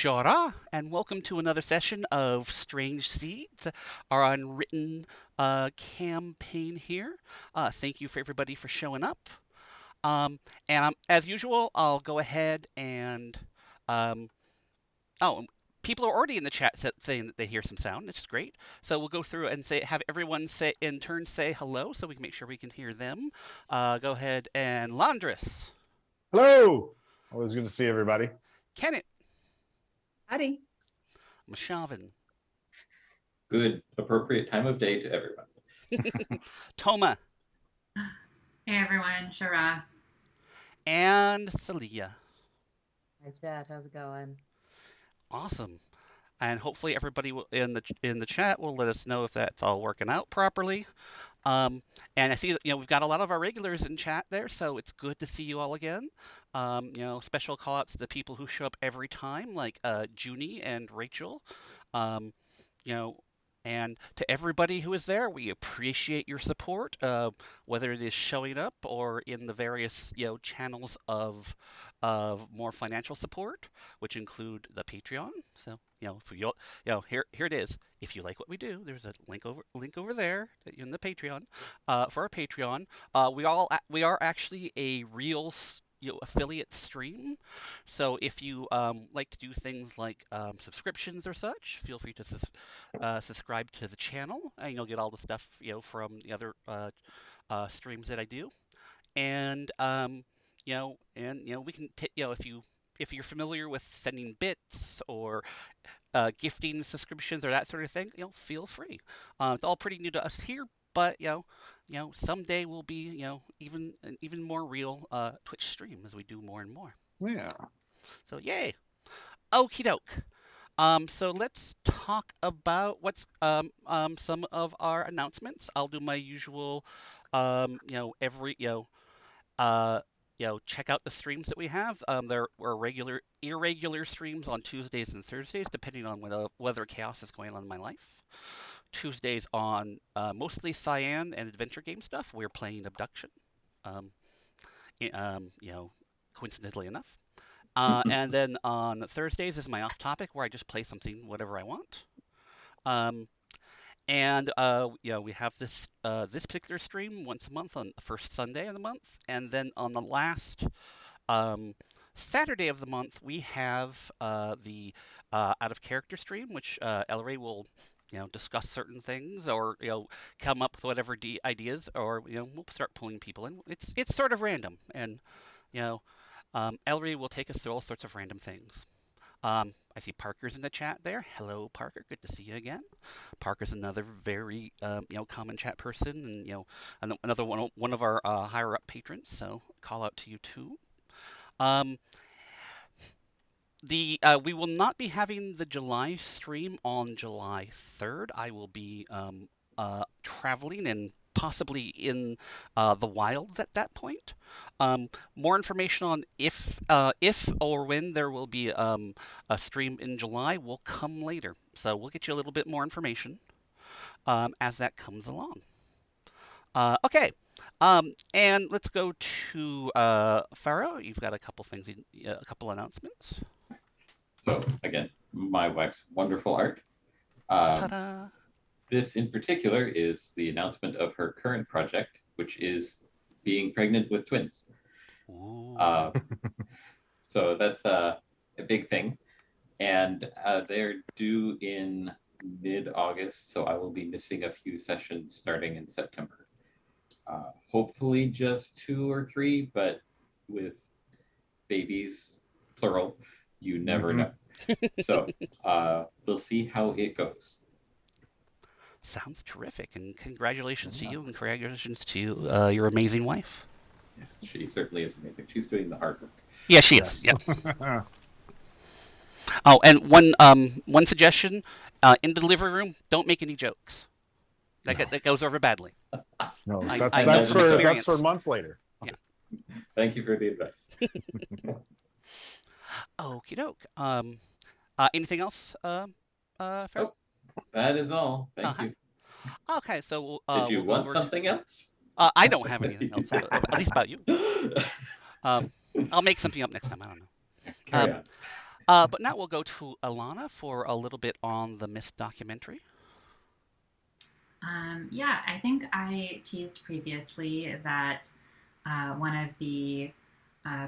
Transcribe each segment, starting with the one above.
Shara, and welcome to another session of Strange Seeds, our unwritten campaign here. Thank you for everybody for showing up. As usual, I'll go ahead and um, oh, people are already in the chat saying that they hear some sound, which is great. So we'll go through and have everyone say in turn say hello, so we can make sure we can hear them. Go ahead and Landris, Hello. Always good to see everybody. Kenneth, Howdy. Mashavin, Good, appropriate time of day to everyone. Toma, Hey everyone, Shara. and Celia. Hi, Chad. How's it going? Awesome. And hopefully everybody in the chat will let us know if that's all working out properly. And I see that we've got a lot of our regulars in chat there, so it's good to see you all again. Special call outs to the people who show up every time, like Junie and Rachel. Um, you know, and to everybody who is there, we appreciate your support, whether it is showing up or in the various channels of more financial support, which include the Patreon. So for here it is. If you like what we do, there's a link over there in the Patreon for our Patreon. We are actually a real affiliate stream. So if you like to do things like subscriptions or such, feel free to subscribe to the channel, and you'll get all the stuff from the other streams that I do. And we can if you're familiar with sending bits or gifting subscriptions or that sort of thing, feel free. It's all pretty new to us here, but someday we'll be even more real Twitch stream as we do more and more. Yeah. So yay. Okie doke. So let's talk about what's some of our announcements. I'll do my usual every check out the streams that we have. There are irregular streams on Tuesdays and Thursdays, depending on whether chaos is going on in my life. Tuesdays on mostly Cyan and adventure game stuff. We're playing Abduction. Coincidentally enough. And then on Thursdays is my off topic, where I just play something, whatever I want. We have this particular stream once a month on the first Sunday of the month, and then on the last Saturday of the month we have the out of character stream, which Ellery will discuss certain things or come up with whatever ideas, or we'll start pulling people in. It's sort of random, and Ellery will take us through all sorts of random things. I see Parker's in the chat there. Hello, Parker. Good to see you again. Parker's another very common chat person, and another one of our higher up patrons. So call out to you too. We will not be having the July stream on July 3rd. I will be traveling and possibly in the wilds at that point. More information on if or when there will be a stream in July will come later. So we'll get you a little bit more information as that comes along. Okay. And let's go to Faro. You've got a couple things, a couple announcements. So again, my wife's wonderful art. Ta-da! This in particular is the announcement of her current project, which is being pregnant with twins. So that's a big thing. And they're due in mid-August, so I will be missing a few sessions starting in September. Hopefully just 2 or 3, but with babies, plural, you never know. So we'll see how it goes. Sounds terrific, and congratulations to you, and congratulations to your amazing wife. Yes, she certainly is amazing. She's doing the hard work. Yeah, she is. Yeah. Oh, and one suggestion: in the delivery room, don't make any jokes. That goes over badly. No, that's for months later. Yeah. Thank you for the advice. Okie doke. Anything else, Farrell? Nope. That is all. Thank you. Okay, so did you want something else? I don't have anything else, at least about you. I'll make something up next time. I don't know. Carry on. But now we'll go to Alana for a little bit on the Myst documentary. Yeah, I think I teased previously that one of the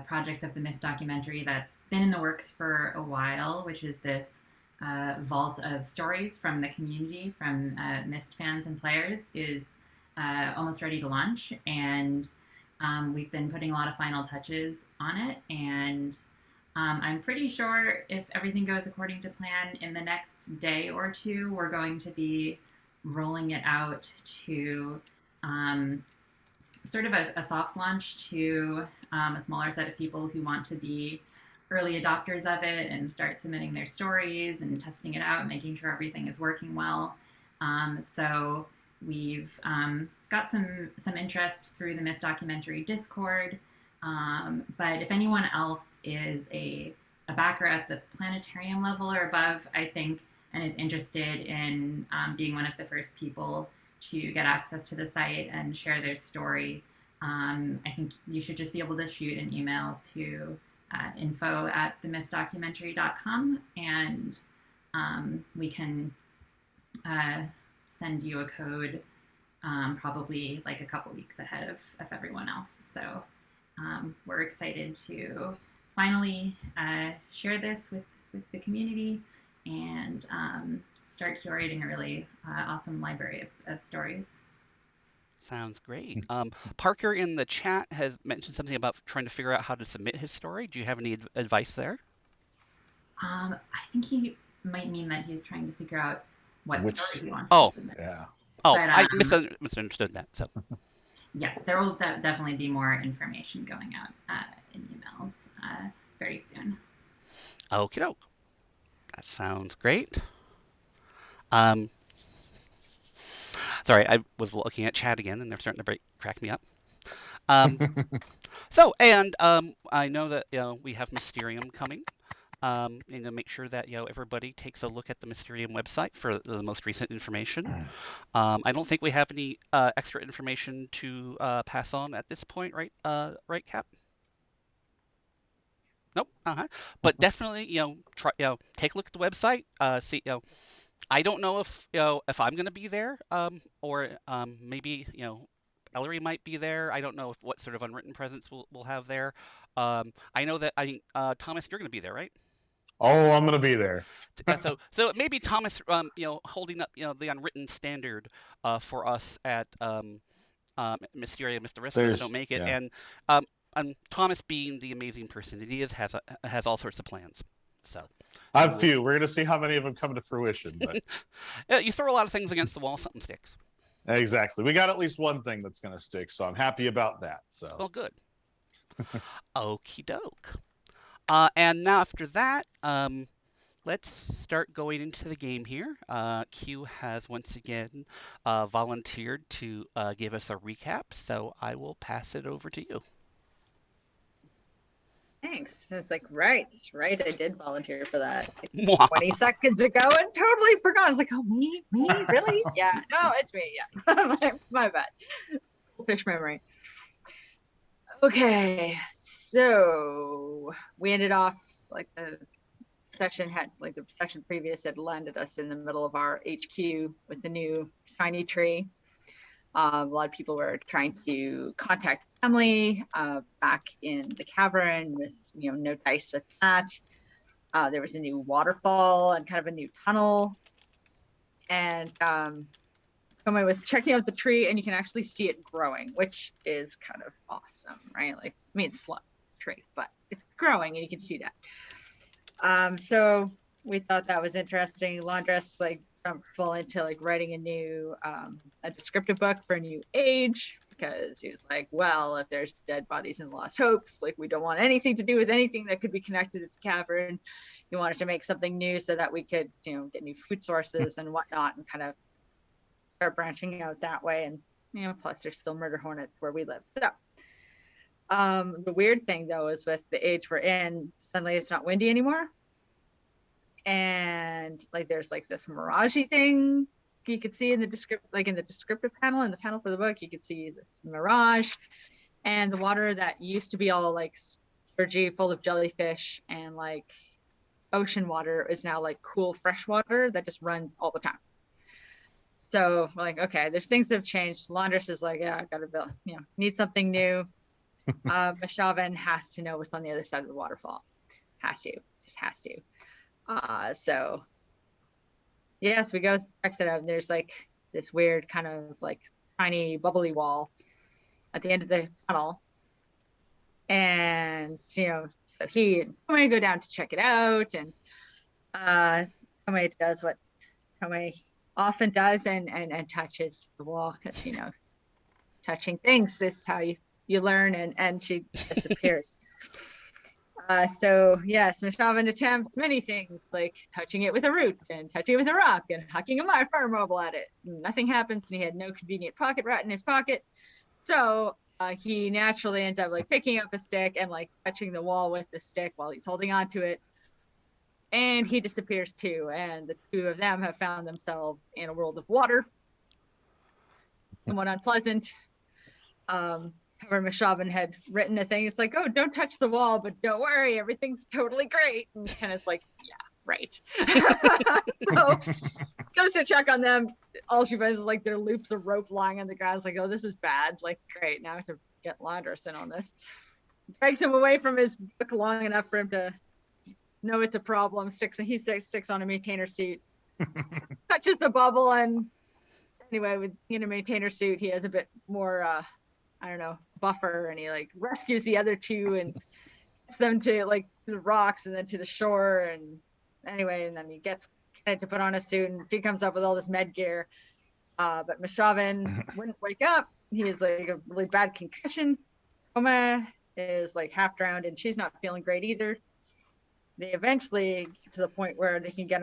projects of the Myst documentary that's been in the works for a while, which is this vault of stories from the community, from Myst fans and players, is almost ready to launch. And we've been putting a lot of final touches on it. And I'm pretty sure if everything goes according to plan, in the next day or two, we're going to be rolling it out to sort of a soft launch to a smaller set of people who want to be early adopters of it and start submitting their stories and testing it out, making sure everything is working well. So we've got some interest through the Myst documentary Discord. But if anyone else is a backer at the planetarium level or above, I think, and is interested in being one of the first people to get access to the site and share their story, I think you should just be able to shoot an email to info@themystdocumentary.com, and we can send you a code probably like a couple weeks ahead of everyone else. So we're excited to finally share this with the community and start curating a really awesome library of stories. Sounds great. Parker in the chat has mentioned something about trying to figure out how to submit his story. Do you have any advice there? I think he might mean that he's trying to figure out what story he wants to submit. Yeah. Oh, But, I misunderstood that. So yes, there will definitely be more information going out in emails very soon. okie doke. That sounds great. Sorry, I was looking at chat again, and they're starting to crack me up. I know that we have Mysterium coming. And to make sure that everybody takes a look at the Mysterium website for the most recent information. I don't think we have any extra information to pass on at this point, right? Right, Cap? Nope. But definitely, try, take a look at the website. See, I don't know if I'm going to be there, or maybe Ellery might be there. I don't know what sort of unwritten presence we'll have there. I know that Thomas, you're going to be there, right? Oh, I'm gonna be there. So maybe Thomas, holding up the unwritten standard for us at Mysterium if the rest of us don't make it, yeah. and Thomas being the amazing person that he is has all sorts of plans. So I have few. We're gonna see how many of them come to fruition. But you throw a lot of things against the wall, something sticks. Exactly. We got at least one thing that's gonna stick, so I'm happy about that. So well, good. Okie doke. And now after that, let's start going into the game here. Q has once again volunteered to give us a recap, so I will pass it over to you. Thanks. It's like, right. I did volunteer for that Mwah. 20 seconds ago and totally forgot. I was like, oh, me, really? Yeah, no, it's me. Yeah, my bad. Fish memory. Okay, so we ended off like the section previous had landed us in the middle of our HQ with the new shiny tree. A lot of people were trying to contact family back in the cavern with, no dice with that. There was a new waterfall and kind of a new tunnel. And Kome was checking out the tree and you can actually see it growing, which is kind of awesome, right? Like, I mean, it's a slow tree, but it's growing and you can see that. So we thought that was interesting. Laundress full into writing a new a descriptive book for a new age, because he was like, well, if there's dead bodies and lost hopes, we don't want anything to do with anything that could be connected to the cavern. He wanted to make something new so that we could get new food sources and whatnot and kind of start branching out that way. And plus there's still murder hornets where we live. So the weird thing though is with the age we're in, suddenly it's not windy anymore. And there's this mirage-y thing you could see in the descriptive panel, in the panel for the book, you could see this mirage, and the water that used to be all sturgy, full of jellyfish and ocean water is now like cool fresh water that just runs all the time. So we're like, okay, there's things that have changed. Laundress is like, yeah, I gotta build, need something new. Mashavan has to know what's on the other side of the waterfall. Has to. So yes, we go checks it out, and there's like this weird kind of like tiny bubbly wall at the end of the tunnel. And so Tomei go down to check it out, and Tomei does what Tomei often does and touches the wall, because touching things is how you learn, and she disappears. So yes, Mishavan attempts many things, like touching it with a root and touching it with a rock and hucking a fire marble at it. Nothing happens, and he had no convenient pocket rat in his pocket. So he naturally ends up like picking up a stick and like touching the wall with the stick while he's holding on to it. And he disappears too. And the two of them have found themselves in a world of water, somewhat unpleasant. However, Mishavan had written a thing. It's like, oh, don't touch the wall, but don't worry, everything's totally great. And Kenneth's like, yeah, right. So goes to check on them. All she finds is like their loops of rope lying on the ground. It's like, oh, this is bad. Like, great, now I have to get Laundress in on this. Drags him away from his book long enough for him to know it's a problem. He sticks on a maintainer suit, touches the bubble, and anyway, with a maintainer suit, he has a bit more buffer, and he like rescues the other two and gets them to like the rocks and then to the shore. And anyway, and then he gets Kenneth to put on a suit, and she comes up with all this med gear. But Mishavan wouldn't wake up. He has like a really bad concussion. Oma is like half drowned, and she's not feeling great either. They eventually get to the point where they can get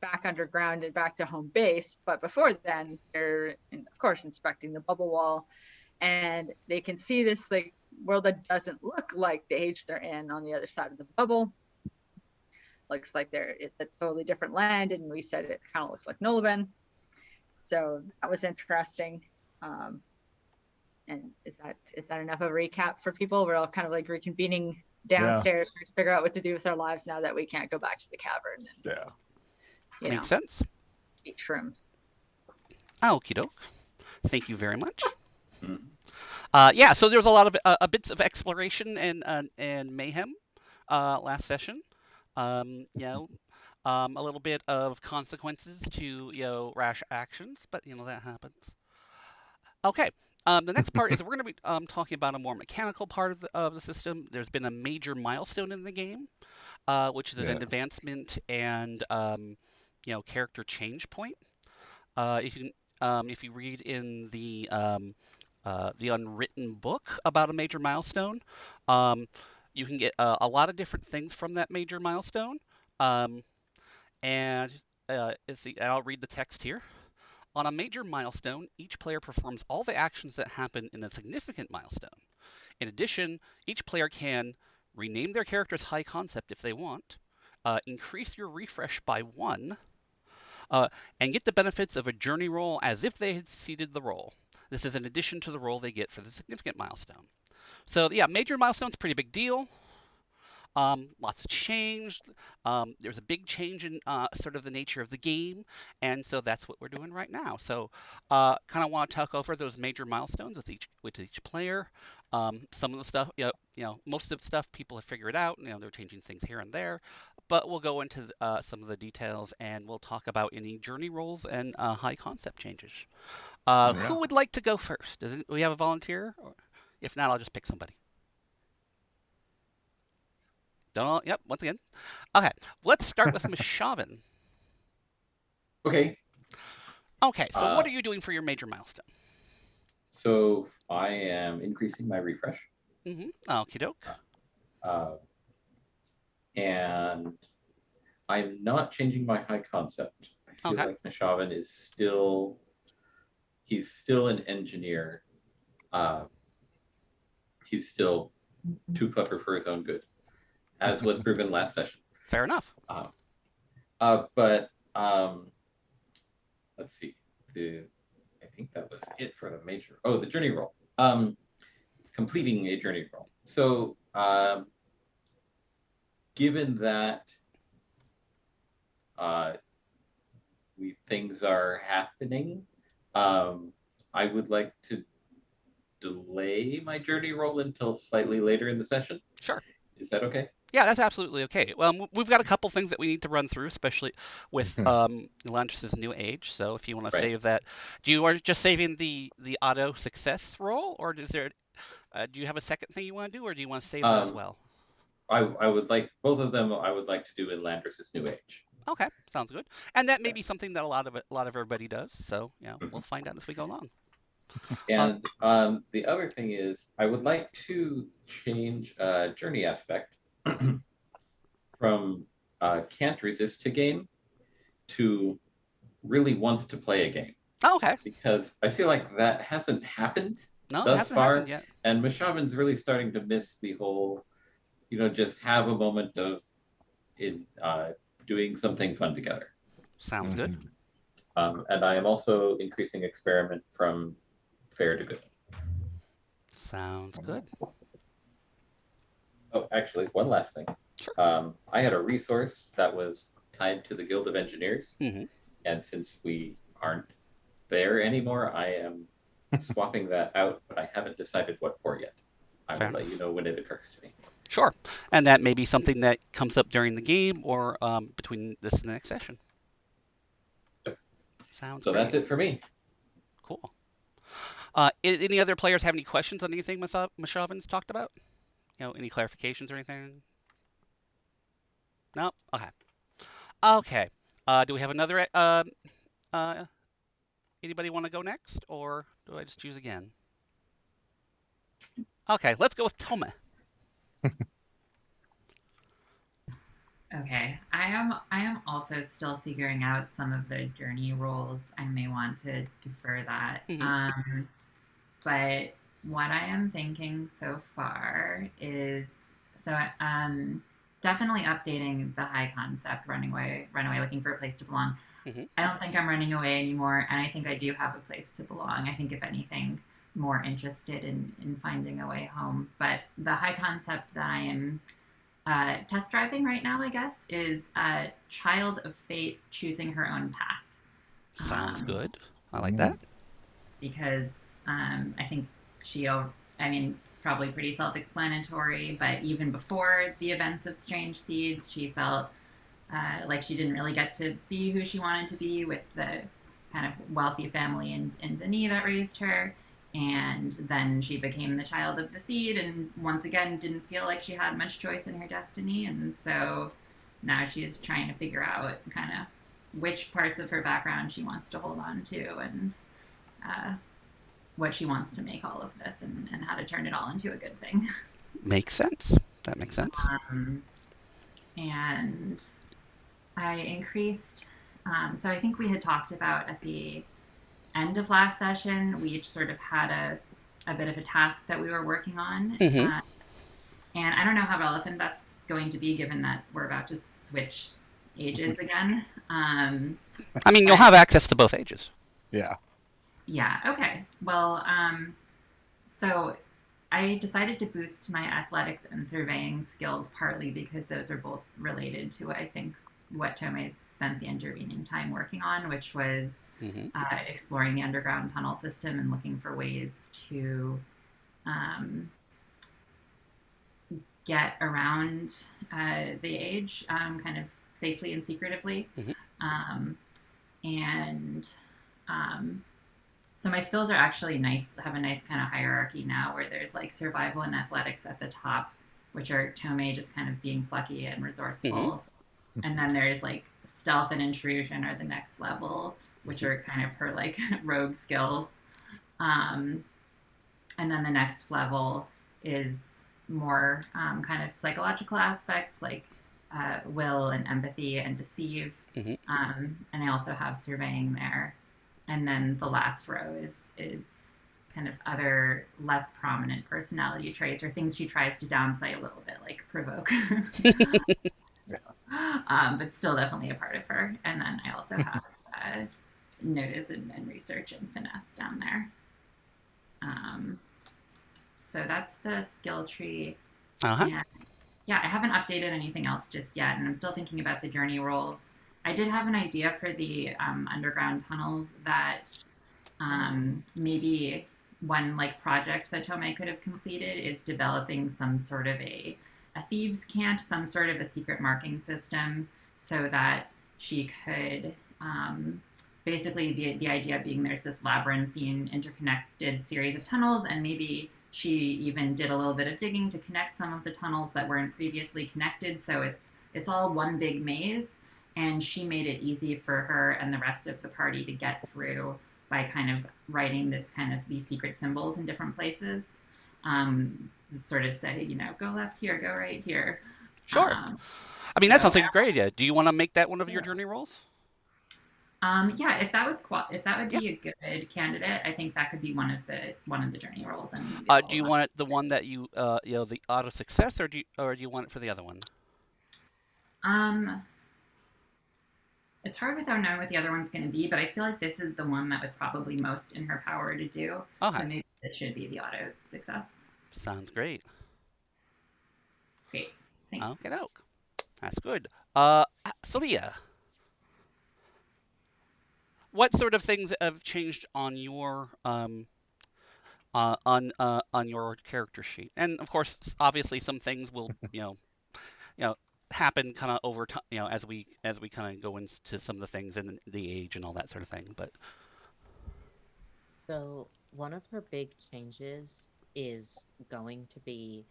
back underground and back to home base. But before then, they're of course inspecting the bubble wall, and they can see this like world that doesn't look like the age they're in on the other side of the bubble. Looks like it's a totally different land, and we said it kind of looks like Nolaben. So that was interesting. And is that enough of a recap for people? We're all kind of like reconvening downstairs, trying to figure out what to do with our lives now that we can't go back to the cavern. And, Makes sense. Eat shrimp. Okie doke. Thank you very much. Mm. So there was a lot of bits of exploration and mayhem last session. A little bit of consequences to rash actions, but that happens. Okay. The next part is we're going to be talking about a more mechanical part of the system. There's been a major milestone in the game, which is an advancement and character change point. If you read in the Unwritten book about a major milestone, you can get a lot of different things from that major milestone. And I'll read the text here. On a major milestone, each player performs all the actions that happen in a significant milestone. In addition, each player can rename their character's high concept if they want, increase your refresh by 1, and get the benefits of a journey roll as if they had succeeded the roll. This is in addition to the roll they get for the significant milestone. So major milestone's a pretty big deal. Lots changed. There's a big change in sort of the nature of the game, and so that's what we're doing right now. So, kind of want to talk over those major milestones with each player. Some of the stuff, most of the stuff people have figured out. They're changing things here and there, but we'll go into some of the details, and we'll talk about any journey rolls and high concept changes. Who would like to go first? Do we have a volunteer? Or if not, I'll just pick somebody. Yep, once again. Okay, let's start with Mishavan. Okay. Okay, so what are you doing for your major milestone? So I am increasing my refresh. Okie doke. And I'm not changing my high concept. I feel like Mishavan is still an engineer. He's still too clever for his own good, as was proven last session. Fair enough. But let's see. I think that was it for the major. Oh, the journey roll. Completing a journey roll. So, given that things are happening, I would like to delay my journey roll until slightly later in the session. Sure. Is that okay? Yeah, that's absolutely okay. We've got a couple things that we need to run through, especially with Elantris' new age. So if you want to Right. save that, you are just saving the auto success roll, or is there? Do you have a second thing you want to do, or do you want to save that as well? I would like both of them. I would like to do in Landris's new age. Okay, sounds good. And that may be something that a lot of everybody does. So we'll find out as we go along. And the other thing is, I would like to change journey aspect from can't resist to game to really wants to play a game. Oh, okay. Because I feel like that hasn't happened No, it thus hasn't far. happened yet. And Mashavan's really starting to miss the whole, just have a moment of doing something fun together. Sounds good. And I am also increasing experiment from fair to good. Sounds good. Oh, actually, one last thing. Sure. I had a resource that was tied to the Guild of Engineers. Mm-hmm. And since we aren't there anymore, I am swapping that out, but I haven't decided what for yet. I will let you know when it occurs to me. Sure. And that may be something that comes up during the game or between this and the next session. Yep. Sounds so great. That's it for me. Cool. Any other players have any questions on anything Mashavan's talked about? Any clarifications or anything? No? Okay. Okay. Do we have another... anybody want to go next, or do I just choose again? Okay, let's go with Tome. Okay, I am also still figuring out some of the journey roles. I may want to defer that. Mm-hmm. But what I am thinking so far is definitely updating the high concept running away looking for a place to belong. Mm-hmm. I don't think I'm running away anymore, and I think I do have a place to belong. I think if anything, more interested in finding a way home. But the high concept that I am test driving right now, I guess, is a child of fate choosing her own path. Sounds good. I like that. Because I think it's probably pretty self-explanatory, but even before the events of Strange Seeds, she felt like she didn't really get to be who she wanted to be with the kind of wealthy family in Denis that raised her. And then she became the child of the seed and once again didn't feel like she had much choice in her destiny. And so now she is trying to figure out kind of which parts of her background she wants to hold on to and what she wants to make all of this and how to turn it all into a good thing. Makes sense. That makes sense. And I increased, so I think we had talked about at the end of last session, we each sort of had a bit of a task that we were working on. Mm-hmm. And I don't know how relevant that's going to be given that we're about to switch ages again. You'll have access to both ages. Yeah. Yeah, okay. Well, so I decided to boost my athletics and surveying skills partly because those are both related to, I think, what Tomei's spent the intervening time working on, which was exploring the underground tunnel system and looking for ways to get around the age kind of safely and secretively. So my skills are actually nice, have a nice kind of hierarchy now where there's like survival and athletics at the top, which are Tomei just kind of being plucky and resourceful. And then there's like stealth and intrusion are the next level, which are kind of her like rogue skills. And then the next level is more kind of psychological aspects like will and empathy and deceive. And I also have surveying there. And then the last row is kind of other less prominent personality traits or things she tries to downplay a little bit, like provoke. But still definitely a part of her. And then I also have notice and research and finesse down there. So that's the skill tree. And yeah, I haven't updated anything else just yet. And I'm still thinking about the journey roles. I did have an idea for the underground tunnels that maybe one like project that Tomei could have completed is developing some sort of a thieves' cant, some sort of a secret marking system, so that she could basically the idea being there's this labyrinthine interconnected series of tunnels, and maybe she even did a little bit of digging to connect some of the tunnels that weren't previously connected, so it's all one big maze, and she made it easy for her and the rest of the party to get through by kind of writing this kind of these secret symbols in different places. Sort of say, go left here, go right here. Sure. I mean, that So sounds like a great idea. Do you want to make that one of your journey rolls? yeah, if that would Yeah. be a good candidate, I think that could be one of the journey rolls. And Do you want it the one that you the auto success, or do you want it for the other one? It's hard without knowing what the other one's going to be, but I feel like this is the one that was probably most in her power to do. Okay. So maybe it should be the auto success. Sounds great. Great. Thanks. Okay, that's good. Celia, what sort of things have changed on your on your character sheet? And of course, obviously, some things will happen kind of over time, as we kind of go into some of the things and the age and all that sort of thing. But So one of her big changes is going to be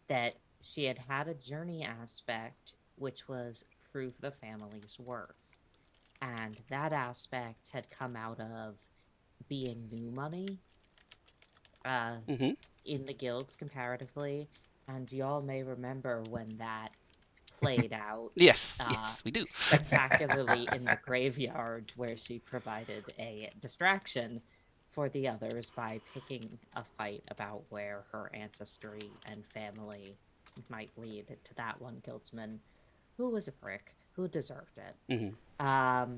that she had had a journey aspect, which was prove the family's worth. And that aspect had come out of being new money mm-hmm. in the guilds comparatively. And y'all may remember when that played out. Yes, we do. Spectacularly in the graveyard, where she provided a distraction for the others by picking a fight about where her ancestry and family might lead to that one guildsman who was a prick, who deserved it. Mm-hmm.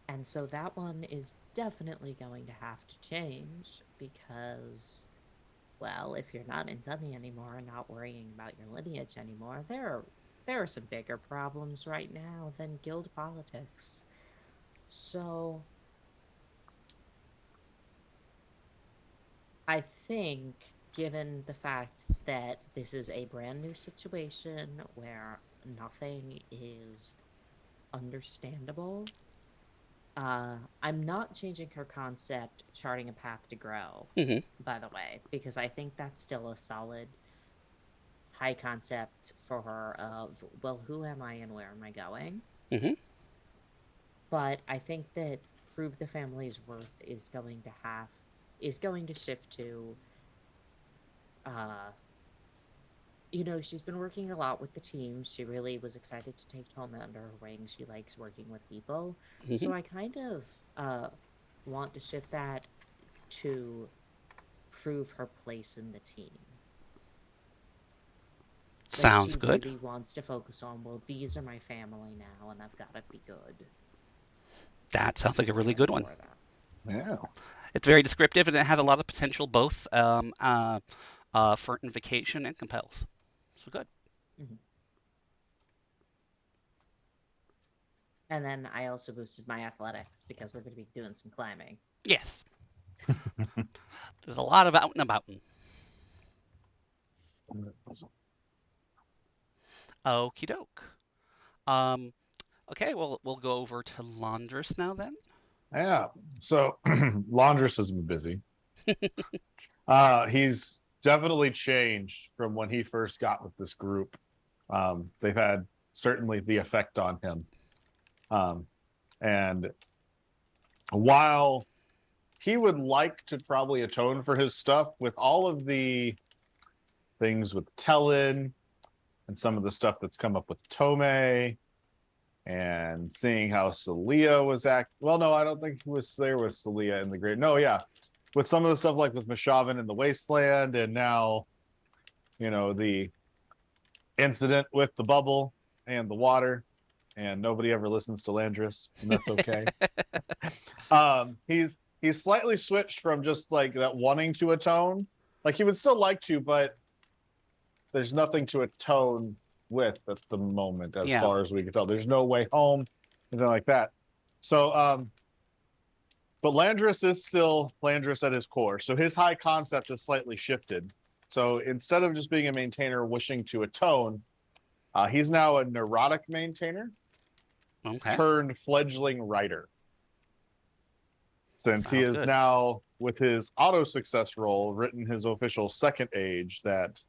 And so that one is definitely going to have to change because, well, if you're not in Dunny anymore and not worrying about your lineage anymore, there are some bigger problems right now than guild politics. So I think, given the fact that this is a brand new situation where nothing is understandable, I'm not changing her concept, charting a path to grow, Mm-hmm. by the way, because I think that's still a solid high concept for her of, well, who am I and where am I going? Mm-hmm. But I think that prove the family's worth is going to shift to she's been working a lot with the team. She really was excited to take Toma under her wing. She likes working with people. Mm-hmm. So I kind of want to shift that to prove her place in the team. Sounds good. She really wants to focus on, well, these are my family now, and I've got to be good. That sounds like a really good one. Yeah. It's very descriptive, and it has a lot of potential, both for invocation and compels. So good. Mm-hmm. And then I also boosted my athletics because we're going to be doing some climbing. Yes. There's a lot of out and about. Okie doke. Okay, well, we'll go over to Laundress now then. Yeah. So Laundress has been busy. He's definitely changed from when he first got with this group. They've had certainly the effect on him. And while he would like to probably atone for his stuff with all of the things with Tellin and some of the stuff that's come up with Tomei and seeing how Celia was well, no, I don't think he was there with Celia in the grave. No, yeah. With some of the stuff like with Mashavan in the Wasteland, and now, the incident with the bubble and the water, and nobody ever listens to Landris, and that's okay. He's slightly switched from just like that wanting to atone. Like he would still like to, but there's nothing to atone with at the moment, as far as we can tell. There's no way home. anything like that. So, but Landris is still Landris at his core. So his high concept is slightly shifted. So instead of just being a maintainer wishing to atone, he's now a neurotic maintainer Okay. turned fledgling writer. Since he Sounds is good. now, with his auto success roll, written his official second age that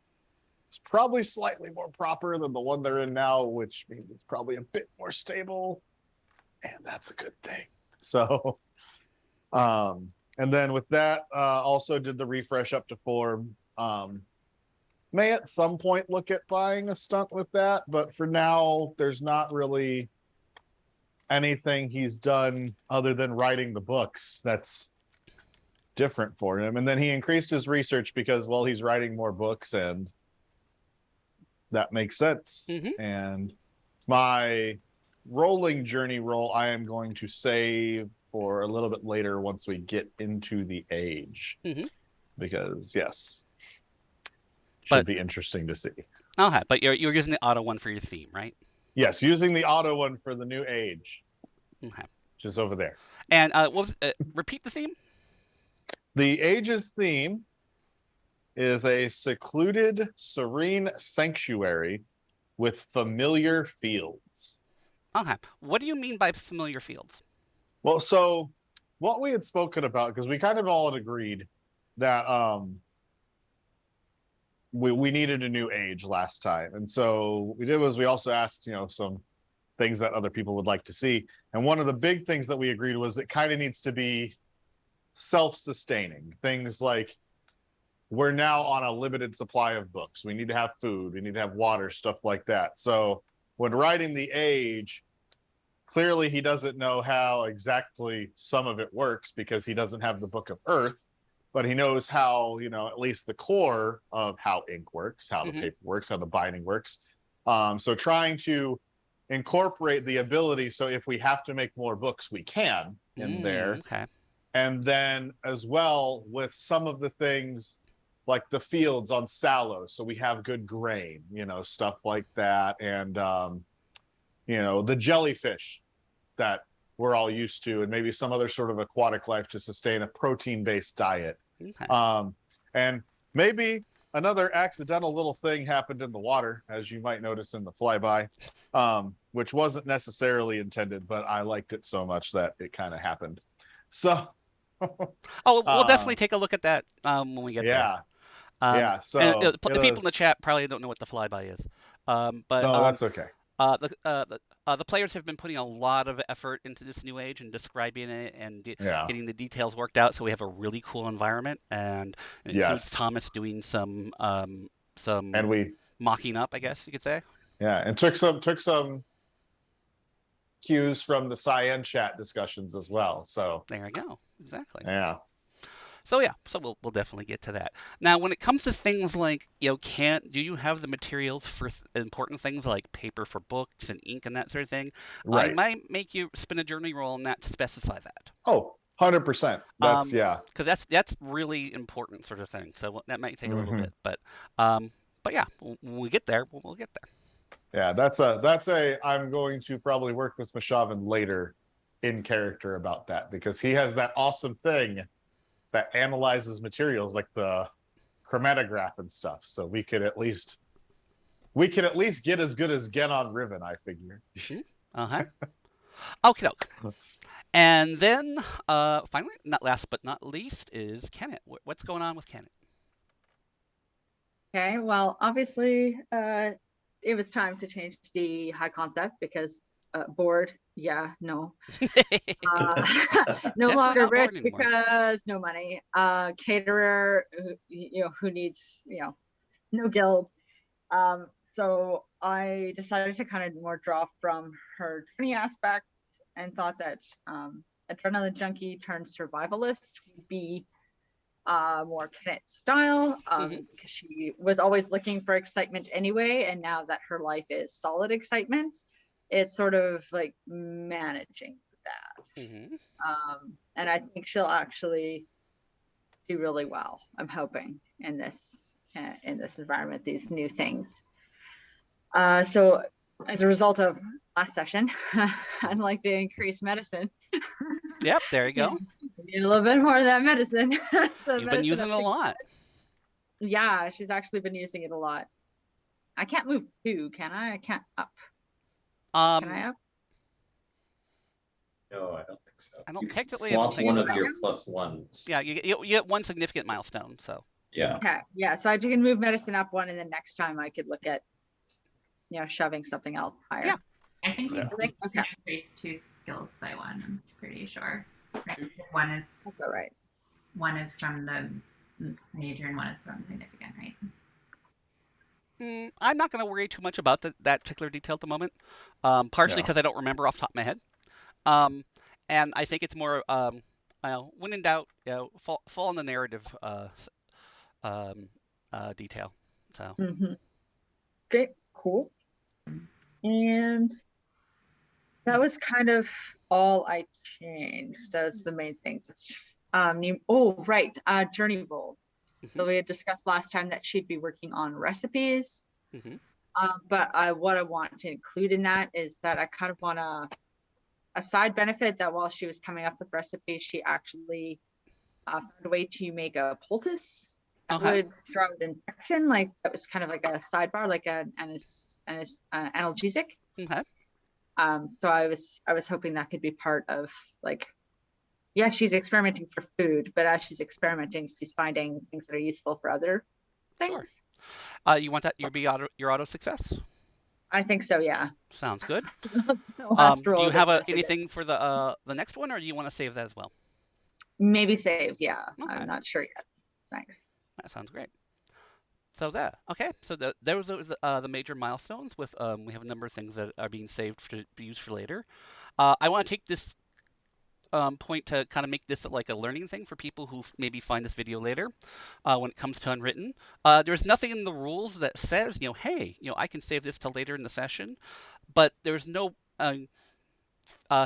is probably slightly more proper than the one they're in now, which means it's probably a bit more stable. And that's a good thing. So, and then with that, also did the refresh up to 4. May at some point look at buying a stunt with that, but for now, there's not really anything he's done other than writing the books that's different for him. And then he increased his research because, well, he's writing more books and that makes sense. Mm-hmm. And my rolling journey roll, I am going to save for a little bit later once we get into the age. Mm-hmm. Because, yes, should But be interesting to see. okay, but you're using the auto one for your theme, right? Yes, using the auto one for the new age, Okay. which is over there. And what was repeat the theme? The age's theme is a secluded, serene sanctuary with familiar fields. Okay. What do you mean by familiar fields? Well, so what we had spoken about, because we kind of all had agreed that we needed a new age last time. And so what we did was we also asked, some things that other people would like to see. And one of the big things that we agreed was it kind of needs to be self-sustaining. Things like we're now on a limited supply of books. We need to have food. We need to have water, stuff like that. So when writing the age, clearly he doesn't know how exactly some of it works because he doesn't have the Book of Earth, but he knows how, at least the core of how ink works, how the paper works, how the binding works. So trying to incorporate the ability so if we have to make more books, we can in there. Okay. And then as well with some of the things like the fields on Sallow, so we have good grain, stuff like that. And, the jellyfish that we're all used to, and maybe some other sort of aquatic life to sustain a protein-based diet. Okay. And maybe another accidental little thing happened in the water, as you might notice in the flyby, which wasn't necessarily intended, but I liked it so much that it kind of happened. So, Oh, we'll definitely take a look at that when we get there. Yeah. And So the people in the chat probably don't know what the flyby is. But no, that's okay. the players have been putting a lot of effort into this new age and describing it and getting the details worked out. So we have a really cool environment, and it includes Thomas doing some and we mocking up, I guess you could say. Yeah, and took some cues from the Cyan chat discussions as well. So there you go. Exactly. Yeah. So yeah, so we'll definitely get to that. Now, when it comes to things like, do you have the materials for important things like paper for books and ink and that sort of thing? Right. I might make you spin a journey roll on that to specify that. Oh, 100%. That's because that's really important sort of thing. So that might take a little bit, but yeah, when we get there, we'll get there. Yeah, that's a I'm going to probably work with Mashavin later in character about that because he has that awesome thing that analyzes materials like the chromatograph and stuff. So we could at least get as good as Gen on Riven, I figure. Okie doke. And then finally, not last but not least, is Kenneth. What's going on with Kenneth? Okay, well, obviously, it was time to change the high concept because bored, no longer rich because no money. Caterer, who needs no guild. So I decided to kind of more draw from her journey aspect and thought that adrenaline junkie turned survivalist would be more Kenneth's style because she was always looking for excitement anyway, and now that her life is solid excitement, it's sort of like managing that. And I think she'll actually do really well. I'm hoping in this environment, these new things. So as a result of last session. I'd like to increase medicine. Yep, there you go. Need a little bit more of that medicine. So You've been using it a lot. Yeah, she's actually been using it a lot. I can't move 2, can I? I can't up. Can I up? No, I don't think so. I don't You technically. swap I don't think one so, of no. your +1s. Yeah, you get one significant milestone. So Yeah. Okay, yeah. So I can move medicine up 1, and then next time I could look at, shoving something else higher. Yeah. I think you Okay. can increase 2 skills by 1. I'm pretty sure. Right? Because one is That's all right. One is from the major and one is from the significant, right? I'm not going to worry too much about that particular detail at the moment, partially because I don't remember off the top of my head. And I think it's more, when in doubt, fall on the narrative detail. So. Okay, cool. And that was kind of all I changed. That was the main thing. Journey roll. So we had discussed last time that she'd be working on recipes. But what I want to include in that is that I kind of want a side benefit that while she was coming up with recipes, she actually found a way to make a poultice that would draw out infection. Like that was kind of like a sidebar, like an analgesic. So I was hoping that could be part of she's experimenting for food, but as she's experimenting, she's finding things that are useful for other things. Sure. You want that your auto success? I think so, yeah. Sounds good. Do you have anything for the next one, or do you want to save that as well? Maybe save, yeah. Okay. I'm not sure yet. Thanks. That sounds great. So there was the major milestones. With we have a number of things that are being saved to be used for later. I want to take this point to kind of make this like a learning thing for people who maybe find this video later. When it comes to Unwritten, there's nothing in the rules that says, hey, I can save this till later in the session, but there's no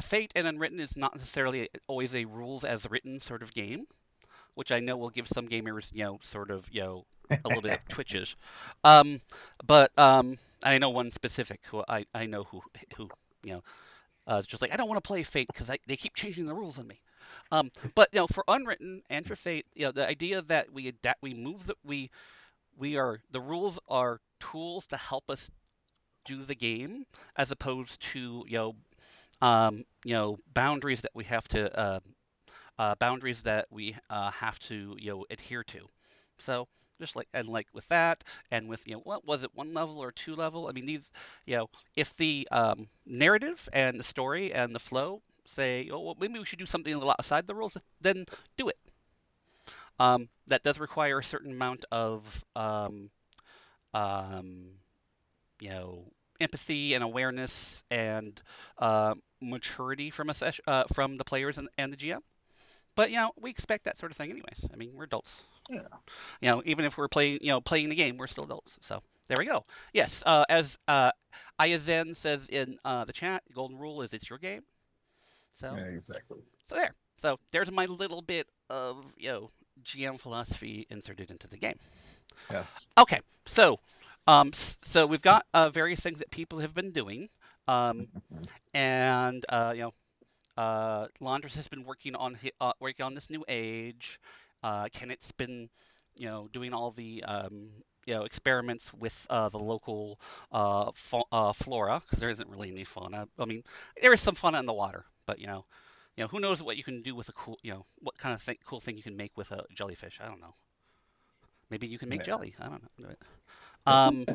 Fate and Unwritten is not necessarily always a rules as written sort of game, which I know will give some gamers, sort of, a little bit of twitches. But I know one specific who I know who it's just like, I don't want to play Fate because they keep changing the rules on me. But for Unwritten and for Fate, the idea that we move the rules are tools to help us do the game, as opposed to boundaries that we have to adhere to. So just like with that, and with what was it, 1 level or 2 level? I mean, these if the narrative and the story and the flow say, oh well, maybe we should do something a little outside the rules, then do it. That does require a certain amount of empathy and awareness and maturity from from the players and the GM. But we expect that sort of thing anyways. I mean, we're adults. Yeah. Even if we're playing the game, we're still adults. So there we go. Yes. As Ayazen says in the chat, the golden rule is it's your game. So yeah, exactly. So there. So there's my little bit of GM philosophy inserted into the game. Yes. Okay. So we've got various things that people have been doing, and Laundress has been working on this new age. Kennett's been doing all the experiments with the local flora, because there isn't really any fauna. I mean, there is some fauna in the water, but who knows what you can do with a cool what kind of cool thing you can make with a jellyfish. I don't know. Maybe you can make jelly. I don't know. I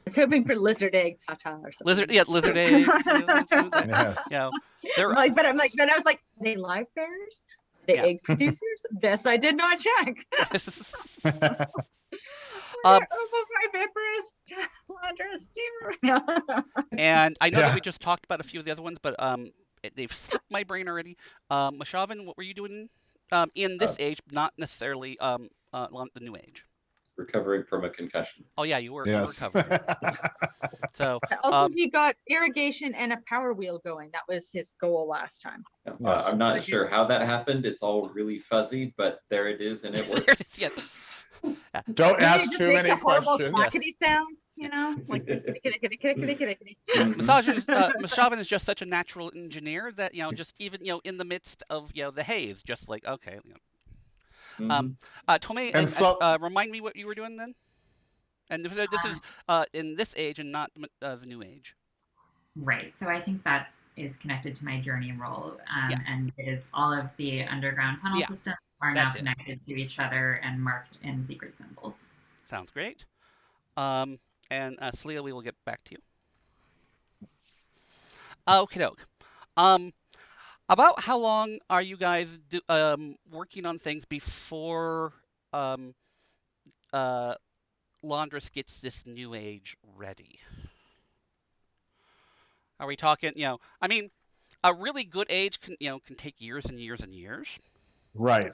was hoping for lizard egg tata or something. Lizard eggs. But I was like, are they live bears? Are they egg producers? This I did not check. And I know that we just talked about a few of the other ones, but they've slipped my brain already. Mashavin, what were you doing in this age, not necessarily the new age? Recovering from a concussion. Oh yeah, you were Yes. recovering. So also, he got irrigation and a power wheel going. That was his goal last time. Yes. I'm not sure how that happened. It's all really fuzzy, but there it is, and it works. Yeah. Don't Maybe ask too many questions. Clackety sound. you know, like kitty, kitty, kitty, kitty. Mashavin is just such a natural engineer that just even in the midst of the haze, just like okay. Tomei, And so remind me what you were doing then. And this is in this age and not the new age. Right. So I think that is connected to my journey role, Yeah. and it is all of the underground tunnel Yeah, systems are now that's it. connected to each other and marked in secret symbols. Sounds great. And Celia, we will get back to you. Okie doke. About how long are you guys working on things before Laundress gets this new age ready? Are we talking? I mean, a really good age can take years and years and years. right.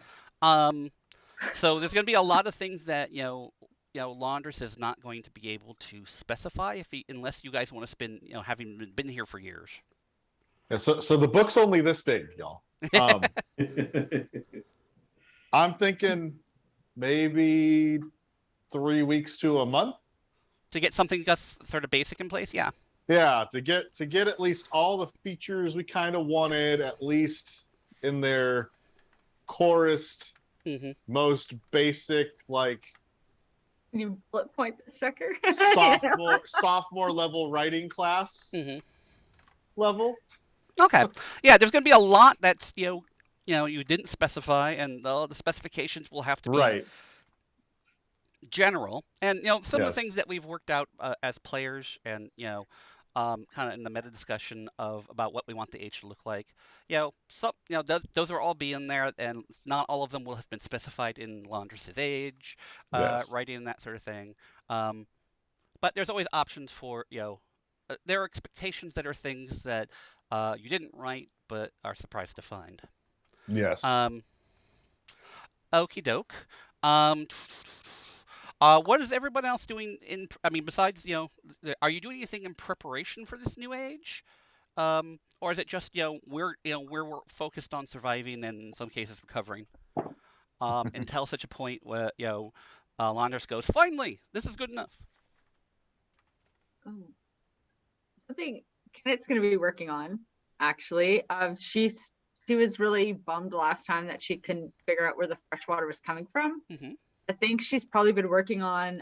So there's going to be a lot of things that Laundress is not going to be able to specify unless you guys want to spend having been here for years. Yeah, so the book's only this big, y'all. I'm thinking maybe 3 weeks to a month to get something that's sort of basic in place. Yeah. Yeah, to get at least all the features we kind of wanted, at least in their chorus, most basic, like You bullet point the sucker. sophomore level writing class level. Okay. Yeah, there's going to be a lot that's you didn't specify, and the specifications will have to be general. And some of the things that we've worked out as players, and kind of in the meta discussion about what we want the age to look like. Those will all be in there, and not all of them will have been specified in Laundress's age, writing and that sort of thing. But there's always options for there are expectations that are things that you didn't write but are surprised to find. Yes. Okie doke. What is everyone else doing besides, are you doing anything in preparation for this new age? Or is it just, we're focused on surviving and in some cases recovering? Until such a point where, Laundress goes, finally, this is good enough. Something Kenneth's going to be working on, actually. She was really bummed last time that she couldn't figure out where the fresh water was coming from. I think she's probably been working on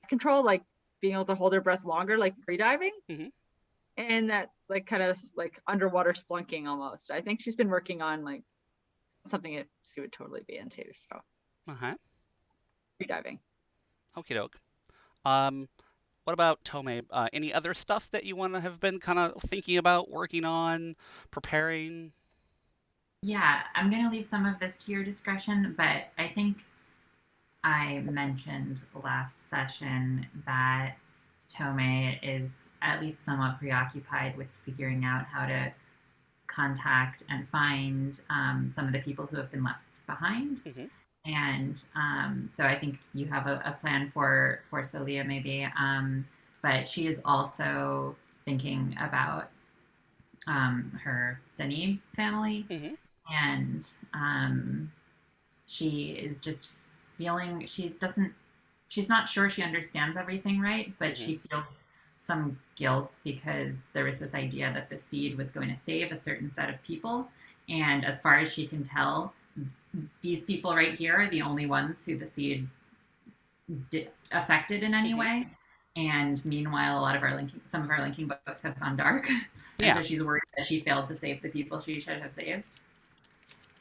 control, like being able to hold her breath longer, like free diving. And that's like kind of like underwater splunking almost. I think she's been working on like something that she would totally be into. So free diving. Okie doke. What about Tomei? Any other stuff that you want to have been kind of thinking about, working on, preparing? Yeah, I'm going to leave some of this to your discretion, but I think I mentioned last session that Tomei is at least somewhat preoccupied with figuring out how to contact and find some of the people who have been left behind. And so I think you have a plan for Celia maybe, but she is also thinking about her Denis family, and she is just feeling she's not sure she understands everything right, but she feels some guilt because there was this idea that the seed was going to save a certain set of people, and as far as she can tell, these people right here are the only ones who the seed affected in any way. And meanwhile, some of our linking books have gone dark. And so she's worried that she failed to save the people she should have saved.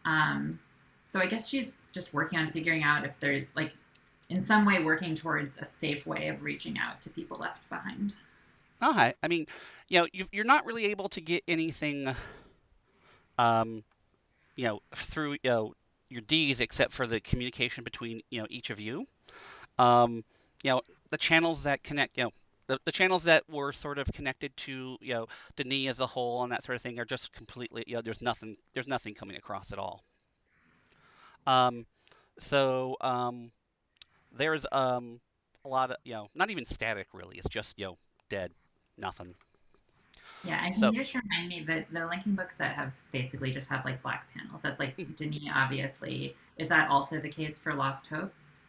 So I guess she's just working on figuring out if they're like in some way working towards a safe way of reaching out to people left behind. Okay. I mean, you're not really able to get anything, through, your Ds except for the communication between, each of you. The channels that connect, the channels that were sort of connected to, Denis as a whole and that sort of thing are just completely, there's nothing coming across at all. So there's a lot of, not even static really. It's just, dead, nothing. Yeah, and can you just remind me that the linking books that have basically just have like black panels, that's like Denis, obviously. Is that also the case for Lost Hopes?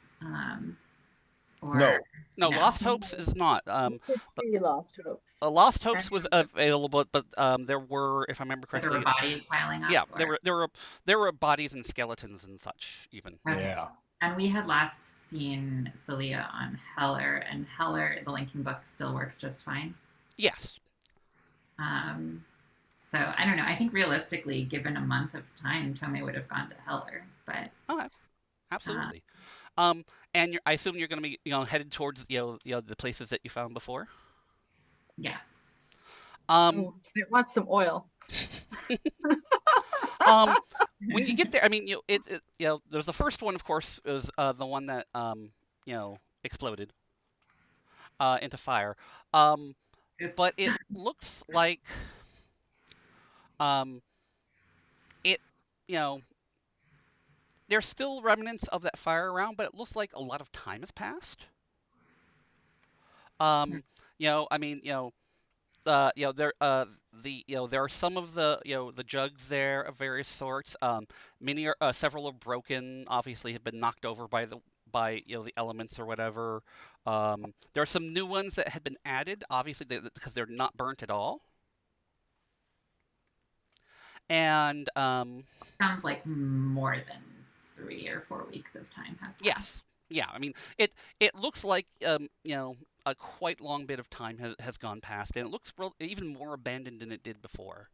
Or No. No, No. Lost Hopes is not. You could see Lost Hope. Lost Hopes was available, but there were, if I remember But there were correctly, bodies piling up. yeah, Or... there were bodies and skeletons and such even. Okay. Yeah. And we had last seen Celia on Heller, and Heller, the linking book, still works just fine. Yes. So I don't know. I think realistically, given a month of time, Tomei would have gone to Heller. But Okay. Absolutely. And I assume you're going to be, headed towards, the places that you found before. yeah. It wants some oil. When you get there, I mean, there's the first one, of course, is the one that exploded into fire. But it looks like it, there's still remnants of that fire around, but it looks like a lot of time has passed. I mean, there there are some of the jugs there of various sorts. Many are several are broken. Obviously, have been knocked over by the elements or whatever. There are some new ones that had been added, obviously because they're not burnt at all. And sounds like more than 3 or 4 weeks of time have passed. Yes, yeah. I mean, it looks like a quite long bit of time has gone past, and it looks even more abandoned than it did before.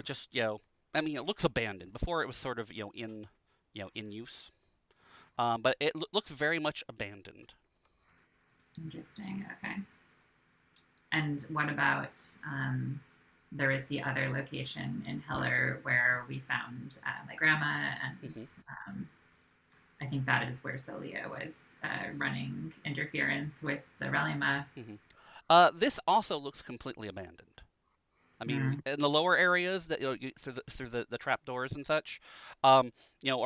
Just I mean, it looks abandoned. Before it was sort of in use, but it looks very much abandoned. Interesting. Okay. And what about there is the other location in Heller where we found my grandma, and I think that is where Celia was running interference with the Relima. This also looks completely abandoned. I mean, in the lower areas that through the trap doors and such, are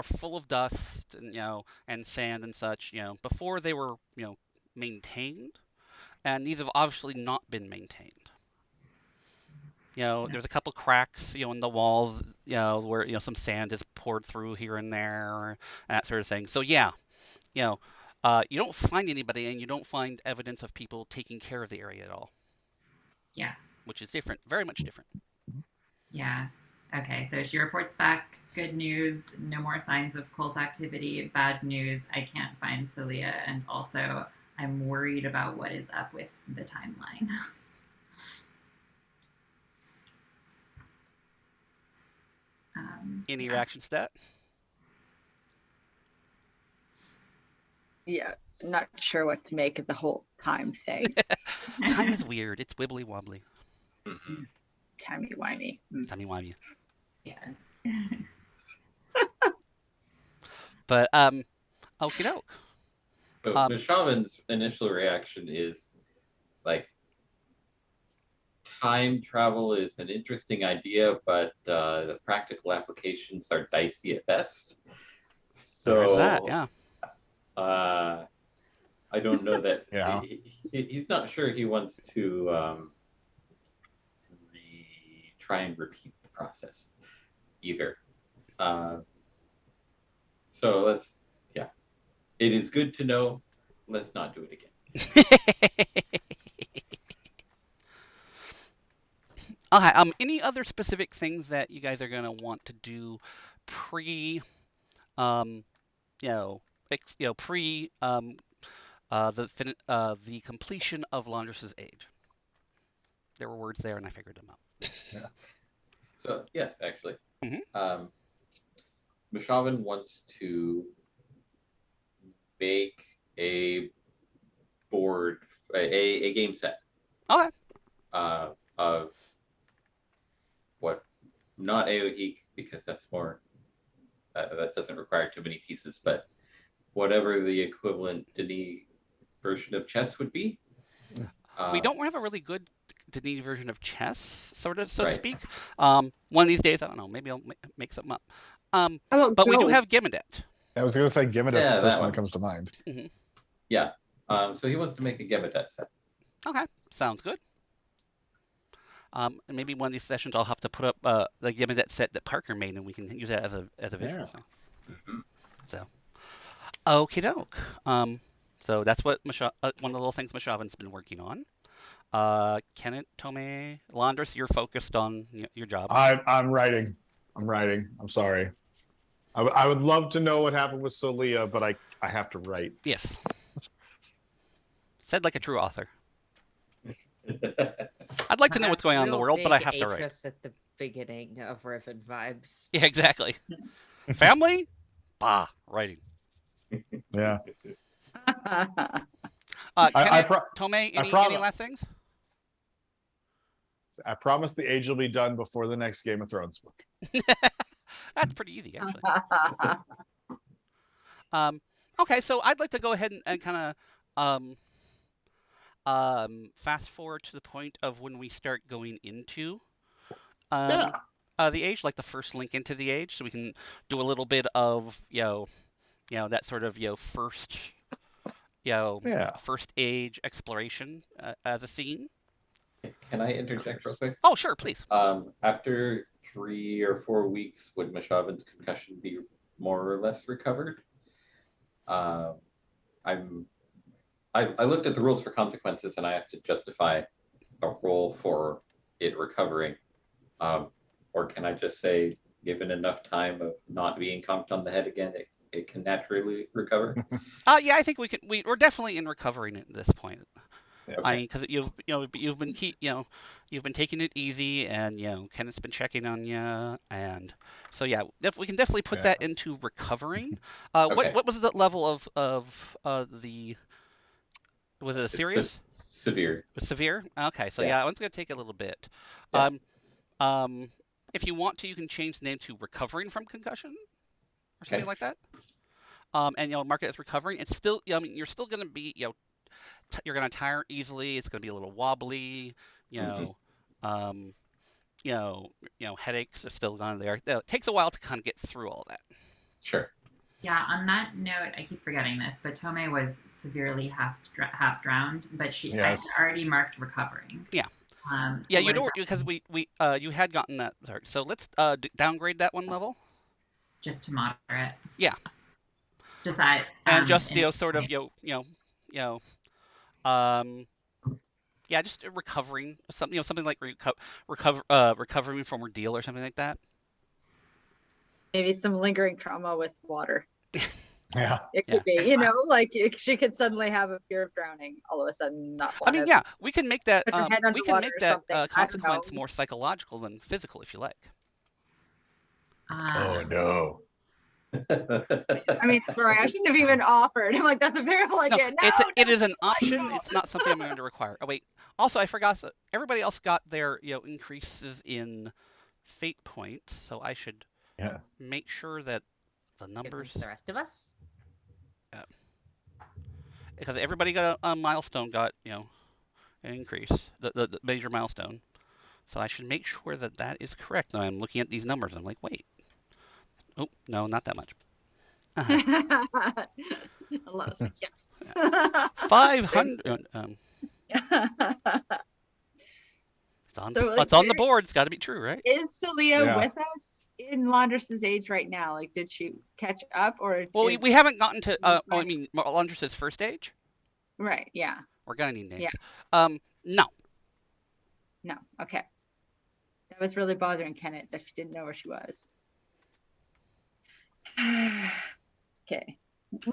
full of dust and sand and such. Before they were maintained, and these have obviously not been maintained. There's a couple cracks, in the walls, where some sand is poured through here and there, and that sort of thing. So yeah, you don't find anybody, and you don't find evidence of people taking care of the area at all. Yeah. Which is different, very much different. Yeah. Okay, so she reports back. Good news, no more signs of cult activity. Bad news, I can't find Celia, and also I'm worried about what is up with the timeline. Any reactions to that? Yeah, not sure what to make of the whole time thing. Time is weird. It's wibbly wobbly. Timey-wimey. Timey-wimey. Yeah. But, okie doke. So Bashavan's initial reaction is like, time travel is an interesting idea, but the practical applications are dicey at best. So there's that, yeah. I don't know that Yeah. he's not sure he wants to try and repeat the process either. So let's, yeah, it is good to know. Let's not do it again. Okay. Any other specific things that you guys are gonna want to do pre, pre the completion of Laundress's Age? There were words there, and I figured them out. Yeah. So yes, actually, Mm-hmm. Bashavan wants to make a board, a game set. Okay. Of what, not AOE, because that's more, that doesn't require too many pieces, but whatever the equivalent Denis version of chess would be. We don't have a really good Denis version of chess, sort of, so to Right. speak. One of these days, I don't know, maybe I'll make something up. But we do have Gimmedet. I was going to say Gimmedet Yeah, the first that one one. that comes to mind. Mm-hmm. Yeah. So he wants to make a Gimmedet set. Okay, sounds good. And maybe one of these sessions I'll have to put up the Gimmedet set that Parker made, and we can use that as a visual. Yeah. So, Okie doke. So that's what one of the little things Mashavan's been working on. Kenneth, Tome, Landris, you're focused on your job. I'm writing. I'm writing. I'm sorry. I would love to know what happened with Solia, but I have to write. Yes. Said like a true author. I'd like to know what's going on in the world, but I have to write. At the beginning of Riven vibes. Yeah, exactly. Family? Bah, writing. Yeah. Kenneth, Tome, any last things? I promise the age will be done before the next Game of Thrones book. That's pretty easy, actually. Okay, so I'd like to go ahead and kind of fast forward to the point of when we start going into the age, like the first link into the age, so we can do a little bit of that sort of first first age exploration as a scene. Can I interject real quick? Oh, sure, please. After 3 or 4 weeks, would Mashavan's concussion be more or less recovered? I looked at the rules for consequences, and I have to justify a roll for it recovering. Or can I just say, given enough time of not being conked on the head again, it can naturally recover? Yeah, I think we're definitely in recovering at this point. Okay. I mean, because you've been taking it easy, and Kenneth's been checking on you, and so yeah, we can definitely put that into recovering. Okay. What was the level of the? Was it a serious? Severe. Severe. Okay, so yeah, it's gonna take a little bit. Yeah. If you want to, you can change the name to recovering from concussion, or something like that. And mark it as recovering. It's still, I mean, you're still gonna be, you're going to tire easily. It's going to be a little wobbly, headaches are still on there. It takes a while to kind of get through all that. Sure. Yeah, on that note, I keep forgetting this, but Tome was severely half drowned, but I had already marked recovering. Yeah. So you don't, because you had gotten that. So let's downgrade that one level. Just to moderate. Yeah. Just that. And just sort of just recovering something like recovering from ordeal or something like that. Maybe some lingering trauma with water. Yeah, it could be. Like she could suddenly have a fear of drowning all of a sudden. I mean, we can make that. We can make that consequence more psychological than physical, if you like. Oh no. I mean, sorry, I shouldn't have even offered. I'm like, that's a terrible idea. No, it is an option. It's not something I'm going to require. Oh wait, also I forgot. Everybody else got their increases in fate points, so I should make sure that the numbers. The rest of us. Because everybody got a milestone, got an increase, the major milestone. So I should make sure that is correct. Now I'm looking at these numbers. I'm like, wait. Oh, no, not that much. A lot of yes. 500. It's on the board. It's got to be true, right? Is Solia with us in Laundress's age right now? Like, did she catch up, or? Well, we haven't gotten to. I mean, Laundress's first age. Right. Yeah. We're gonna need names. Yeah. No. No. Okay. That was really bothering Kenneth that she didn't know where she was. Okay.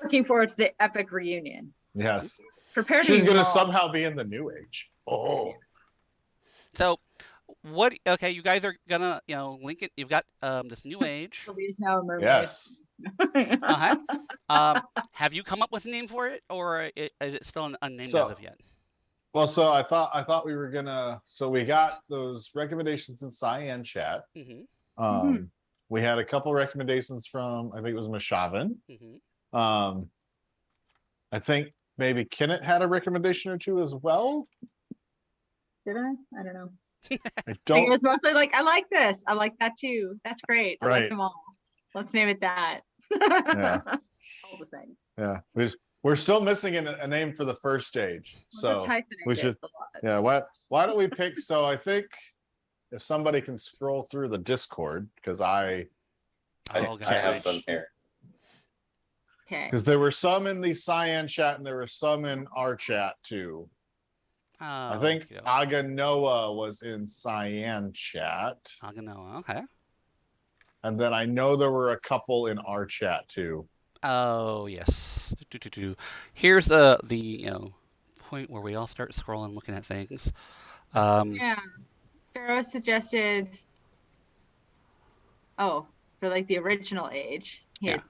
Looking forward to the epic reunion. Yes. Prepare to She's going to somehow be in the new age. Oh. So, what? Okay, you guys are gonna, link it. You've got this new age. Sylvia's now a mermaid. Yes. Have you come up with a name for it, or is it still unnamed as of yet? Well, so I thought we were gonna. So we got those recommendations in Cyan chat. Mm-hmm. We had a couple recommendations from, I think it was Mashavan. Mm-hmm. I think maybe Kenneth had a recommendation or two as well. Did I? I don't know. I don't. It was mostly like, I like this. I like that too. That's great. I like them all. Let's name it that. Yeah. All the things. Yeah. We're still missing a name for the first stage. So we should. Yeah. Why don't we pick? So I think if somebody can scroll through the Discord, because I have them here. Okay. Because there were some in the Cyan chat and there were some in our chat too. I think Aganoa was in Cyan chat. Aganoa, okay. And then I know there were a couple in our chat too. Oh yes. Here's the point where we all start scrolling, looking at things. Yeah. Pharaoh suggested. Oh, for like the original age, he had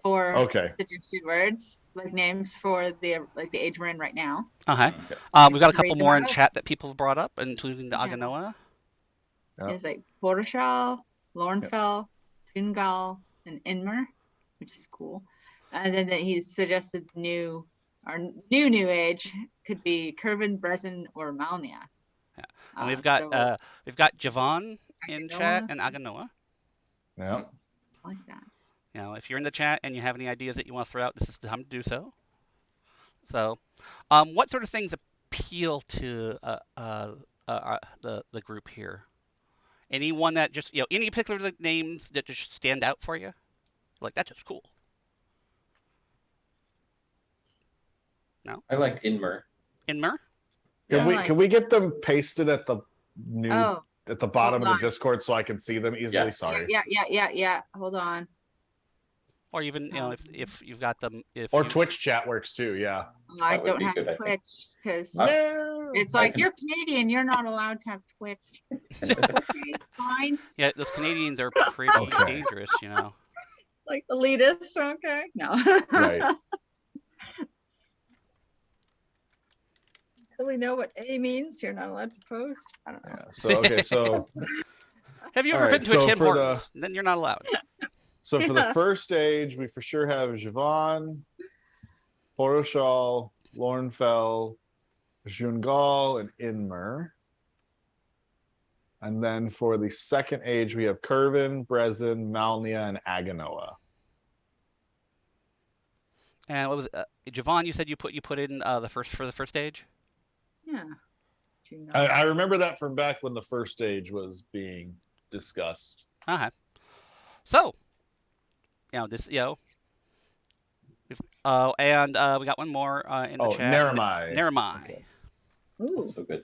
four suggested words, like names for the age we're in right now. Okay. We've got a couple more in chat that people have brought up, including the Aganoa. It's like Forishal, Lornfell, Fingal, and Inmer, which is cool. And then he suggested our new age could be Curvin, Brezen, or Malnia. Yeah. And we've got Javon in chat and Aganoa. Yeah. I like that. If you're in the chat and you have any ideas that you want to throw out, this is the time to do so. So, what sort of things appeal to the group here? Anyone that just any particular names that just stand out for you? Like that's just cool. No. I like Inmer. Inmer. Can we get them pasted at the at the bottom of the Discord so I can see them easily? Yeah. Sorry. Yeah. Hold on. Or even if you've got them Twitch chat works too. Yeah. I don't have Twitch because it's like you're Canadian, you're not allowed to have Twitch. Okay, fine. Yeah, those Canadians are pretty dangerous, Like elitist, okay? No. Right. Do we know what A means? You're not allowed to post. I don't know. Yeah. So have you ever been to a Tim Hortons? Then you're not allowed. So for the first age, we for sure have Javon, Poroshal, Lornfell, Jungal, and Inmer. And then for the second age, we have Curvin, Brezen, Malnia, and Aganoa. And what was it? Javon, you said you put in the first age? Yeah. I remember that from back when the first stage was being discussed. Okay. So, and we got one more in the chat. Neremai. Neremai. Okay. Ooh. So good.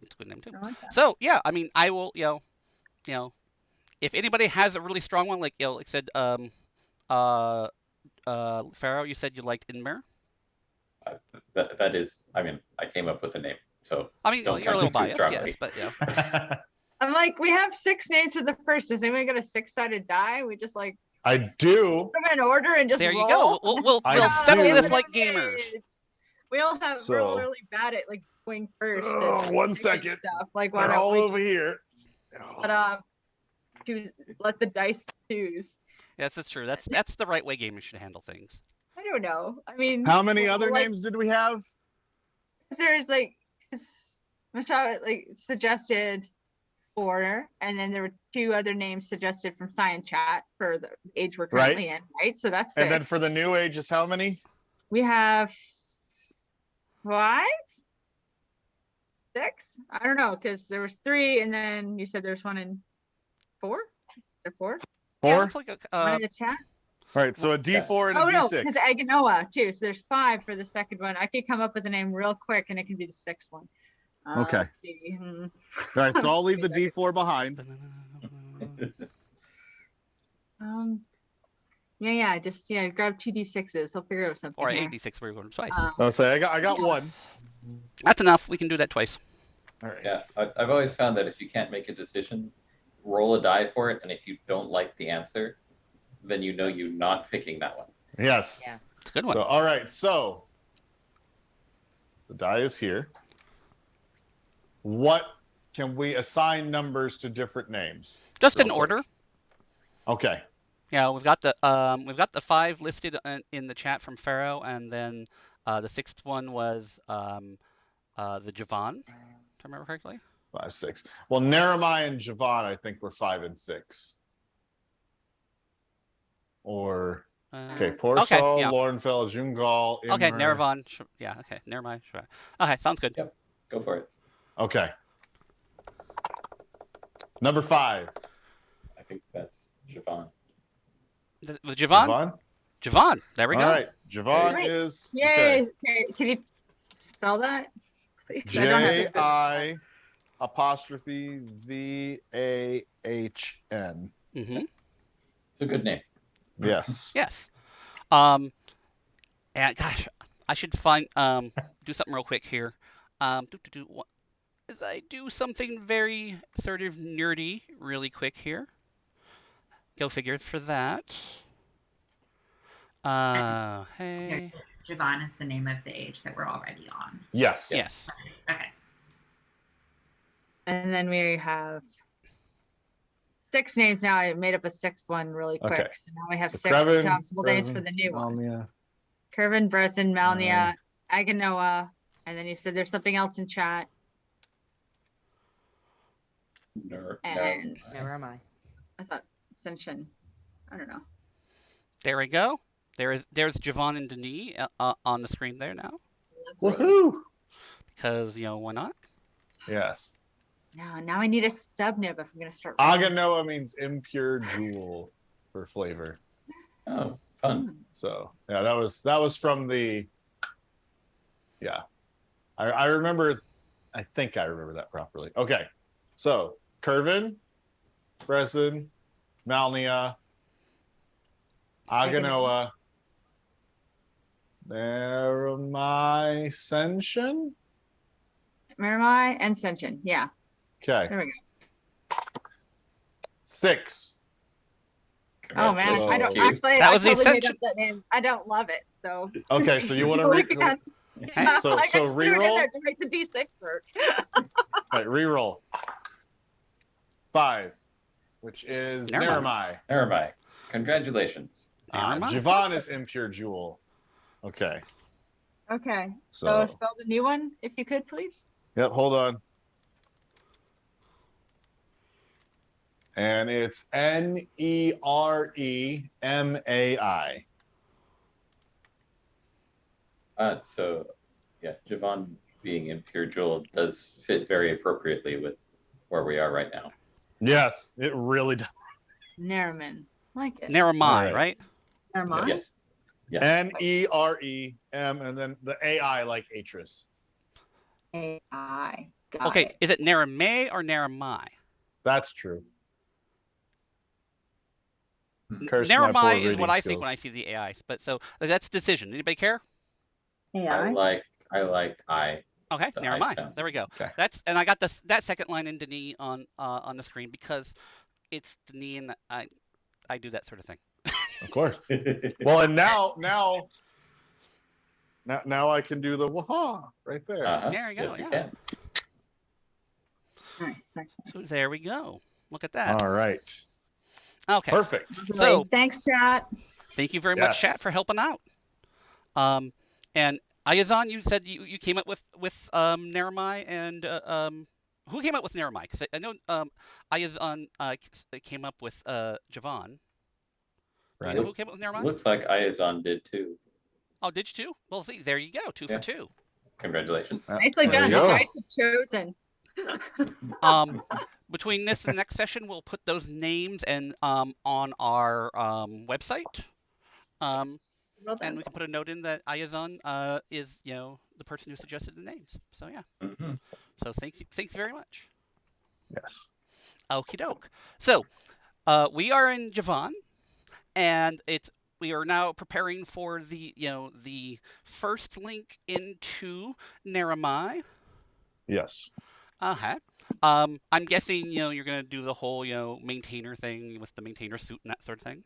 It's a good name too. I like that. So I mean, I will, if anybody has a really strong one, like I said, Pharaoh, you said you liked Inmer. That is, I mean, I came up with the name, so. I mean, you're a little biased, yes, but I'm like, we have 6 names for the first. Does anyone got a 6-sided die? We just like. I do. Put them in order and just there you roll. go. We'll settle this like gamers. We're all really bad at like going first. One second. Stuff. Like they're all over here. But let the dice choose. Yes, that's true. That's the right way gamers should handle things. I don't know. I mean, how many other names did we have? There's like Machado suggested 4, and then there were 2 other names suggested from Cyan chat for the age we're currently in, right? So that's 6. And then for the new age is how many? We have 5, 6. I don't know because there was 3, and then you said there's 1 in 4. Is there 4? 4. Yeah, it's like one in the chat. All right, so a D4 and a D6. Oh no, because Aganoa too. So there's 5 for the second one. I could come up with a name real quick, and it can be the 6th one. Okay. Let's see. All right, so I'll leave the D4 behind. Just grab 2 D6s. I'll figure out something. Or a D6 where you're going twice. I'll say I got 1. That's enough. We can do that twice. All right. Yeah, I've always found that if you can't make a decision, roll a die for it, and if you don't like the answer, then you're not picking that one. Yes. Yeah. It's a good one. So all right, so the die is here. What can we assign numbers to different names? Just in order. Okay. Yeah, we've got the 5 listed in the chat from Pharaoh, and then the 6th one was the Javon, if I remember correctly. 5, 6. Well, Neremai and Javon, I think, were 5 and 6. Or Porshal, Lornfell, Jungal, Inmer. Okay, Nerevon. Yeah, okay, Neremai. Sure. Okay, sounds good. Yep, go for it. Okay. Number 5. I think that's Javon. The Javon? Javon. There we All go. right, Javon Sweet. is Yay! Okay. Can you spell that? Please? I don't have it. J-I apostrophe V-A-H-N. Mm-hmm. It's a good name. Yes. Yes. And gosh, I should find do something real quick here. What is I do something very sort of nerdy really quick here. Go figure for that. Hey. Javon is the name of the age that we're already on. Yes. Yes. Okay. And then we have 6 names now. I made up a 6th one really quick. Okay. So now we have So 6 Krevin, possible names for Brezen, the new one. Malnia. Kervin, Brezen, Malnia, Aganoa, and then you said there's something else in chat. And Never mind. I thought Ascension. I don't know. There we go. There's Javon and Denis on the screen there now. Woohoo! Because why not? Yes. Now I need a stub nib if I'm gonna start. writing. Aganoa means impure jewel for flavor. Oh, fun. So yeah, that was from the. Yeah, I remember. I think I remember that properly. Okay, so Kervin, Brezen, Malnia, Aganoa, Miramai, Ascension. Miramai and Ascension. Yeah. Okay. There we go. 6. Oh man, I don't Congratulations. actually. That I was the totally made Ascension. up that name. I don't love it. So. Okay, so you want to Look again. Okay. So I just threw it in reroll. there to make the D6 work. Right, reroll. 5, which is Naramai. Naramai. Nearby. Congratulations. Naramai. Javon is impure jewel. Okay. Okay. So, So spell the new one if you could, please. yep, hold on. And it's Neremai. So, yeah, Javon being impure jewel does fit very appropriately with where we are right now. Yes, it really does. Nerman. Like it. Naramai, All right. right? Nerman. Yes. Yes. Nerem, and then the AI like Atris. AI. Got Okay, it. is it Naramai or Naramai? That's true. Hmm. Curse my poor Naramai is reading what I think when I skills. see the AI. But so that's decision. Anybody care? AI. I like I. Okay, The Naramai. I sound. There we go. Okay. And I got that second line in Denis on the screen because it's Denis and I do that sort of thing. Of course. Well, and now I can do the waha right there. There you go, Yes, you yeah. can. Nice. Nice. So there we go. Look at that. All right. Okay. Perfect. So- thanks, chat. Thank you very much, chat, Yes. for helping out. And Ayazan, you said you came up with Naramai, and who came up with Naramai? Because I know Ayazan came up with Javon. Do you know who came up with Naramai? Looks like Ayazan did too. Oh, did you too? Well, see, there you go, 2 Yeah. for 2. Congratulations. Nicely There done. you The go. dice have chosen. Between this and the next session, we'll put those names and on our website. Well And done. we can put a note in that Ayazan is the person who suggested the names. So yeah. Mhm. So thanks very much. Yes. Okie doke. So we are in Javon, and we are now preparing for the first link into Naramai. Yes. Uh-huh. I'm guessing you're gonna do the whole maintainer thing with the maintainer suit and that sort of thing.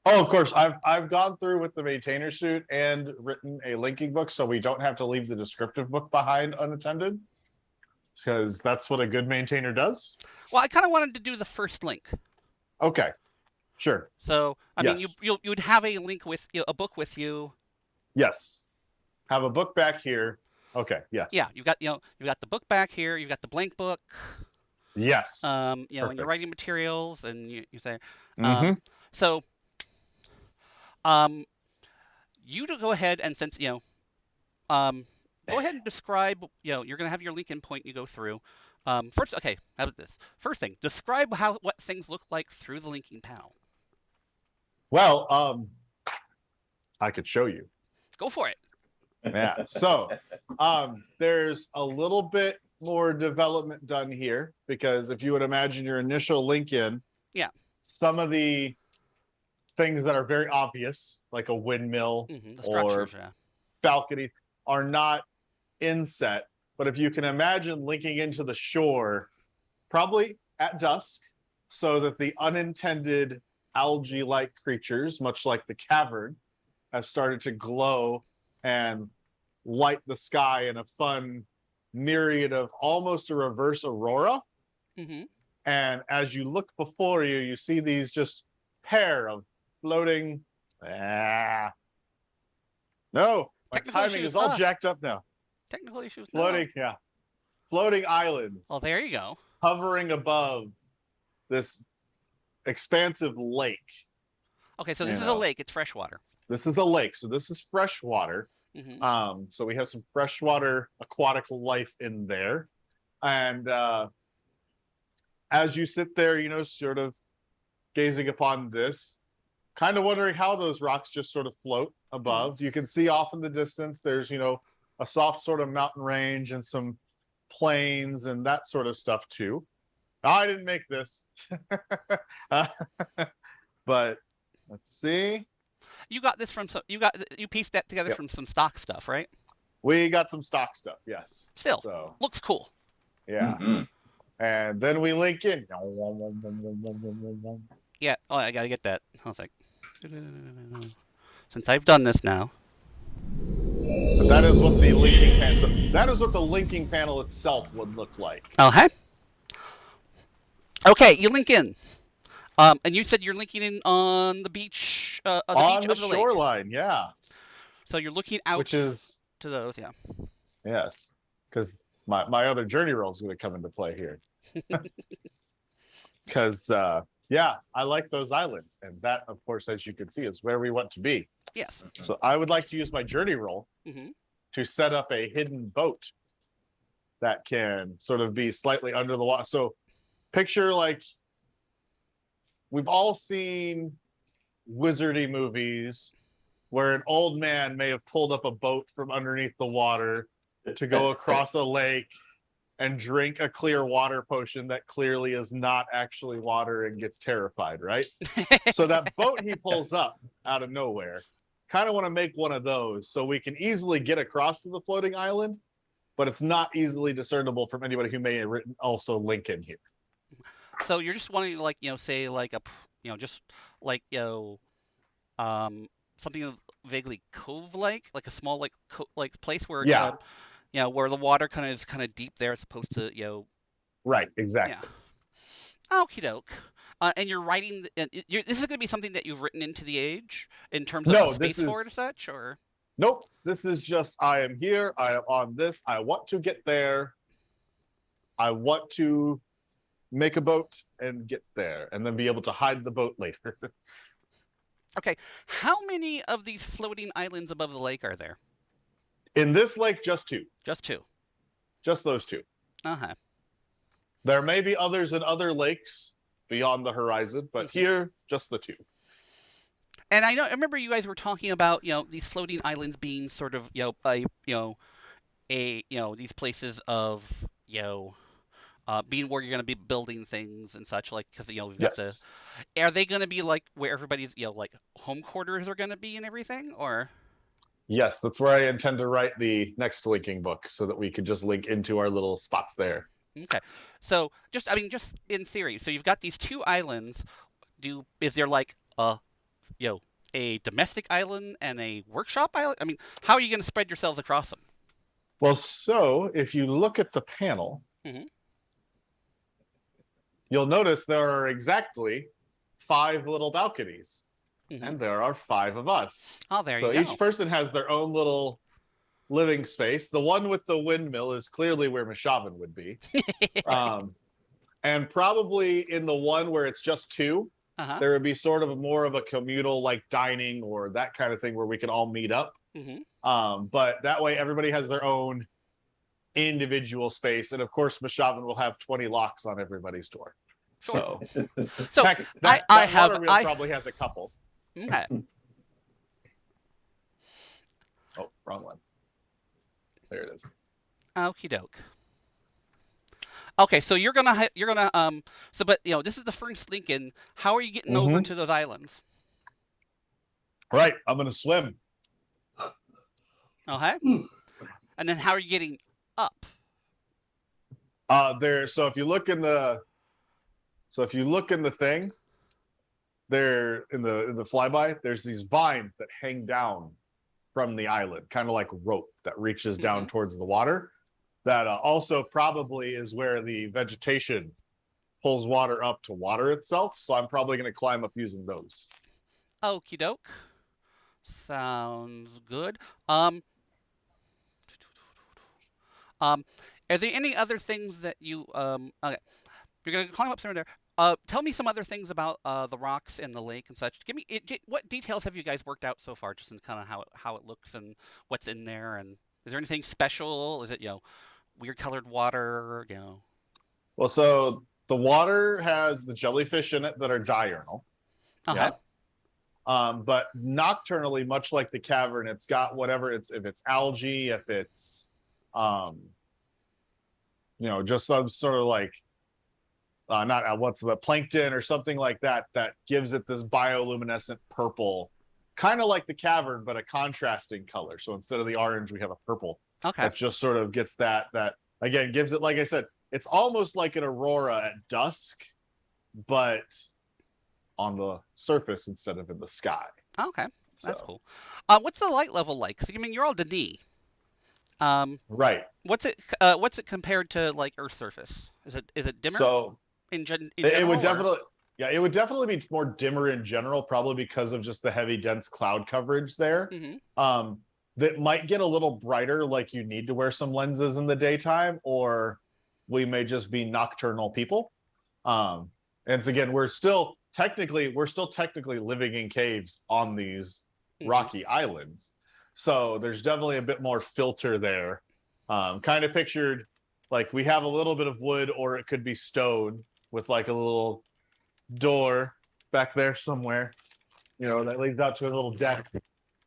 Oh, of course. I've gone through with the maintainer suit and written a linking book, so we don't have to leave the descriptive book behind unattended, because that's what a good maintainer does. Well, I kind of wanted to do the first link. Okay. Sure. So I mean, Yes. you'd have a link with a book with you. Yes. Have a book back here. Okay. Yes. Yeah, you've got the book back here. You've got the blank book. Yes. And your Perfect. writing materials, and you say, Mhm. so, you to go ahead and since go ahead and describe. You're gonna have your Lincoln point you go through. First, okay, how about this? First thing, describe what things look like through the linking panel. Well, I could show you. Go for it. Yeah. So there's a little bit more development done here, because if you would imagine your initial link in, Yeah. some of the things that are very obvious, like a windmill The or structures, yeah. balcony, are not inset. But if you can imagine linking into the shore, probably at dusk, so that the unintended algae-like creatures, much like the cavern, have started to glow and light the sky in a fun myriad of almost a reverse aurora. And as you look before you, you see these just pair of floating. No, my Technical timing issues. is all jacked up now. Technical issues. Floating, No. yeah. Floating islands. Well, there you go. Hovering above this expansive lake. Okay, so this is a lake. It's freshwater. This is a lake, so this is freshwater. So we have some freshwater aquatic life in there. And as you sit there, you know, sort of gazing upon this, kind of wondering how those rocks just sort of float above. You can see off in the distance, there's, you know, a soft sort of mountain range and some plains and that sort of stuff too. I didn't make this. But let's see. You got this from you pieced that together from some stock stuff, right? We got some stock stuff, yes. Still, so looks cool. Yeah. And then we link in. Yeah. Oh, I gotta get that. Hold on. Since I've done this now. But that is what the linking panel. So that is what the linking panel itself would look like. Okay. Okay, you link in. And you said you're linking in on the beach, on beach the of the shoreline, lake. yeah. So you're looking out, which is to those, yeah. Yes, because my other journey roll is going to come into play here. Because yeah, I like those islands, and that, of course, as you can see, is where we want to be. Yes. So I would like to use my journey roll to set up a hidden boat that can sort of be slightly under the water. So picture, like, we've all seen wizardy movies where an old man may have pulled up a boat from underneath the water to go across a lake and drink a clear water potion that clearly is not actually water and gets terrified, right? So that boat he pulls up out of nowhere, kind of want to make one of those so we can easily get across to the floating island, but it's not easily discernible from anybody who may have written also link in here. So you're just wanting to, like, you know, say like a, you know, just like, you know, something vaguely cove-like, like a small like place where you know, where the water is kind of deep there, as opposed to, you know. Right. Exactly. Yeah. Okie doke. And you're writing. This is going to be something that you've written into the age in terms of the space for it, or such, or. Nope. This is just, I am here. I am on this. I want to get there. I want to make a boat and get there, and then be able to hide the boat later. Okay. How many of these floating islands above the lake are there? In this lake, just two. Just two. Just those two. Uh-huh. There may be others in other lakes beyond the horizon, but here, just the two. And I remember you guys were talking about, you know, these floating islands being sort of, you know, these places of, you know, being where you're going to be building things and such, like, because, you know, we've got are they going to be like where everybody's, you know, like home quarters are going to be and everything, or? Yes, that's where I intend to write the next linking book, so that we could just link into our little spots there. Okay. So just in theory, so you've got these two islands. Is there like you know, a domestic island and a workshop island? I mean, how are you going to spread yourselves across them? Well, so if you look at the panel, you'll notice there are exactly 5 little balconies, and there are 5 of us. Oh, there you go. So each person has their own little living space. The one with the windmill is clearly where Mishavan would be. And probably in the one where it's just 2, there would be sort of more of a communal, like, dining or that kind of thing where we can all meet up. But that way everybody has their own individual space. And of course, Mishavan will have 20 locks on everybody's door. Sure. So heck, that water wheel probably has a couple. Okay. Wrong one. There it is. Okie doke. Okay, so you're gonna but this is the first Lincoln. How are you getting over to those islands? Right, I'm gonna swim. Okay, and then how are you getting up? There. So if you look in the thing, there in the flyby, there's these vines that hang down from the island, kind of like rope that reaches down towards the water. That also probably is where the vegetation pulls water up to water itself. So I'm probably going to climb up using those. Okie doke. Sounds good. Are there any other things that you okay? You're gonna climb up there. Tell me some other things about the rocks and the lake and such. Give me what details have you guys worked out so far, just in kind of how it looks and what's in there, and is there anything special? Is it weird colored water? Well, so the water has the jellyfish in it that are diurnal. Okay. Yeah. But nocturnally, much like the cavern, it's got whatever if it's algae, if it's just some sort of like not what's the plankton or something like that gives it this bioluminescent purple, kind of like the cavern, but a contrasting color. So instead of the orange, we have a purple. Okay. That just sort of gets that again gives it, like I said, it's almost like an aurora at dusk, but on the surface instead of in the sky. Okay, that's cool. What's the light level like? 'Cause, you're all Denis. Right. What's it compared to like Earth's surface? Is it dimmer? So in general, it would definitely, yeah, it would definitely be more dimmer in general, probably because of just the heavy, dense cloud coverage there. That might get a little brighter, like you need to wear some lenses in the daytime, or we may just be nocturnal people. And again, we're still technically living in caves on these rocky islands. So there's definitely a bit more filter there. Kind of pictured like we have a little bit of wood, or it could be stone with like a little door back there somewhere, that leads out to a little deck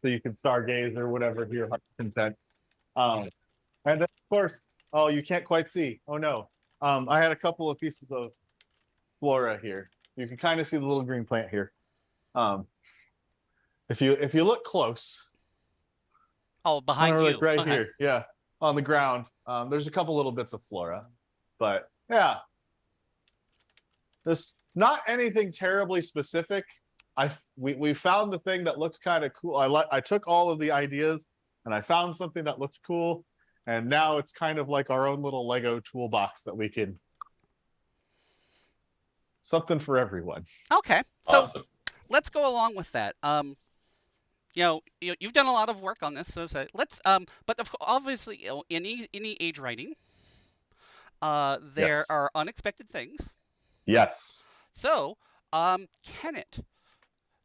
so you can stargaze or whatever to your heart's content. And then of course, oh, you can't quite see. Oh no. I had a couple of pieces of flora here. You can kind of see the little green plant here. If you look close. Oh, behind you. Like right here. Yeah. On the ground. There's a couple little bits of flora. But yeah. There's not anything terribly specific. We found the thing that looked kind of cool. I took all of the ideas and I found something that looked cool. And now it's kind of like our own little Lego toolbox that we can, something for everyone. Okay. So Awesome. let's go along with that. You've done a lot of work on this, so let's but obviously, any age writing, there are unexpected things. Yes. So, Kenneth,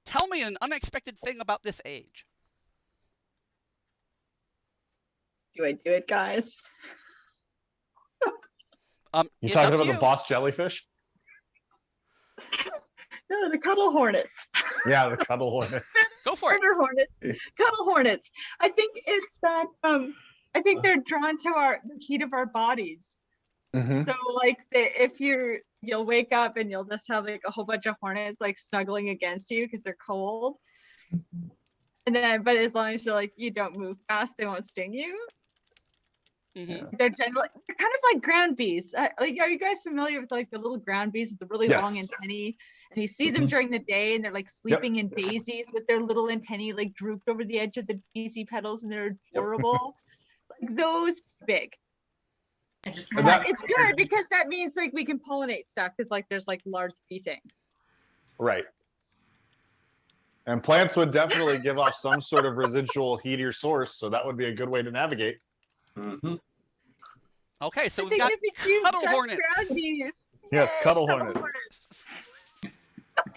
tell me an unexpected thing about this age. Do I do it, guys? You talking about the boss jellyfish? No, the cuddle hornets. Yeah, the cuddle hornets. Go for it. Cuddle hornets. I think it's that I think they're drawn to the heat of our bodies. So like if you'll wake up and you'll just have like a whole bunch of hornets like snuggling against you because they're cold. And then, but as long as you don't move fast, they won't sting you. They're kind of like ground bees. Are you guys familiar with like the little ground bees with the really long antennae? And you see them during the day, and they're like sleeping in daisies with their little antennae like drooped over the edge of the daisy petals, and they're adorable. Like those big. It's good because that means like we can pollinate stuff because like there's like large bee thing. Right. And plants would definitely give off some sort of residual heat or source, so that would be a good way to navigate. Okay, so we've got cuddle hornets. Yes, cuddle hornets.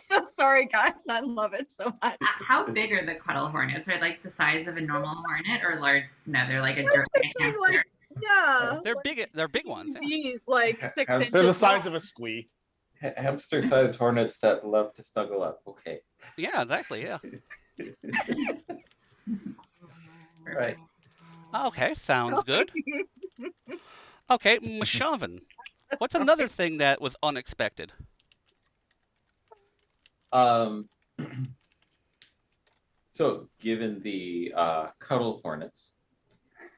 So sorry, guys. I love it so much. How big are the cuddle hornets? Are like the size of a normal hornet, or large? No, they're like a dirt hamster. Yeah, they're big. They're big ones. Bees like 6 inches. They're the size of a squee. Hamster-sized hornets that love to snuggle up. Okay. Yeah, exactly. Yeah. Right. Okay, sounds good. Okay, Mashavan, what's another thing that was unexpected? Um, so given the cuddle hornets,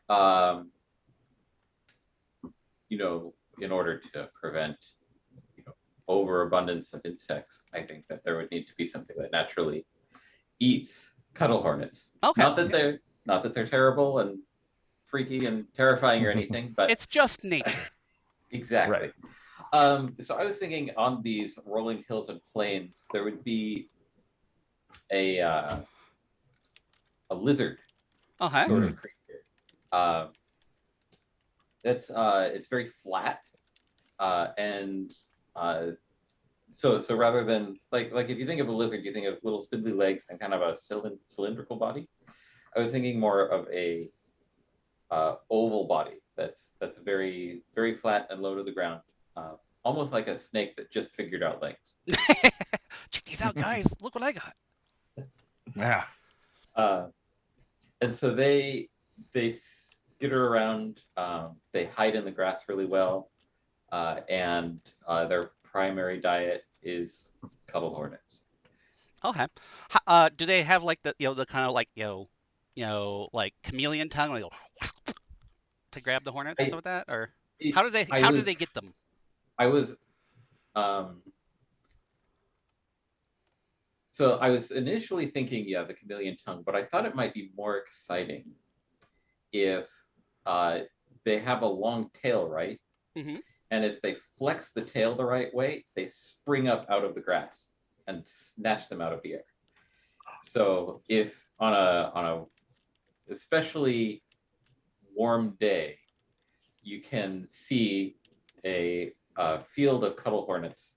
um, in order to prevent, overabundance of insects, I think that there would need to be something that naturally eats cuddle hornets. Okay, Not that they're terrible and freaky and terrifying or anything, but it's just nature. exactly. So I was thinking on these rolling hills and plains, there would be a lizard Okay. sort of creature. Um, it's very flat, and so rather than like if you think of a lizard, you think of little spindly legs and kind of a cylindrical body. I was thinking more of a oval body that's very very flat and low to the ground, almost like a snake that just figured out legs. Check these out, guys. Look what I got. Yeah. Uh, and so they skitter around. They hide in the grass really well, and their primary diet is cuddle hornets. Okay. Do they have like the kind of like like chameleon tongue, like to grab the hornets and I stuff like that, or it, how do they I how do was they get them? I was um, so I was initially thinking, yeah, the chameleon tongue, but I thought it might be more exciting if uh, they have a long tail, right? Hmm. And if they flex the tail the right way, they spring up out of the grass and snatch them out of the air. So if on a especially warm day, you can see a field of cuddle hornets,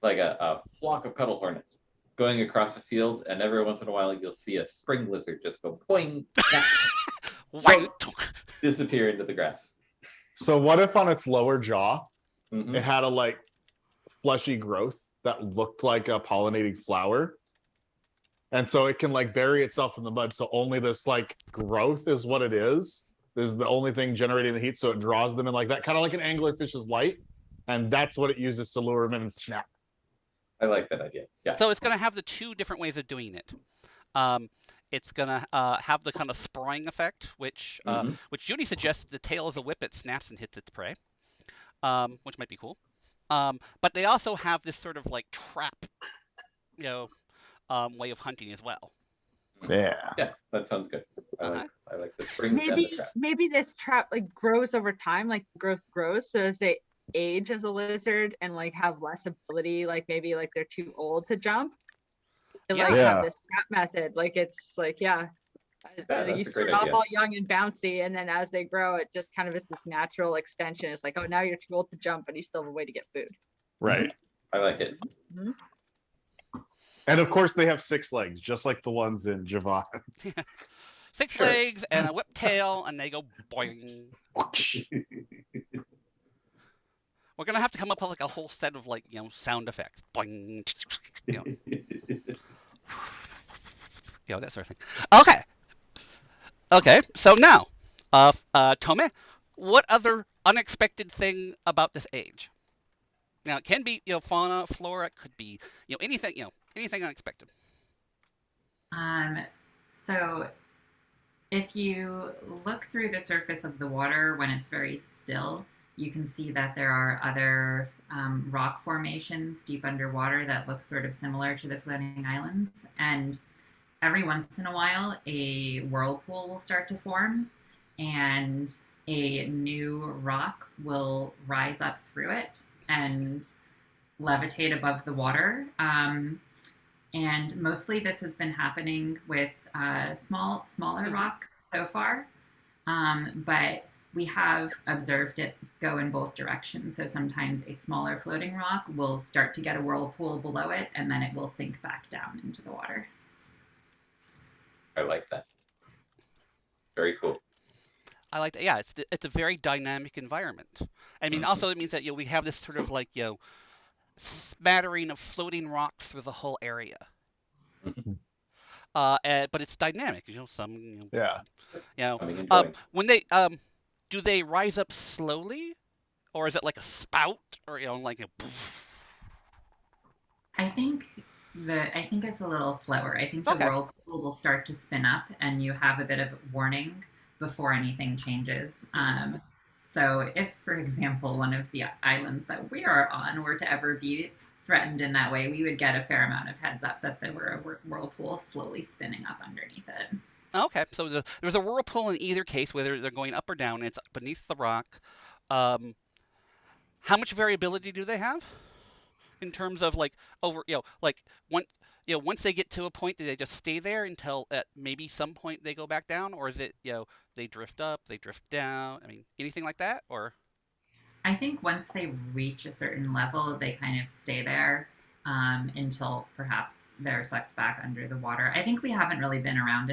like a flock of cuddle hornets going across a field, and every once in a while you'll see a spring lizard just go boing, snap, Wang. disappear into the grass. So what if on its lower jaw Mm-hmm. it had a like fleshy growth that looked like a pollinating flower? And so it can like bury itself in the mud. So only this like growth is what it is the only thing generating the heat. So it draws them in like that, kind of like an anglerfish's light. And that's what it uses to lure them in and snap. I like that idea. Yeah. So it's gonna have the two different ways of doing it. Um, it's gonna have the kind of sprawling effect, Mm-hmm. which Judy suggests the tail is a whip; it snaps and hits its prey, which might be cool. But they also have this sort of like trap, you know, way of hunting as well. Yeah. Yeah, that sounds good. Uh-huh. I like the springs and the trap. Maybe this trap like grows over time, like the growth grows. So as they age as a lizard and like have less ability, like maybe like they're too old to jump, and like Yeah. have this trap method. Like it's like Yeah, you that's a start great off idea. all young and bouncy, and then as they grow, it just kind of is this natural extension. It's like, oh, now you're too old to jump, but you still have a way to get food. Right. I like it. Mhm. And of course they have 6 legs, just like the ones in Javon. 6 Sure. legs and a whip tail, and they go boing. We're gonna have to come up with like a whole set of like sound effects, boing, that sort of thing. Okay. So now, Tome, what other unexpected thing about this age? Now it can be fauna, flora. It could be anything anything unexpected. So if you look through the surface of the water when it's very still, you can see that there are other rock formations deep underwater that look sort of similar to the floating islands. And every once in a while, a whirlpool will start to form, and a new rock will rise up through it and levitate above the water. And mostly this has been happening with smaller rocks so far. But we have observed it go in both directions. So sometimes a smaller floating rock will start to get a whirlpool below it, and then it will sink back down into the water. I like that. Very cool. I like that. Yeah, it's a very dynamic environment. I mean, also it means that we have this sort of like smattering of floating rocks through the whole area. but it's dynamic. Some, Yeah. Coming and going. when they do they rise up slowly, or is it like a spout, or like a poof? I think I think it's a little slower. I think the Okay. whirlpool will start to spin up, and you have a bit of warning before anything changes. So, if, for example, one of the islands that we are on were to ever be threatened in that way, we would get a fair amount of heads up that there were a whirlpool slowly spinning up underneath it. Okay, so there's a whirlpool in either case, whether they're going up or down. It's beneath the rock. Um, how much variability do they have in terms of like over, like one, once they get to a point, do they just stay there until at maybe some point they go back down, or is it, they drift up, they drift down? I mean, anything like that, or? I think once they reach a certain level, they kind of stay there until perhaps they're sucked back under the water. I think we haven't really been around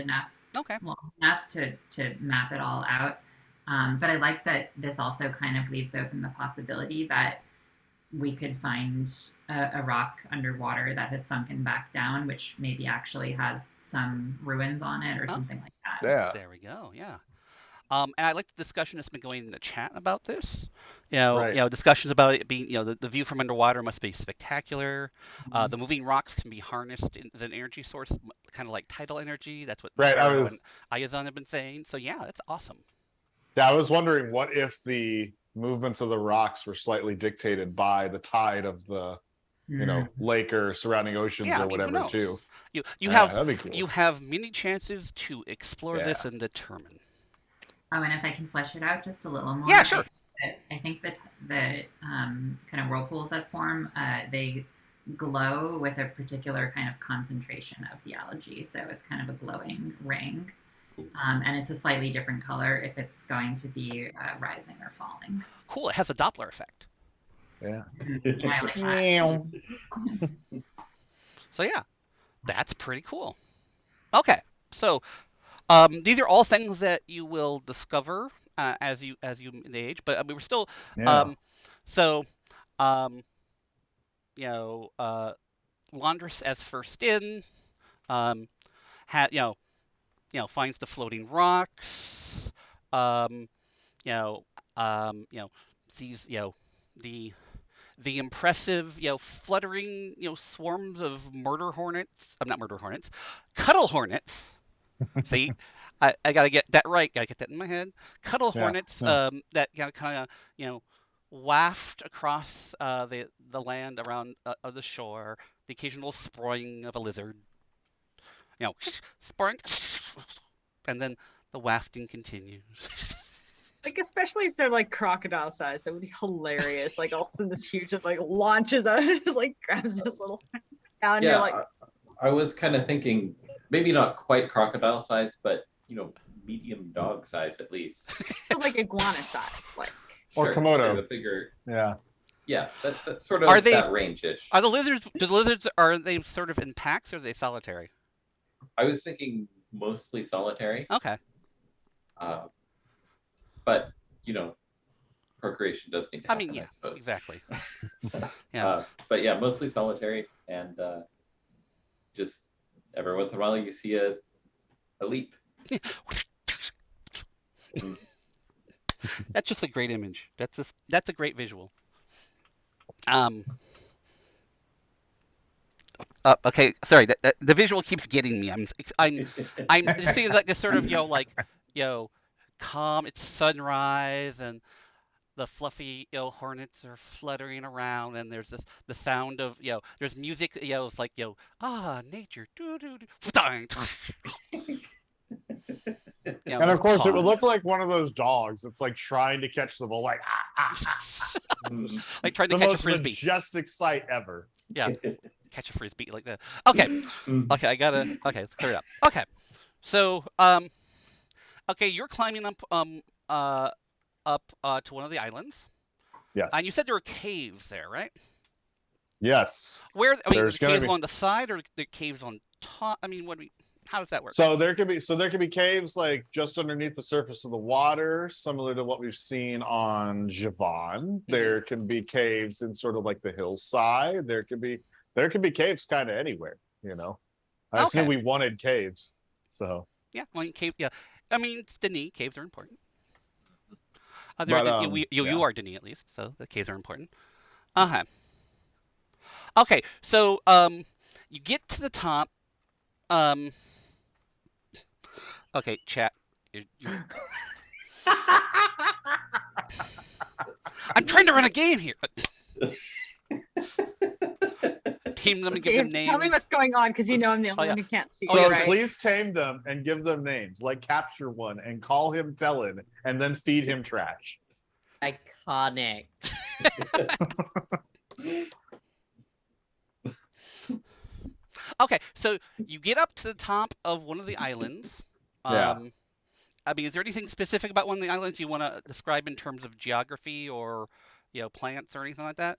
Okay. long enough to map it all out. But I like that this also kind of leaves open the possibility that we could find a rock underwater that has sunken back down, which maybe actually has some ruins on it or something like that. Yeah. There we go. Yeah. And I like the discussion that's been going in the chat about this. Right. Discussions about it being, the view from underwater must be spectacular. The moving rocks can be harnessed as an energy source, kind of like tidal energy. That's what Right. Pharaoh and Ayazan have been saying. So yeah, that's awesome. Yeah, I was wondering what if the movements of the rocks were slightly dictated by the tide of the, lake or surrounding oceans Yeah, or I mean, who whatever knows? too. You have that'd be cool. you have many chances to explore this and determine. Oh, and if I can flesh it out just a little more, Yeah, sure. I think that the kind of whirlpools that form, they glow with a particular kind of concentration of the algae. So it's kind of a glowing ring. And it's a slightly different color if it's going to be rising or falling. Cool. It has a Doppler effect. Yeah. Yeah, I like that. So yeah, that's pretty cool. Okay, so these are all things that you will discover as you age, but we were still so um, Laundress as first in, had finds the floating rocks, um, you know sees the impressive, fluttering, swarms of murder hornets. I'm not murder hornets, cuddle hornets. See, I gotta get that right. Gotta get that in my head. Cuddle hornets that kind of waft across the land around of the shore. The occasional sproing of a lizard. Sproing, and then the wafting continues. Like, especially if they're like crocodile size, that would be hilarious. Like, all of a sudden this huge just like launches out, like grabs this little down. Yeah, You're like, I was kind of thinking maybe not quite crocodile size, but medium dog size at least. like iguana size, like. Or Komodo. The figure. Yeah. Yeah, that's sort of that range-ish. Are the lizards? Are they sort of in packs or are they solitary? I was thinking mostly solitary. Okay. But procreation does need to happen. I suppose. Exactly. Yeah. But yeah, mostly solitary, and just every once in a while you see a leap. That's just a great image. That's a great visual. Okay, sorry. The visual keeps getting me. I'm seeing like this sort of calm. It's sunrise and the fluffy hornets are fluttering around, and there's the sound of there's music. It's like nature. Doo, doo, doo. And of course, it would look like one of those dogs that's like trying to catch the ball, like like trying to the catch a most frisbee. majestic sight ever. Yeah, catch a frisbee like that. Okay, okay, I gotta. Okay, let's clear it up. Okay, so okay, you're climbing up to one of the islands. Yes. And you said there were caves there, right? Yes. Where? I mean, the caves on the side or the caves on top? I mean, how does that work? So there could be caves like just underneath the surface of the water, similar to what we've seen on Javon. Mm-hmm. There can be caves in sort of like the hillside. There could be caves kind of anywhere, I just knew Okay. we wanted caves. So, Yeah. Well, cave. Yeah. I mean, it's Denis. Caves are important. but You yeah. are Denis at least, so the caves are important. Uh huh. Okay. So you get to the top. Um. Okay, chat. I'm trying to run a game here. Team them and give them Dave, tell me names. what's going on because you know I'm the Oh, only yeah. one who can't see. Oh, yeah, So right? please tame them and give them names. Like capture one and call him Tellin and then feed him trash. Iconic. Okay, so you get up to the top of one of the islands. Yeah. I mean, is there anything specific about one of the islands you want to describe in terms of geography or, plants or anything like that?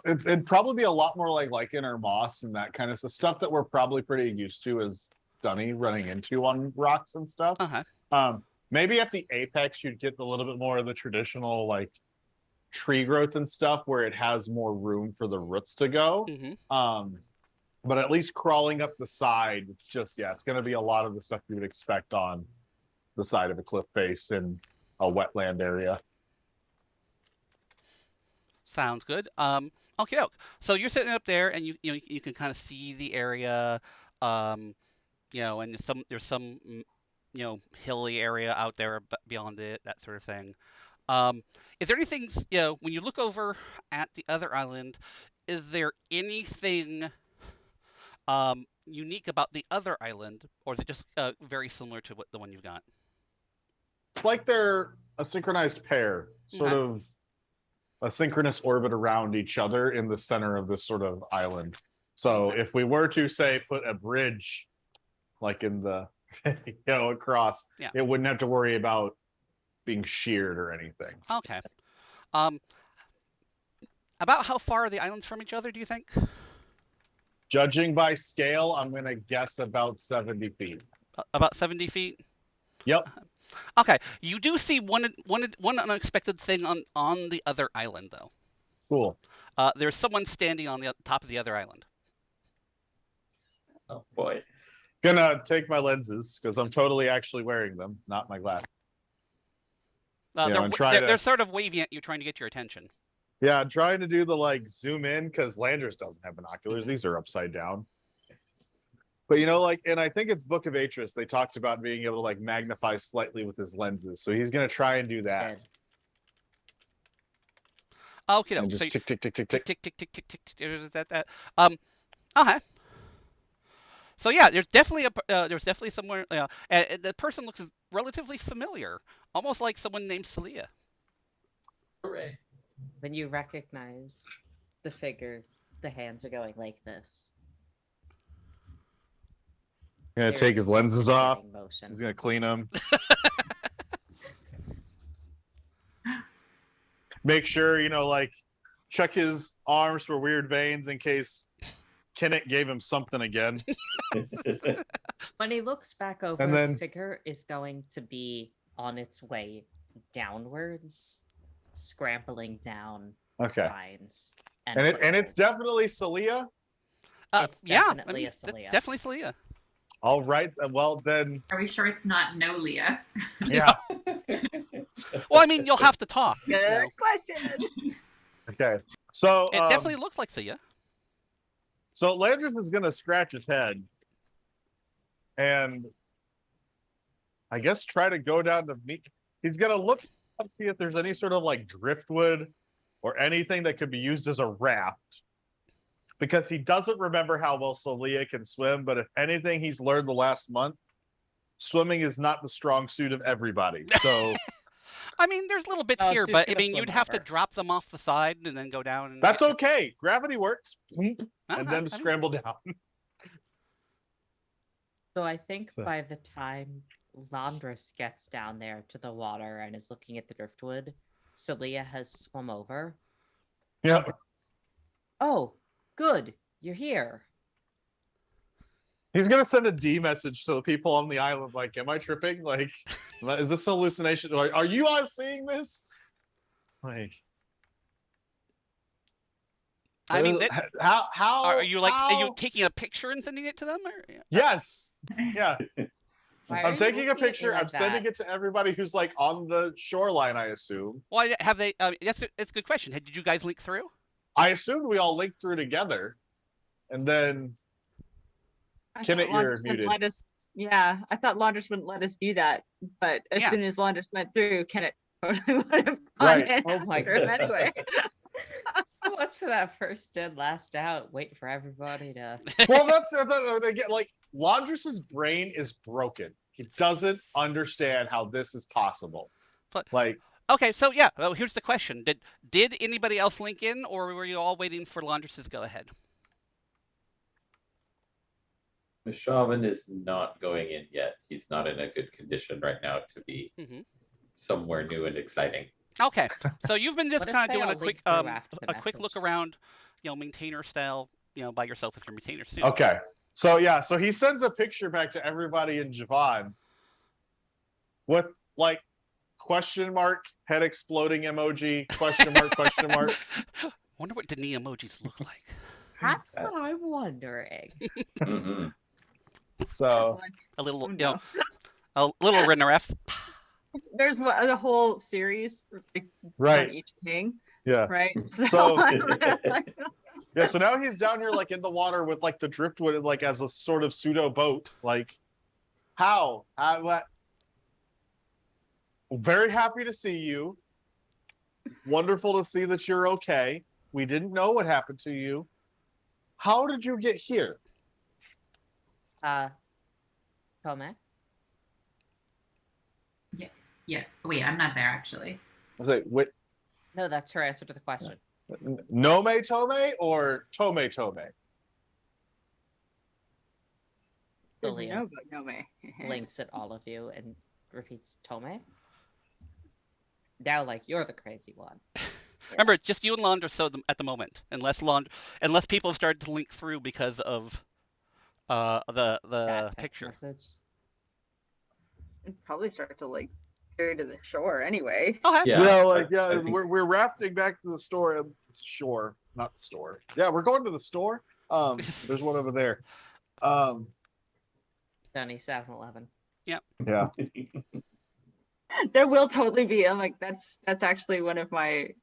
It'd probably be a lot more like lichen or moss and that kind of stuff that we're probably pretty used to as Dunny running into on rocks and stuff. Uh-huh. Maybe at the apex you'd get a little bit more of the traditional like tree growth and stuff where it has more room for the roots to go. Mm-hmm. But at least crawling up the side, it's going to be a lot of the stuff you would expect on the side of a cliff face in a wetland area. Sounds good. Okay, so you're sitting up there, and you can kind of see the area, and there's some hilly area out there beyond it, that sort of thing. Is there anything when you look over at the other island, is there anything unique about the other island, or is it just very similar to the one you've got? It's like they're a synchronized pair, sort Okay. of a synchronous orbit around each other in the center of this sort of island. So Okay. if we were to say put a bridge like in the across, Yeah. it wouldn't have to worry about being sheared or anything. Okay. Um, about how far are the islands from each other, do you think? Judging by scale, I'm going to guess about 70 feet. About 70 feet? Yep. Okay. You do see one unexpected thing on the other island, though. Cool. There's someone standing on the top of the other island. Oh boy. Gonna take my lenses because I'm totally actually wearing them, not my glass. They're sort of waving at you, trying to get your attention. Yeah, I'm trying to do the like zoom in because Landers doesn't have binoculars. These are upside down. But and I think it's Book of Atris, they talked about being able to like magnify slightly with his lenses. So he's gonna try and do that. Okay, and just tick, tick, tick, tick, tick. tick, tick, tick, tick, tick, tick, that. Okay. So yeah, there's definitely somewhere. And the person looks relatively familiar, almost like someone named Celia. Hooray. When you recognize the figure, the hands are going like this. Gonna take his lenses off. Motion. He's gonna clean them. Make sure, check his arms for weird veins in case Kenneth gave him something again. When he looks back over, And then- the figure is going to be on its way downwards, scrambling down Okay. vines. And it's definitely Celia? It's definitely a Celia. Definitely Celia. All right. Well, then. Are we sure it's not Nolia? Yeah. Well, I mean, you'll have to talk. Good question. Okay. So. It definitely looks like Celia. So Landers is going to scratch his head and I guess try to go down to meet. He's going to look up, see if there's any sort of like driftwood or anything that could be used as a raft, because he doesn't remember how well Celia can swim. But if anything he's learned the last month, swimming is not the strong suit of everybody. So I mean, there's little bits here, Sue's but I gonna mean, swim you'd have to over. drop them off the side and then go down. And that's okay. Gravity works. And Uh-huh, then scramble down. So I think So- by the time Landris gets down there to the water and is looking at the driftwood, Celia has swum over. Yep. Oh, good. You're here. He's gonna send a D message to the people on the island, like, am I tripping? Like, is this a hallucination? Like, are you all seeing this? Like, I mean, are you are you how? taking a picture and sending it to them? Or, Yes. Yeah. Why are I'm you taking a looking at me picture. like I'm sending that? it to everybody who's like on the shoreline, I assume. why have they? That's a good question. Did you guys link through? I assumed we all linked through together. And then I thought Kimmit, you're Laundress wouldn't muted. let us. Yeah, I thought Laundress wouldn't let us do that. But as Yeah. soon as Laundress went through, Kenneth totally would have gone Right. in Oh my after him anyway. So what's for that first in, last out? Wait for everybody to. Well, that's they get like Laundress's brain is broken. He doesn't understand how this is possible. But- Like, Okay, so yeah. Well, here's the question: Did anybody else link in, or were you all waiting for Laundress's go ahead? Mishavan is not going in yet. He's not in a good condition right now to be hmm somewhere new and exciting. Okay, so you've been just What if kind of they doing all a quick link through after the a quick look message? around, maintainer style, by yourself with your maintainer suit. okay. So yeah, so he sends a picture back to everybody in Javon with like question mark, head exploding emoji, question mark, question mark. Wonder what Dini emojis look like. That's what I'm wondering. Mhm. So A little, Oh, no. a little Renneref. There's a whole series like, on right. each king, Yeah. right? So yeah, so now he's down here like in the water with like the driftwood like as a sort of pseudo boat. Like, how? What? Very happy to see you. Wonderful to see that you're okay. We didn't know what happened to you. How did you get here? Tome? Yeah. Wait, I'm not there actually. I was like, wait, No, that's her answer to the question. Nome Tome or Tome Tome? Good to Lilia know about Nome. blinks at all of you and repeats Tome. Now, like, you're the crazy one. Remember, it's just you and Laundra at the moment, unless people started to link through because of the That text picture. message. It'd probably start to like carry to the shore anyway. Okay. Yeah, I think we're rafting back to the store, shore, not the store. Yeah, we're going to the store. There's one over there. Johnny 7-Eleven. Yeah. There will totally be. I'm like, that's actually one of my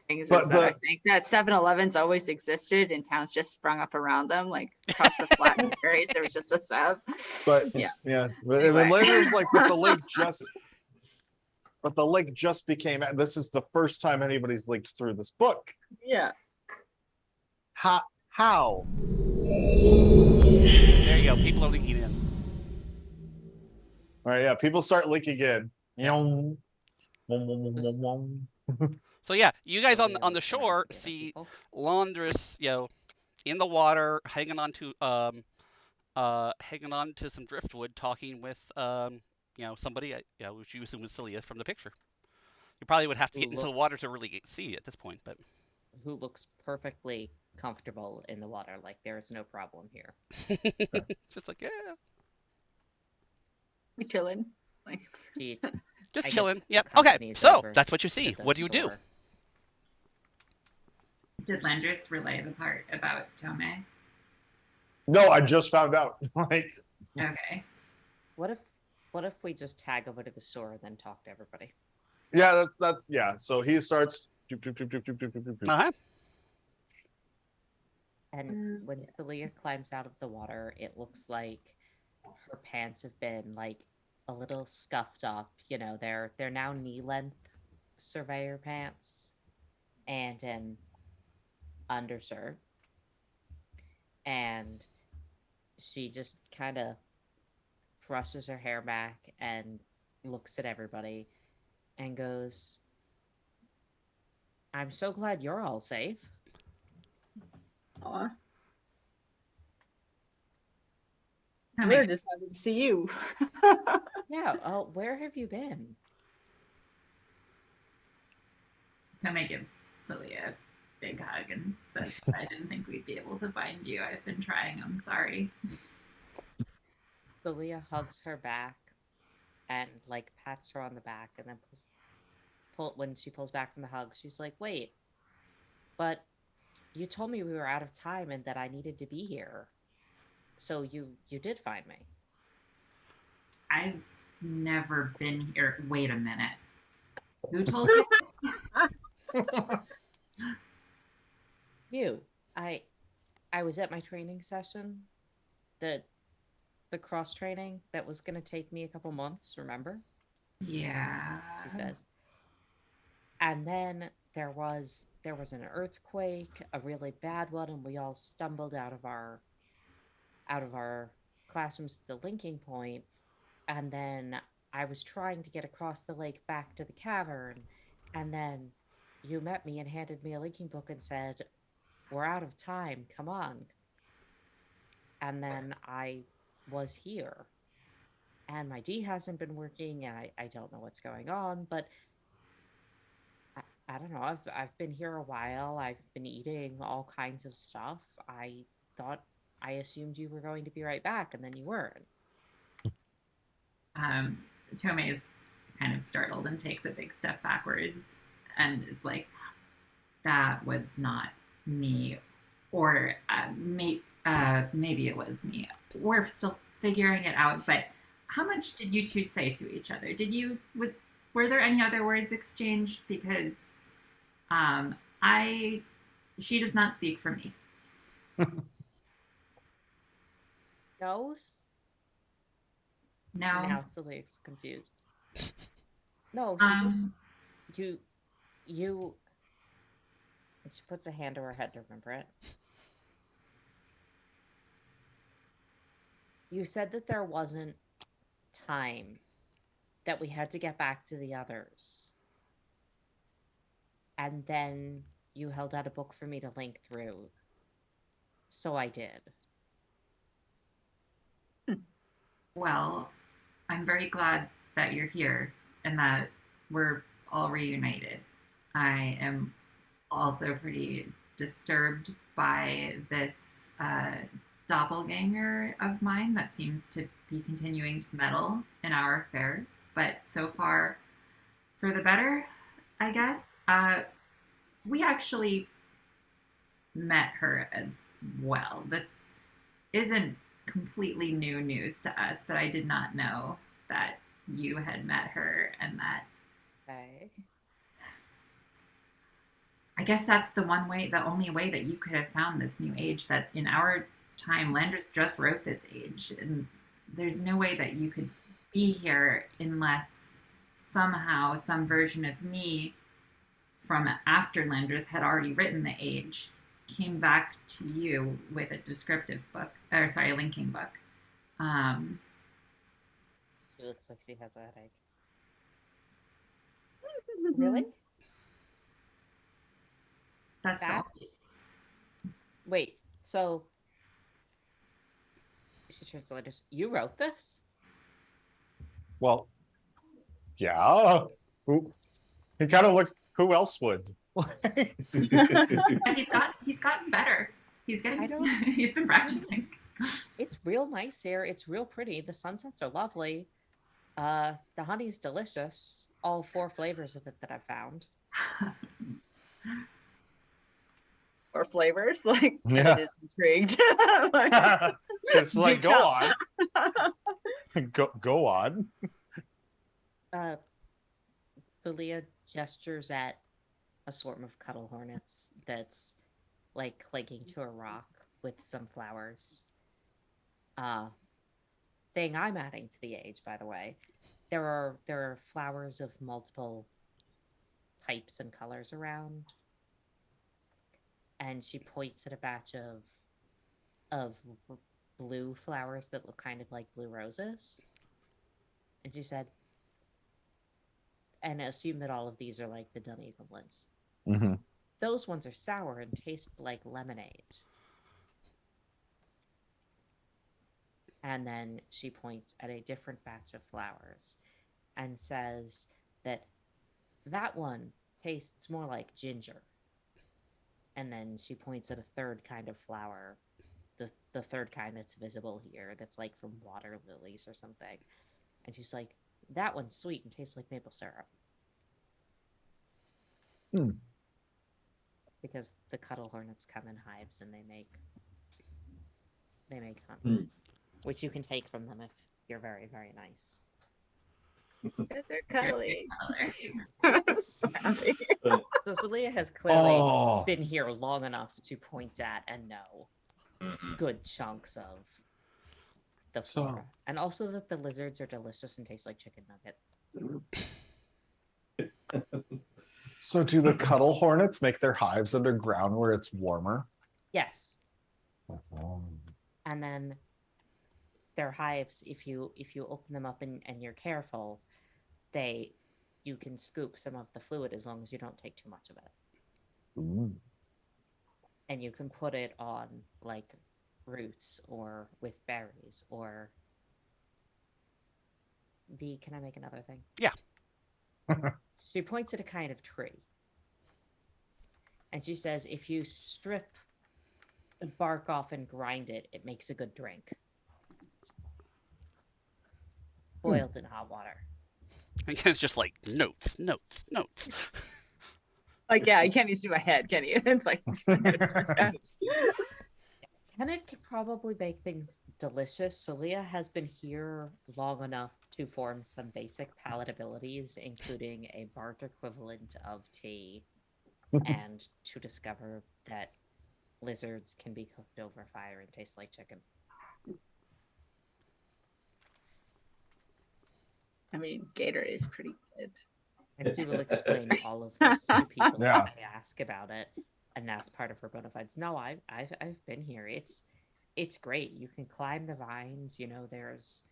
things But is that I think that 7-Elevens always existed and towns just sprung up around them, like across the flat prairies, there was just a sub. But yeah. But, Anyway. and then later it was like, but the lake just became. This is the first time anybody's linked through this book. Yeah. How? There you go. People are linking in. All right, yeah. People start linking in. So yeah, you guys on Lilia the looks around shore at the other see people. Laundress, in the water, hanging on to some driftwood, talking with somebody, which you assume is Celia from the picture. You probably would have to Who get into the looks- water to really see at this point, but Who looks perfectly comfortable in the water, like there is no problem here. just like, yeah, We chilling. Like She just I guess chilling. the Yep. Okay. company's So over that's what you to see. the What do you do? shore. Did Landris relay the part about Tome? No, I just found out. Like, Okay. What if we just tag over to the store and then talk to everybody? yeah, that's yeah. So he starts. Uh-huh. And when Celia climbs out of the water, it looks like her pants have been like a little scuffed up. They're now knee length surveyor pants and an undershirt. And she just kind of brushes her hair back and looks at everybody and goes, "I'm so glad you're all safe." aw, Tome, we're just happy to see you. Yeah. Oh, where have you been? Tome gives Celia a big hug and says, I didn't think we'd be able to find you. I've been trying. I'm sorry. Celia hugs her back and like pats her on the back and then when she pulls back from the hug, she's like, "Wait, but you told me we were out of time and that I needed to be here. So you did find me. I've never been here. Wait a minute. Who told you this? You. I I was at my training session, the the cross training that was going to take me a couple months, remember? Yeah. She says. And then there was an earthquake, a really bad one, and we all stumbled out of our classrooms to the linking point, and then I was trying to get across the lake back to the cavern, and then you met me and handed me a linking book and said, "We're out of time. Come on." And then I was here. And my D hasn't been working, and I don't know what's going on, but I, I don't know. I've been here a while. I've been eating all kinds of stuff. I assumed you were going to be right back, and then you weren't. Um, Tomei is kind of startled and takes a big step backwards and is like, that was not me. Or maybe it was me. We're still figuring it out, but how much did you two say to each other? Were there any other words exchanged? Because um, I, she does not speak for me. No? No. Now Celia's confused. No, she just Um, you you and she puts a hand to her head to remember it. You said that there wasn't time, that we had to get back to the others. And then you held out a book for me to link through. So I did. well, I'm very glad that you're here and that we're all reunited. I am also pretty disturbed by this doppelganger of mine that seems to be continuing to meddle in our affairs. But so far, for the better, I guess. We actually met her as well. This isn't completely new news to us, but I did not know that you had met her and that Okay. I guess that's the only way that you could have found this new age that in our time, Landers just wrote this age. And there's no way that you could be here unless somehow some version of me from after Landers had already written the age came back to you with a descriptive book, or sorry, a linking book. Um, She looks like she has a headache. Really? that's the only. That's wait, so she turns to Landis. You wrote this? Well, yeah. He kind of looks. Who else would? He's gotten better. He's getting. I don't. He's been practicing. It's real nice here. It's real pretty. The sunsets are lovely. The honey's delicious. All 4 flavors of it that I've found. Or flavors, like Yeah. it is intrigued. It's like, Do go tell. on. Go on. Philia gestures at a swarm of cuddle hornets that's like clinging to a rock with some flowers. Uh, Thing I'm adding to the age, by the way. There are flowers of multiple types and colors around, and she points at a batch of blue flowers that look kind of like blue roses, and she said, and assume that all of these are like the dun equivalents. Mm-hmm. Those ones are sour and taste like lemonade. And then she points at a different batch of flowers and says that one tastes more like ginger. And then she points at a third kind of flower, the third kind that's visible here, that's like from water lilies or something. And she's like, that one's sweet and tastes like maple syrup. because the cuttle hornets come in hives and they make honey, Mm. which you can take from them if you're very, very nice. They're cuddly. But, So Celia has clearly Oh, been here long enough to point at and know mhm. good chunks of the So- flora, and also that the lizards are delicious and taste like chicken nugget. so do the cuttle hornets make their hives underground where it's warmer? Yes, Oh. and then their hives, if you open them up and you're careful, you can scoop some of the fluid as long as you don't take too much of it, Ooh. and you can put it on like roots or with berries or can I make another thing? Yeah. She points at a kind of tree. And she says if you strip the bark off and grind it, it makes a good drink. Boiled in hot water. And Ken's just like, notes. Like, yeah, you can't even see my head, can you? It's like, Kenneth could probably make things delicious. So Leah has been here long enough to form some basic palatabilities, including a bark equivalent of tea, and to discover that lizards can be cooked over fire and taste like chicken. I mean, Gator is pretty good. And she will explain all of this to people Yeah. when they ask about it, and that's part of her bona fides. No, I've been here. It's great. You can climb the vines. You know, there's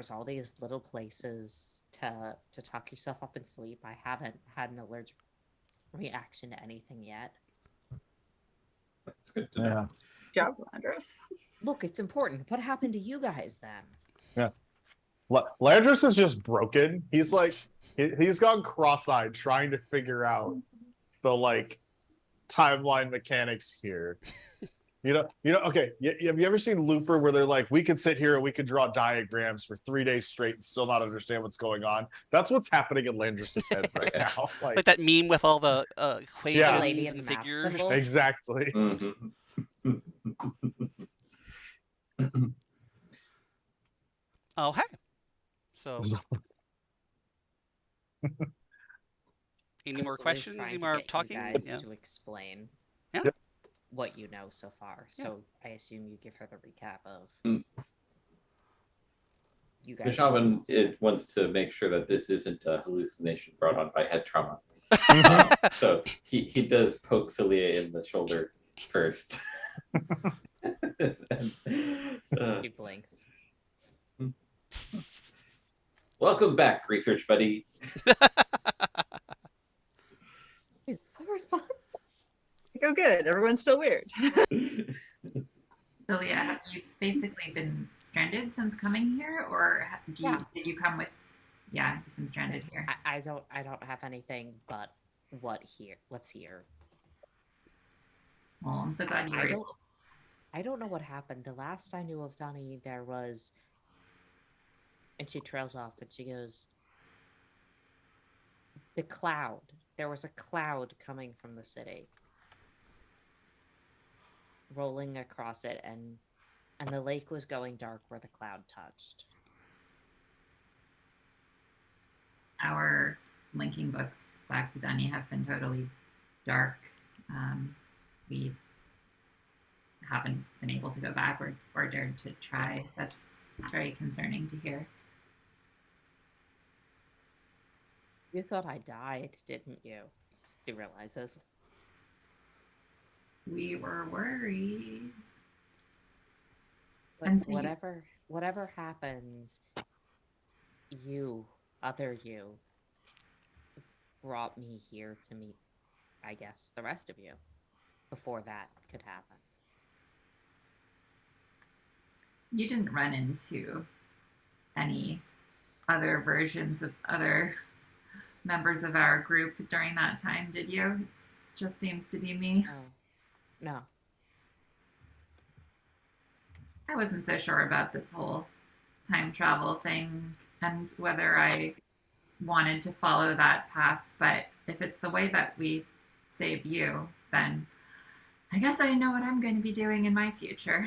all these little places to tuck yourself up and sleep. I haven't had an allergic reaction to anything yet. That's good to know. Yeah. Good job, Landris. Look, it's important. What happened to you guys then? Landris is just broken. He's like, he's gone cross-eyed trying to figure out the like timeline mechanics here. You know. Okay, have you ever seen Looper where they're like, we could sit here and we could draw diagrams for 3 days straight and still not understand what's going on? That's what's happening in Landris's head right now. Like that meme with all the equations Lady in and the map figures. symbols. Exactly. Mhm. Oh, hey. So, any more Celia's questions? trying Any to more get you talking? guys Yeah. to explain Yeah. Yep. what you know so far. Yeah. So I assume you give her the recap of Mm. you The guys. shaman wants to make sure that this isn't a hallucination brought on by head trauma. So he does poke Celia in the shoulder first. He blinks. Welcome back, research buddy. Is the response? Oh, good. Everyone's still weird. So yeah, have you basically been stranded since coming here, or did you come with? Yeah, you've been stranded here. I don't have anything but what's here. Well, I'm so glad you were able. I don't know what happened. The last I knew of Donnie, there was, and she trails off and she goes, the cloud. There was a cloud coming from the city, rolling across it, and the lake was going dark where the cloud touched. Our linking books back to Dunny have been totally dark. We haven't been able to go back or dared to try. That's very concerning to hear. You thought I died, didn't you? She realizes. We were worried. But And so whatever happens, other you, brought me here to meet, I guess, the rest of you before that could happen. You didn't run into any other versions of other members of our group during that time, did you? It just seems to be me. Oh, no. I wasn't so sure about this whole time travel thing and whether I wanted to follow that path, but if it's the way that we save you, then I guess I know what I'm going to be doing in my future.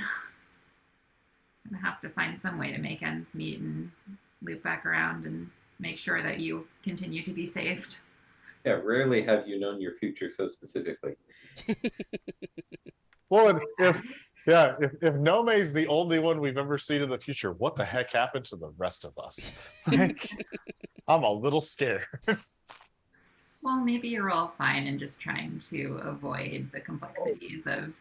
I'm going to have to find some way to make ends meet and loop back around and make sure that you continue to be saved. Yeah, rarely have you known your future so specifically. Well, if Nome's the only one we've ever seen in the future, what the heck happened to the rest of us? Like, I'm a little scared. Well, maybe you're all fine and just trying to avoid the complexities of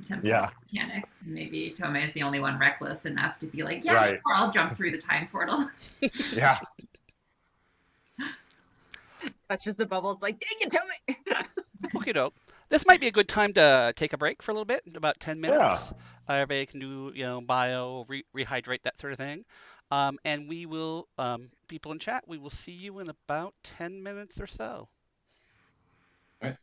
temporal mechanics. And maybe Tome is the only one reckless enough to be like, yeah, Right. sure, I'll jump through the time portal. Yeah. Touches the bubble. It's like, dang it, Tony. Okay, doke. This might be a good time to take a break for a little bit, about 10 Yeah. minutes. Everybody can do, bio, rehydrate, that sort of thing. And we will, people in chat, we will see you in about 10 minutes or so. All right.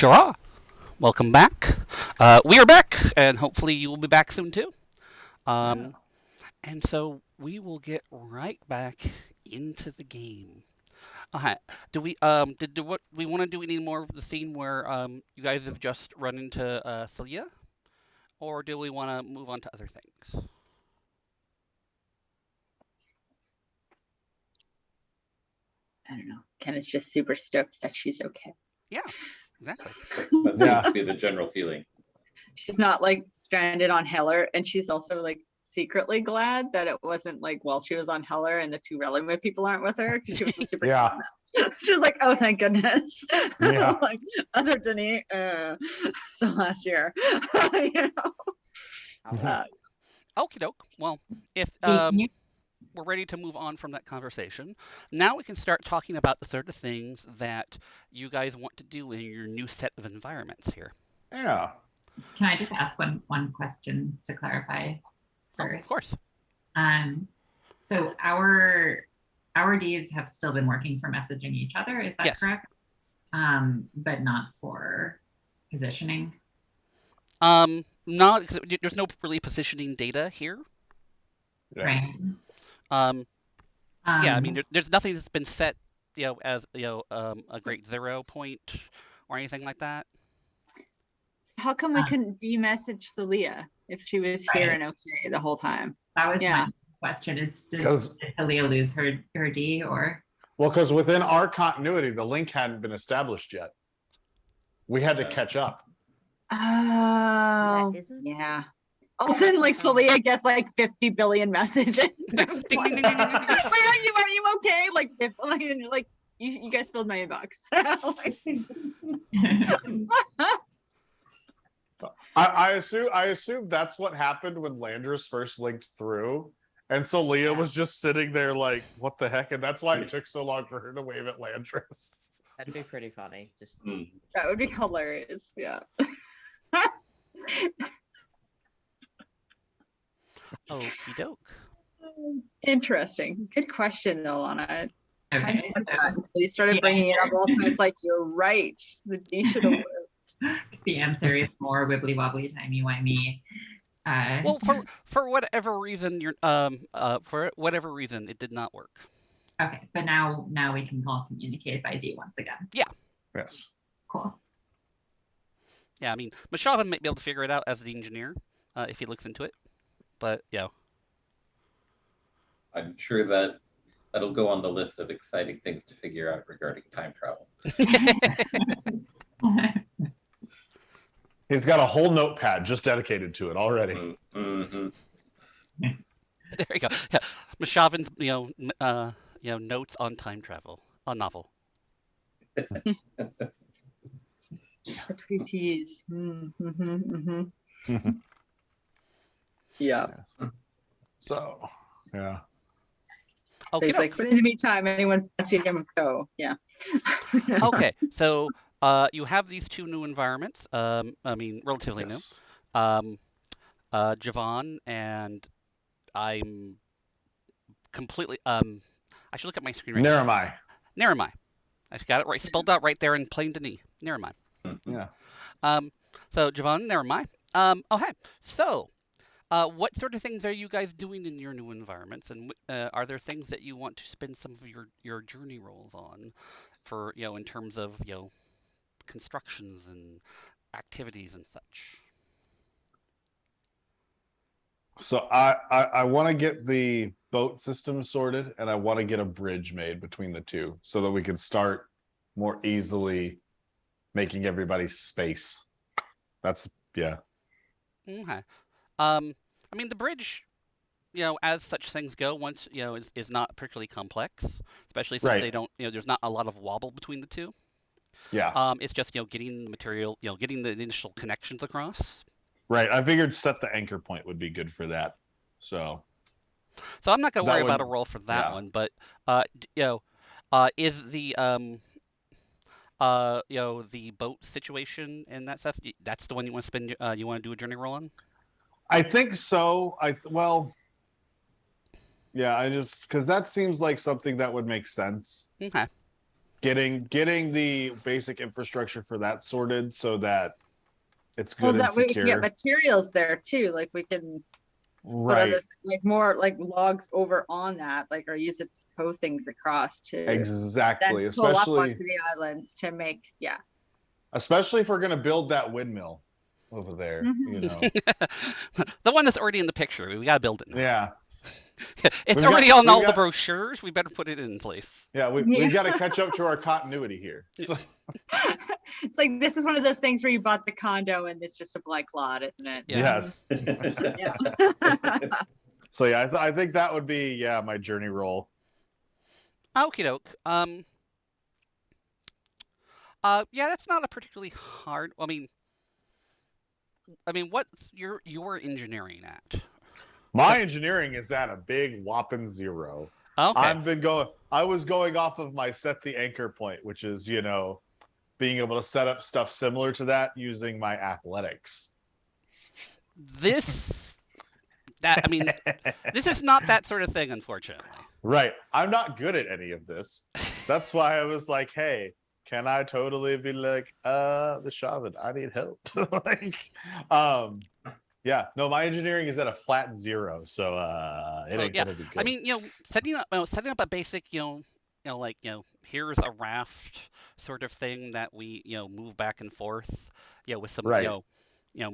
sure are. Welcome back. We are back, and hopefully you will be back soon too. Um, and so we will get right back into the game. Okay. Do we do what we want to do any more of the scene where you guys have just run into Celia, or do we want to move on to other things? I don't know. Kenneth's just super stoked that she's okay. Yeah, exactly. That seems to be the general feeling. She's not like stranded on Heller, and she's also like secretly glad that it wasn't like while she was on Heller and the two Relimid people aren't with her, because she was super Yeah. she was like, oh thank goodness. Yeah. Like other Denny so last year. You know. Okie doke. Well, if we're ready to move on from that conversation, now we can start talking about the sort of things that you guys want to do in your new set of environments here. Yeah. Can I just ask one question to clarify first? Oh, of course. So our Ds have still been working for messaging each other, is that Yes. correct? But not for positioning. Not there's no really positioning data here. Yeah. Right. Yeah, I mean, there's nothing that's been set, as a great 0 point or anything like that. How come we couldn't de-message Celia if she was here Right. and okay the whole time? That was Yeah. my question: is did 'Cause- Celia lose her D or? Well, because within our continuity, the link hadn't been established yet. We had to catch up. Oh, isn't- yeah. All of a sudden, like Celia gets like 50 billion messages. Ding, ding, ding, ding, ding, ding, ding. Wait, are you okay? Like, like you guys filled my inbox. I assume that's what happened when Landris first linked through. And so Leah was just sitting there like, what the heck? And that's why it took so long for her to wave at Landris. That'd be pretty funny. Just That would be hilarious. Yeah. Okie doke. Interesting. Good question, though, Lana. Okay. You started bringing it up. Also, it's like you're right. The D should have. The answer is more wibbly wobbly, timey wimey. Well, for whatever reason, for whatever reason, it did not work. Okay, but now we can all communicate by D once again. Yes. Cool. Yeah, I mean, Mashavan might be able to figure it out as the engineer if he looks into it, but yeah. I'm sure that'll go on the list of exciting things to figure out regarding time travel. He's got a whole notepad just dedicated to it already. Mm-hmm. There you go. Yeah, Mashavan's notes on time travel, a novel. The treaties. Yeah. So, yeah. Okay. It's like, but in the meantime, anyone fancy him, go. Yeah. Okay. So you have these two new environments. I mean, relatively new. Javon and I'm completely. I should look at my screen right now. Naramai. I got it right, spelled out right there in plain Denis. Naramai. Yeah. So Javon, Naramai. Okay. So, what sort of things are you guys doing in your new environments, and are there things that you want to spend some of your journey rolls on, for in terms of constructions and activities and such? So I want to get the boat system sorted, and I want to get a bridge made between the two so that we can start more easily making everybody space. That's Okay. I mean, the bridge, as such things go, once is not particularly complex, especially since they don't, there's not a lot of wobble between the two. Yeah. It's just getting the material, getting the initial connections across. Right. I figured set the anchor point would be good for that. So I'm not gonna worry would- about a roll for that yeah. one, but is the the boat situation and that stuff, that's the one you want to spend, you want to do a journey roll on? I think so. Yeah, I just because that seems like something that would make sense. Okay. getting the basic infrastructure for that sorted so that it's Well, good and that way we can get secure. materials there too. Like we can put Right. other like more like logs over on that, like or use it to tow things across to Exactly. then pull up Especially onto the island to make especially if we're gonna build that windmill over there, you know. The one that's already in the picture. We gotta build it now. Yeah. It's We've already got- on we've all the got- brochures. We better put it in place. Yeah, we've got to catch up to our continuity here. So, It's like this is one of those things where you bought the condo and it's just a blank lot, isn't it? Yeah. yes. Yeah. So yeah, I think that would be my journey roll. Okie doke. Yeah, that's not a particularly hard. I mean, what's your engineering at? My engineering is at a big whopping 0. Okay. I was going off of my set the anchor point, which is, being able to set up stuff similar to that using my athletics. This is not that sort of thing, unfortunately. Right. I'm not good at any of this. That's why I was like, hey, can I totally be like, the shaman, I need help. Yeah, no, my engineering is at a flat 0, so it ain't gonna be good. I mean, setting up a basic, here's a raft sort of thing that we, move back and forth, with some, Right.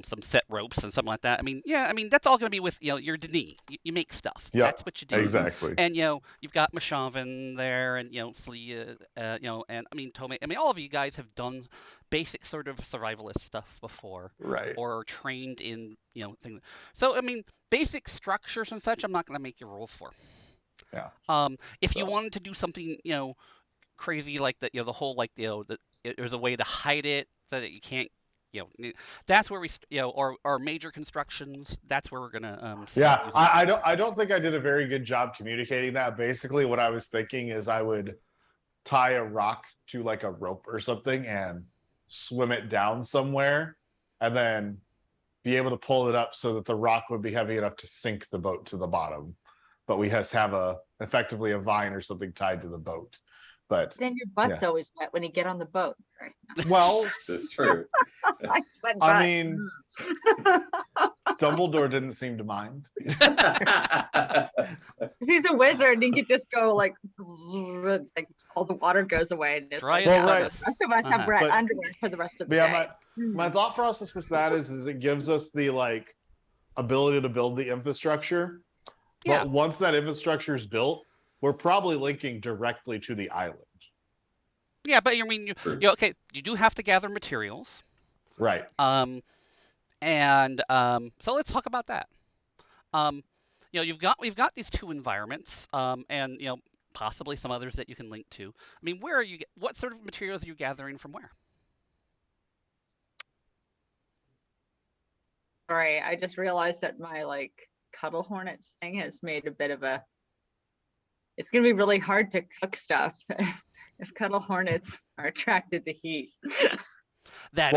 Some set ropes and something like that. I mean, that's all going to be with, your Denis. You make stuff. Yep, That's what you do. exactly. And, you've got Mashavan there and, Slee, and I mean, Tomei. I mean, all of you guys have done basic sort of survivalist stuff before. Right. Or trained in, things. So, I mean, basic structures and such, I'm not going to make you roll for. Yeah. If you wanted to do something, crazy like that, the whole, like, there's a way to hide it so that you can't, that's where we, or major constructions. That's where we're gonna. Yeah, I don't think I did a very good job communicating that. Basically, what I was thinking is I would tie a rock to like a rope or something and swim it down somewhere, and then be able to pull it up so that the rock would be heavy enough to sink the boat to the bottom. But we just have effectively a vine or something tied to the boat. But then your butt's always wet when you get on the boat, right? Well, That's true. I mean, Dumbledore didn't seem to mind. He's a wizard and he could just go like all the water goes away. And it's Dry like, as Well, right. the rest of us have wet underwear for the rest of the day. My thought process with that is it gives us the like ability to build the infrastructure. Yeah. But once that infrastructure is built, we're probably linking directly to the island. Yeah, but I mean, okay, you do have to gather materials. Right. So let's talk about that. We've got these 2 environments, and possibly some others that you can link to. I mean, what sort of materials are you gathering from where? Sorry, I just realized that my like Cuddle Hornets thing has made a bit of a. It's gonna be really hard to cook stuff if Cuddle Hornets are attracted to heat. That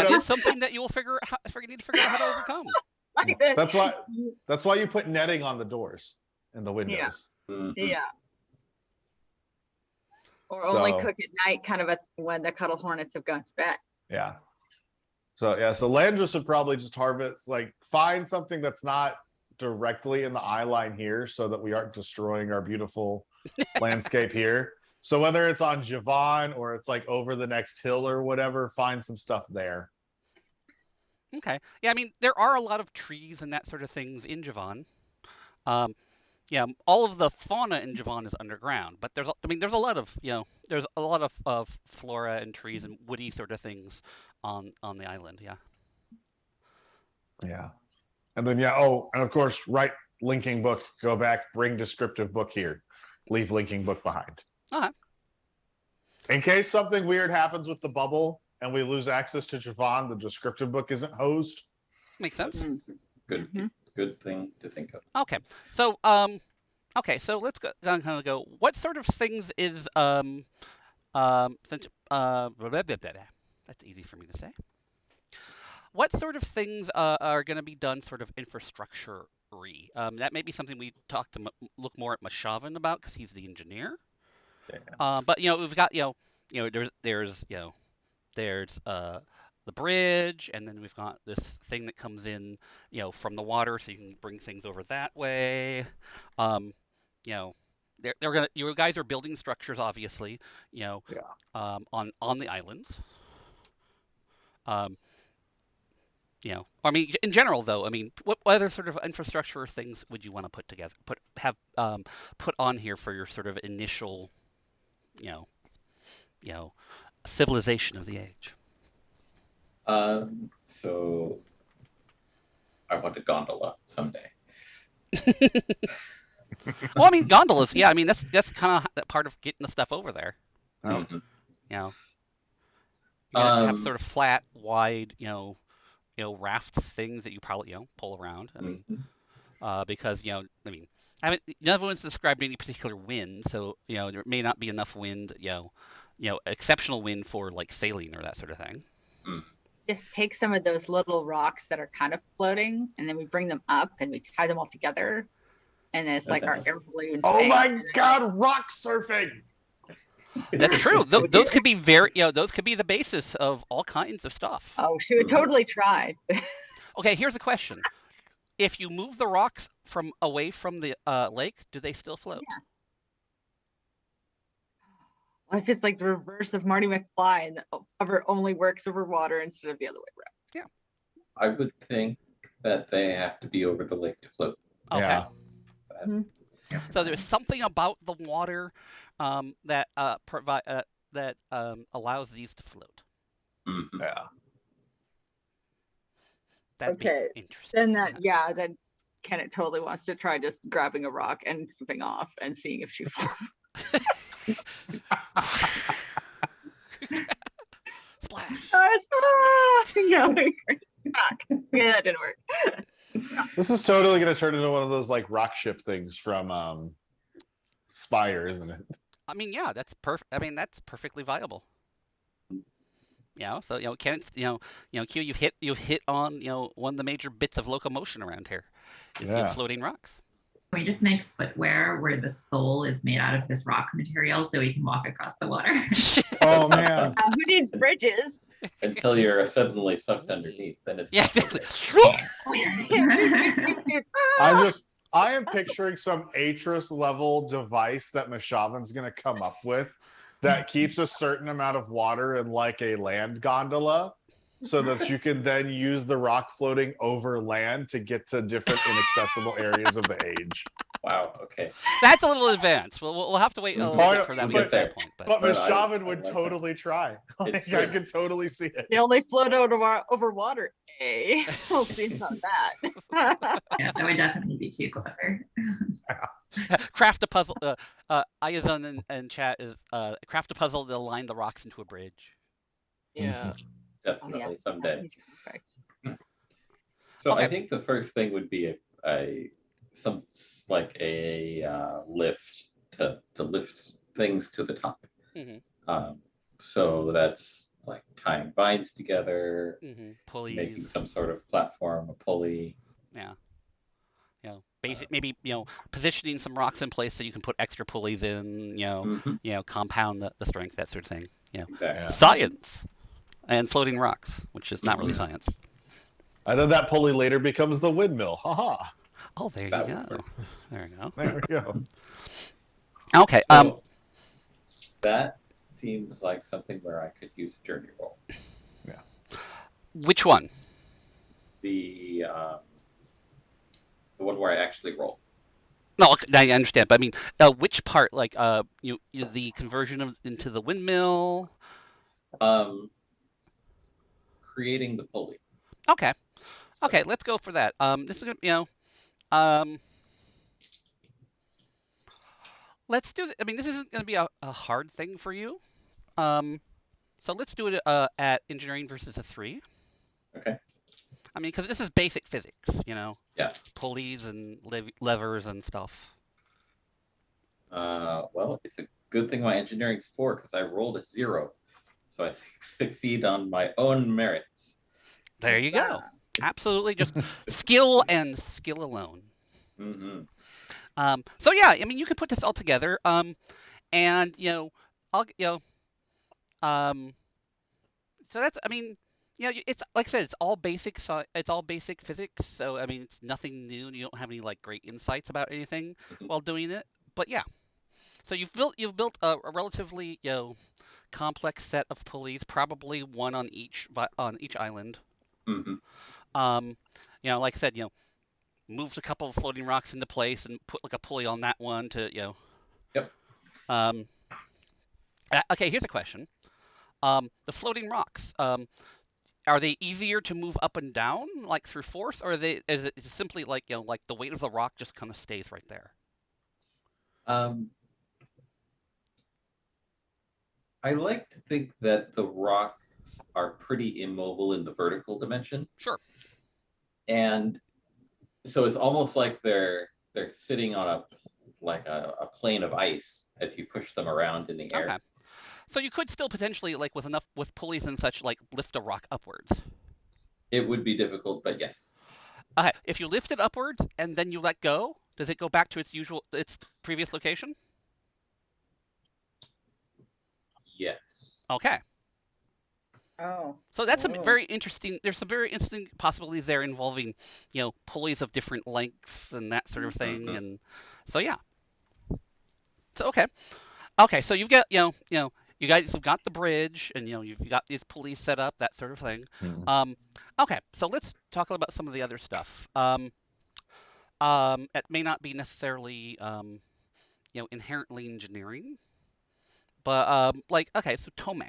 is something that you will need to figure out how to overcome. That's why you put netting on the doors and the windows. Yeah. Or only cook at night, kind of when the Cuddle Hornets have gone to bed. Yeah. So Landris would probably just harvest, like find something that's not directly in the eye line here so that we aren't destroying our beautiful landscape here. So whether it's on Javon or it's like over the next hill or whatever, find some stuff there. Okay. Yeah, I mean, there are a lot of trees and that sort of things in Javon. Yeah, all of the fauna in Javon is underground, but there's a lot of flora and trees and woody sort of things on the island. Yeah. Yeah. And then and of course, write linking book, go back, bring descriptive book here, leave linking book behind. Uh-huh. In case something weird happens with the bubble and we lose access to Javon, the descriptive book isn't hosed. Makes sense. Good thing to think of. Okay. So let's go. What sort of things is that's easy for me to say. What sort of things are going to be done sort of infrastructure-y? That may be something we look more at Mashavan about because he's the engineer. But we've got there's the bridge, and then we've got this thing that comes in from the water, so you can bring things over that way. You know, they're gonna you guys are building structures, obviously. On the islands. Um, I mean, in general, though, I mean, what other sort of infrastructure things would you want to put together, put on here for your sort of initial, you know, you know, civilization of the age? So I want a gondola someday. Well, I mean, gondolas. Yeah, I mean that's kind of part of getting the stuff over there. Mhm. You're gonna have Um, sort of flat, wide, raft things that you probably pull around. I mean, mhm. because I mean, none of described any particular wind, so there may not be enough wind, exceptional wind for like sailing or that sort of thing. Mm. Just take some of those little rocks that are kind of floating, and then we bring them up and we tie them all together, and then it's like our air balloon. Oh thing. my God, rock surfing! That's true. Those could be those could be the basis of all kinds of stuff. Oh, she would totally try. Okay, here's a question: if you move the rocks away from the lake, do they still float? Yeah. Well, if it's like the reverse of Marty McFly and the hover only works over water instead of the other way around. I would think that they have to be over the lake to float. Okay. Yeah. So there's something about the water that allows these to float. Mhm. Yeah. That'd Okay. be interesting. Then Kenneth totally wants to try just grabbing a rock and jumping off and seeing if she floats. Splash. Yeah, that didn't work. This is totally going to turn into one of those like rock ship things from Spire, isn't it? I mean, yeah, that's perfect. I mean, that's perfectly viable. So Ken, Q, you've hit on one of the major bits of locomotion around here, is floating rocks. Can we just make footwear where the sole is made out of this rock material so we can walk across the water? Oh man! Who needs bridges? Until you're suddenly sucked underneath, then it's I am picturing some Atris level device that Mashavan's going to come up with that keeps a certain amount of water in like a land gondola, so that you can then use the rock floating over land to get to different inaccessible areas of the age. Wow. Okay. That's a little advanced. We'll have to wait a little bit for that to get to that point. But Mashavan would totally try. Like, I could totally see it. They only float over water. We'll see about that. Yeah, that would definitely be too clever. Craft a puzzle. Ayazun and chat is craft a puzzle to align the rocks into a bridge. Yeah. Definitely someday. Perfect. So Okay. I think the first thing would be a lift to lift things to the top. Mm-hmm. So that's like tying vines together, Pulleys, making some sort of platform, a pulley. Yeah. Maybe positioning some rocks in place so you can put extra pulleys in. Compound the strength, that sort of thing. Exactly. Science and floating rocks, which is not really science. And then that pulley later becomes the windmill. Haha. Oh, there you go. There you go. There we go. Okay. So that seems like something where I could use a journey roll. Yeah. Which one? The one where I actually roll. No, I understand, but I mean, which part? Like, the conversion into the windmill. Creating the pulley. Okay. Okay, let's go for that. This is gonna, let's do. I mean, this isn't gonna be a hard thing for you. So let's do it at engineering versus a 3. Okay. I mean, because this is basic physics, Yeah. pulleys and levers and stuff. Well, it's a good thing my engineering's 4 because I rolled a 0, so I succeed on my own merits. There you go. Absolutely, just skill and skill alone. Mm-hmm. So yeah, I mean, you can put this all together. And I'll um so that's, I mean, it's like I said, it's all basic it's all basic physics, so I mean it's nothing new and you don't have any like great insights about anything Mhm. while doing it. But yeah. So you've built a relatively complex set of pulleys, probably one on each island. Mhm. Um, like I said, moved a couple of floating rocks into place and put like a pulley on that one to Yep. um. Okay, here's a question. The floating rocks. Are they easier to move up and down like through force, or is it simply like like the weight of the rock just kind of stays right there? Um, I like to think that the rocks are pretty immobile in the vertical dimension, Sure. and so it's almost like they're sitting on a plane of ice as you push them around in the Okay. air. So you could still potentially like with pulleys and such like lift a rock upwards. It would be difficult, but yes. Okay. If you lift it upwards and then you let go, does it go back to its previous location? Yes. Okay. Oh. So that's some Oh. very interesting. There's some very interesting possibilities there involving, pulleys of different lengths and that sort of thing. Mhm. And so yeah. So okay. So you've got you guys have got the bridge and you've got these pulleys set up, that sort of thing. Mhm. Um, okay. So let's talk about some of the other stuff. It may not be necessarily inherently engineering, but like okay. So Tome.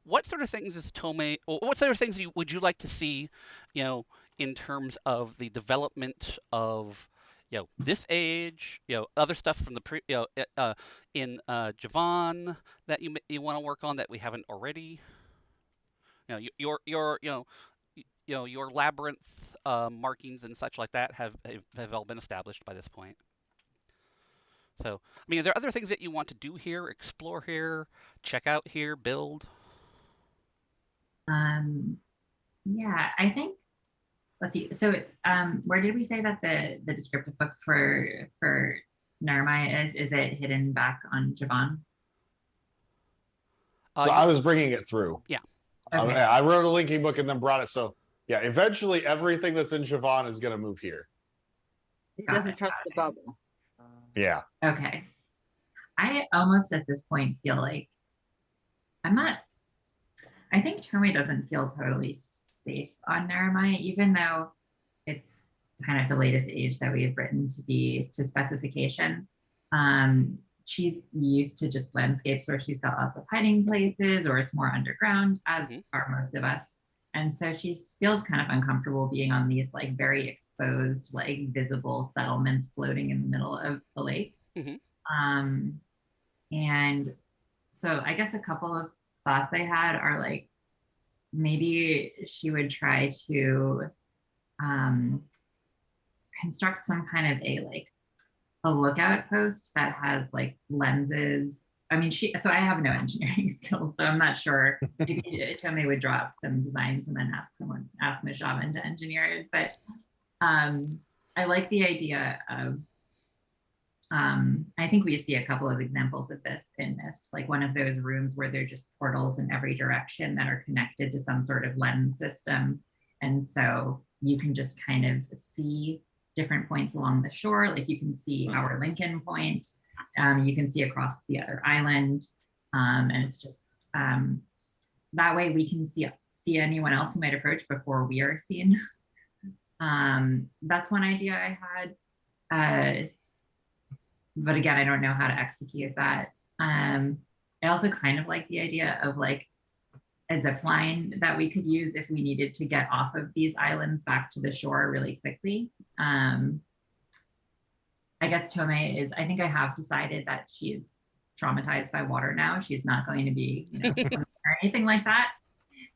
What sort of things is Tome, or what sort of things would you like to see, you know, in terms of the development of, this age, other stuff from the in Javon that you want to work on that we haven't already, your your labyrinth markings and such like that have all been established by this point. So, I mean, are there other things that you want to do here, explore here, check out here, build? Um, yeah, I think let's see. So, where did we say that the descriptive books for Narmai is? Is it hidden back on Javon? So You I was bringing it through. Yeah. Okay, I wrote a linking book and then brought it. So yeah, eventually everything that's in Javon is going to move here. He got doesn't it. trust the bubble. Yeah. Okay. I almost at this point feel like I'm not. I think Terme doesn't feel totally safe on Narmai, even though it's kind of the latest age that we've written to be to specification. She's used to just landscapes where she's got lots of hiding places or it's more underground, as Mhm. are most of us. And so she feels kind of uncomfortable being on these like very exposed, like visible settlements floating in the middle of the lake. Mhm. Um, and so I guess a couple of thoughts I had are like maybe she would try to um, construct some kind of a like a lookout post that has like lenses. I mean, so I have no engineering skills, so I'm not sure. Maybe Tomei would draw up some designs and then ask Mishavan to engineer it. But I like the idea of I think we see a couple of examples of this in Myst, like one of those rooms where they're just portals in every direction that are connected to some sort of lens system. And so you can just kind of see different points along the shore. Like you can see our Lincoln Point, you can see across the other island. And it's just that way we can see anyone else who might approach before we are seen. That's one idea I had. But again, I don't know how to execute that. I also kind of like the idea of like a zip line that we could use if we needed to get off of these islands back to the shore really quickly. I guess Tome is, I think I have decided that she's traumatized by water now. She's not going to be, swimming or anything like that.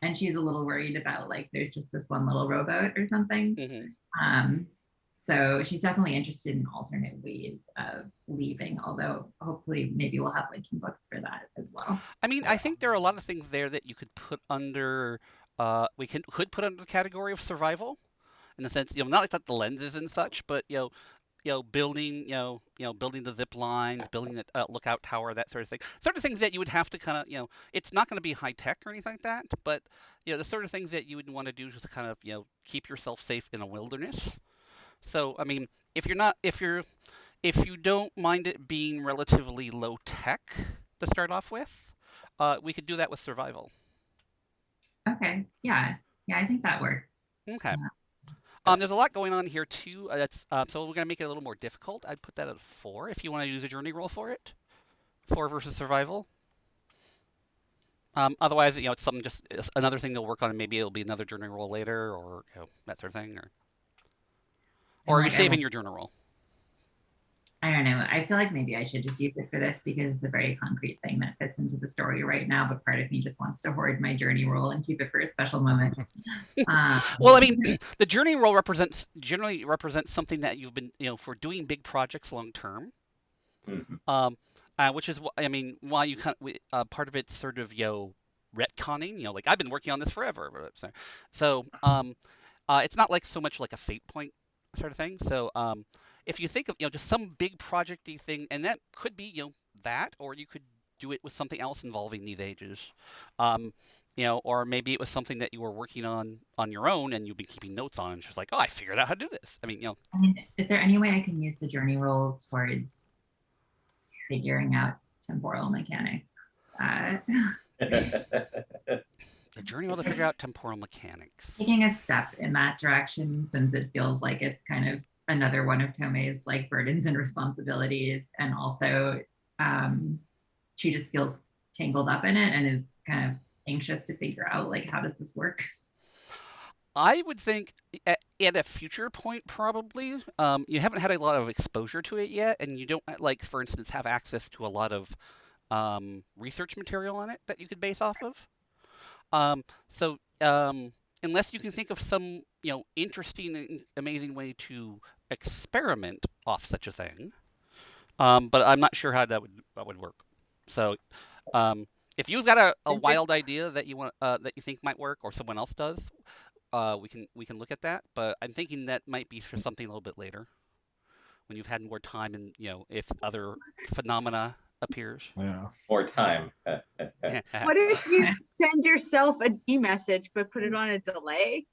And she's a little worried about like, there's just this one little rowboat or something. Mhm. So she's definitely interested in alternate ways of leaving, although hopefully maybe we'll have linking books for that as well. I mean, I think there are a lot of things there that you could put under. Could put under the category of survival, in the sense, not like that the lenses and such, but building, building the zip lines, building the lookout tower, that sort of thing. Sort of things that you would have to kind of, it's not going to be high tech or anything like that, but the sort of things that you would want to do to kind of, keep yourself safe in a wilderness. So, I mean, if you don't mind it being relatively low tech to start off with, we could do that with survival. Okay. Yeah. Yeah, I think that works. Okay. Uh, There's a lot going on here too. That's so we're gonna make it a little more difficult. I'd put that at 4 if you want to use a journey roll for it. 4 versus survival. Otherwise, it's something it's another thing they'll work on, and maybe it'll be another journey roll later, or that sort of thing. and Or are you like saving your journal roll? I don't know. I feel like maybe I should just use it for this because it's a very concrete thing that fits into the story right now. But part of me just wants to hoard my journey roll and keep it for a special moment. Well, I mean, the journey roll generally represents something that you've been, for doing big projects long term. Which is, I mean, why you part of it's sort of retconning. Like I've been working on this forever. So it's not like so much like a fate point sort of thing. So if you think of just some big projecty thing, and that could be that, or you could do it with something else involving these ages, or maybe it was something that you were working on your own and you've been keeping notes on, and just like, oh, I figured out how to do this. I mean, is there any way I can use the journey roll towards figuring out temporal mechanics? The journey roll to figure out temporal mechanics. Taking a step in that direction, since it feels like it's kind of another one of Tomei's like burdens and responsibilities, and also she just feels tangled up in it and is kind of anxious to figure out like how does this work. I would think at a future point, probably. You haven't had a lot of exposure to it yet, and you don't, like, for instance, have access to a lot of research material on it that you could base off of. So unless you can think of some, interesting and amazing way to experiment off such a thing, but I'm not sure how that would work. So if you've got a wild idea that you want that you think might work, or someone else does, we can look at that. But I'm thinking that might be for something a little bit later, when you've had more time, and if other phenomena appears. Yeah. More time. What if you send yourself an e-message but put it on a delay?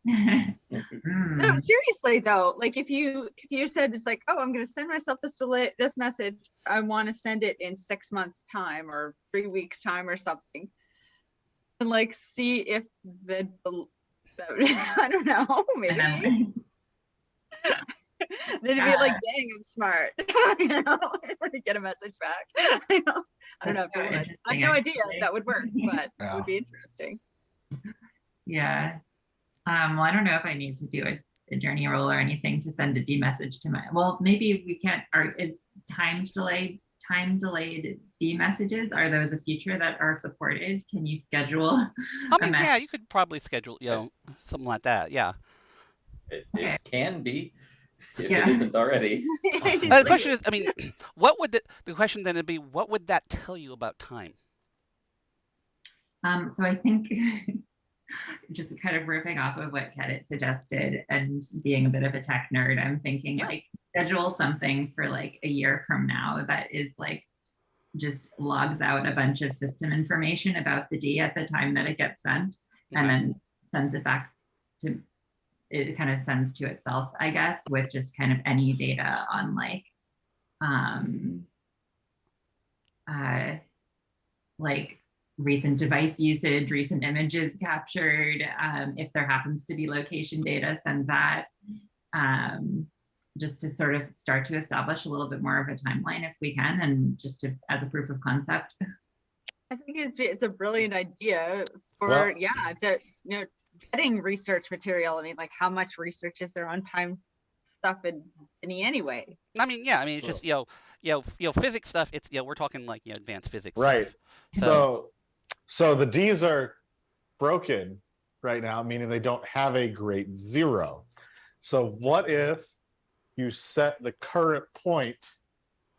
No, seriously though, like if you said it's like, oh, I'm going to send myself this message, I want to send it in 6 months time or 3 weeks time or something, and like see if the I don't know, maybe then it'd be like, dang, I'm smart. When you get a message back. I don't know if it would. I have no idea if that would work, but it would be interesting. Yeah. Well, I don't know if I need to do a journey roll or anything to send a D message to my, well, maybe we can't, or is time delayed D messages, are those a feature that are supported? Can you schedule? I mean, yeah, you could probably schedule, something like that. Yeah. It can be, if it isn't already. The question is, I mean, what would the question then be? What would that tell you about time? So I think just kind of riffing off of what Kedit suggested and being a bit of a tech nerd, I'm thinking like schedule something for like a year from now that is like just logs out a bunch of system information about the D at the time that it gets sent, and then sends it back to, it kind of sends to itself, I guess, with just kind of any data on like recent device usage, recent images captured. If there happens to be location data, send that, just to sort of start to establish a little bit more of a timeline if we can, and just to, as a proof of concept. I think it's a brilliant idea for, getting research material. I mean, like, how much research is there on time stuff in anyway? I mean, yeah, I mean, it's just physics stuff. It's we're talking like advanced physics. Right. Stuff. So the D's are broken right now, meaning they don't have a grade 0. So what if you set the current point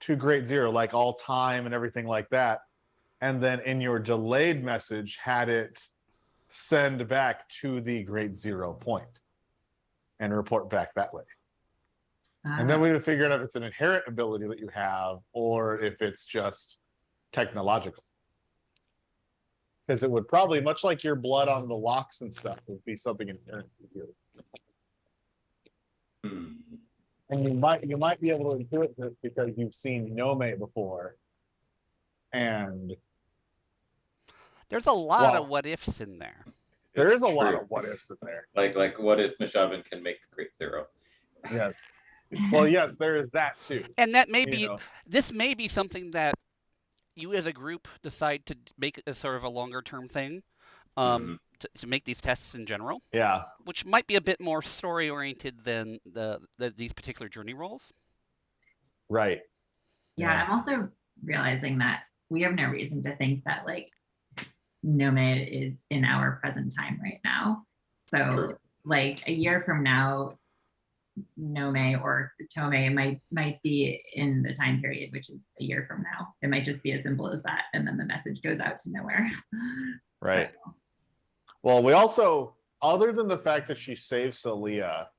to grade 0, like all time and everything like that, and then in your delayed message had it send back to the grade 0 point and report back that way? And then we would figure out if it's an inherent ability that you have or if it's just technological. Because it would probably, much like your blood on the locks and stuff, would be something inherent to you. And you might be able to intuit this because you've seen Nome before. And There's a lot of what ifs in there. There is a lot of what ifs in there. Like what if Mishavan can make the Great Zero? Yes. Well, yes, there is that too. And that may be, this may be something that you as a group decide to make as sort of a longer term thing, to make these tests in general. Yeah. Which might be a bit more story oriented than these particular journey rolls. Right. Yeah, I'm also realizing that we have no reason to think that like Nome is in our present time right now. So like a year from now, Nome or Tome might be in the time period, which is a year from now. It might just be as simple as that. And then the message goes out to nowhere. Right. So. Well, we also, other than the fact that she saved Celia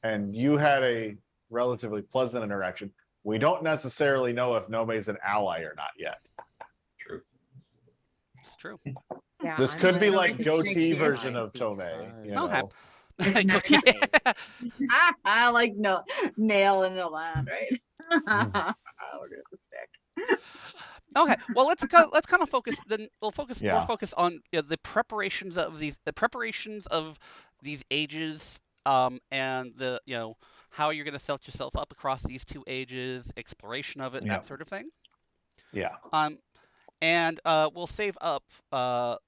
and you had a relatively pleasant interaction, we don't necessarily know if Nome's an ally or not yet. True. It's true. Yeah, this could be like goatee version of Tome. You know? I like nail in the land, right? We're gonna stick. Okay, well let's kind of focus. Then we'll more focus on the preparations of these ages, and the how you're going to set yourself up across these two ages, exploration of it, that sort of thing. Yeah. And we'll save up the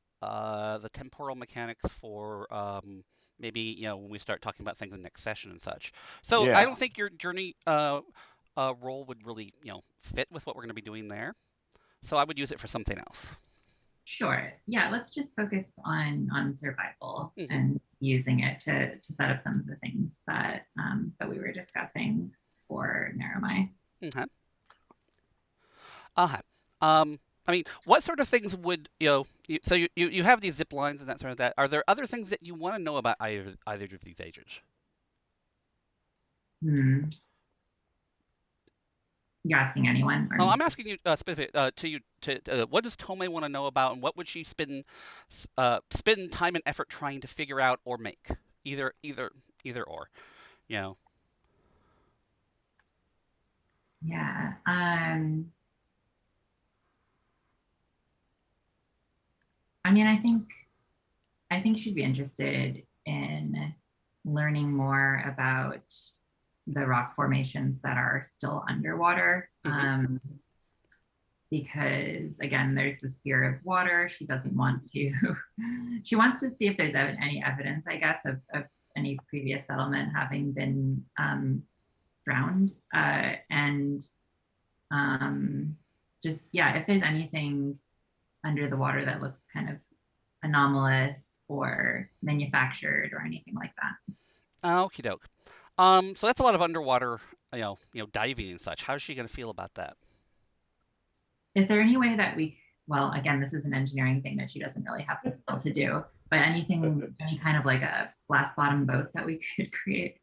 temporal mechanics for maybe when we start talking about things in the next session and such. So I don't think your journey role would really fit with what we're going to be doing there. So I would use it for something else. Sure. Yeah. Let's just focus on survival and using it to set up some of the things that that we were discussing for Narumai. Okay. I mean, what sort of things would so you have these zip lines and that sort of that. Are there other things that you want to know about either of these ages? You're asking anyone? Oh, I'm asking you specific to you. What does Tome want to know about, and what would she spend time and effort trying to figure out or make? Either or, Yeah. I mean, I think she'd be interested in learning more about the rock formations that are still underwater. Because again, there's this fear of water. She doesn't want to, she wants to see if there's any evidence, I guess, of any previous settlement having been drowned. And just, if there's anything under the water that looks kind of anomalous or manufactured or anything like that. Okie doke. So that's a lot of underwater, diving and such. How's she going to feel about that? Is there any way that well, again, this is an engineering thing that she doesn't really have the skill to do, but any kind of like a glass bottom boat that we could create?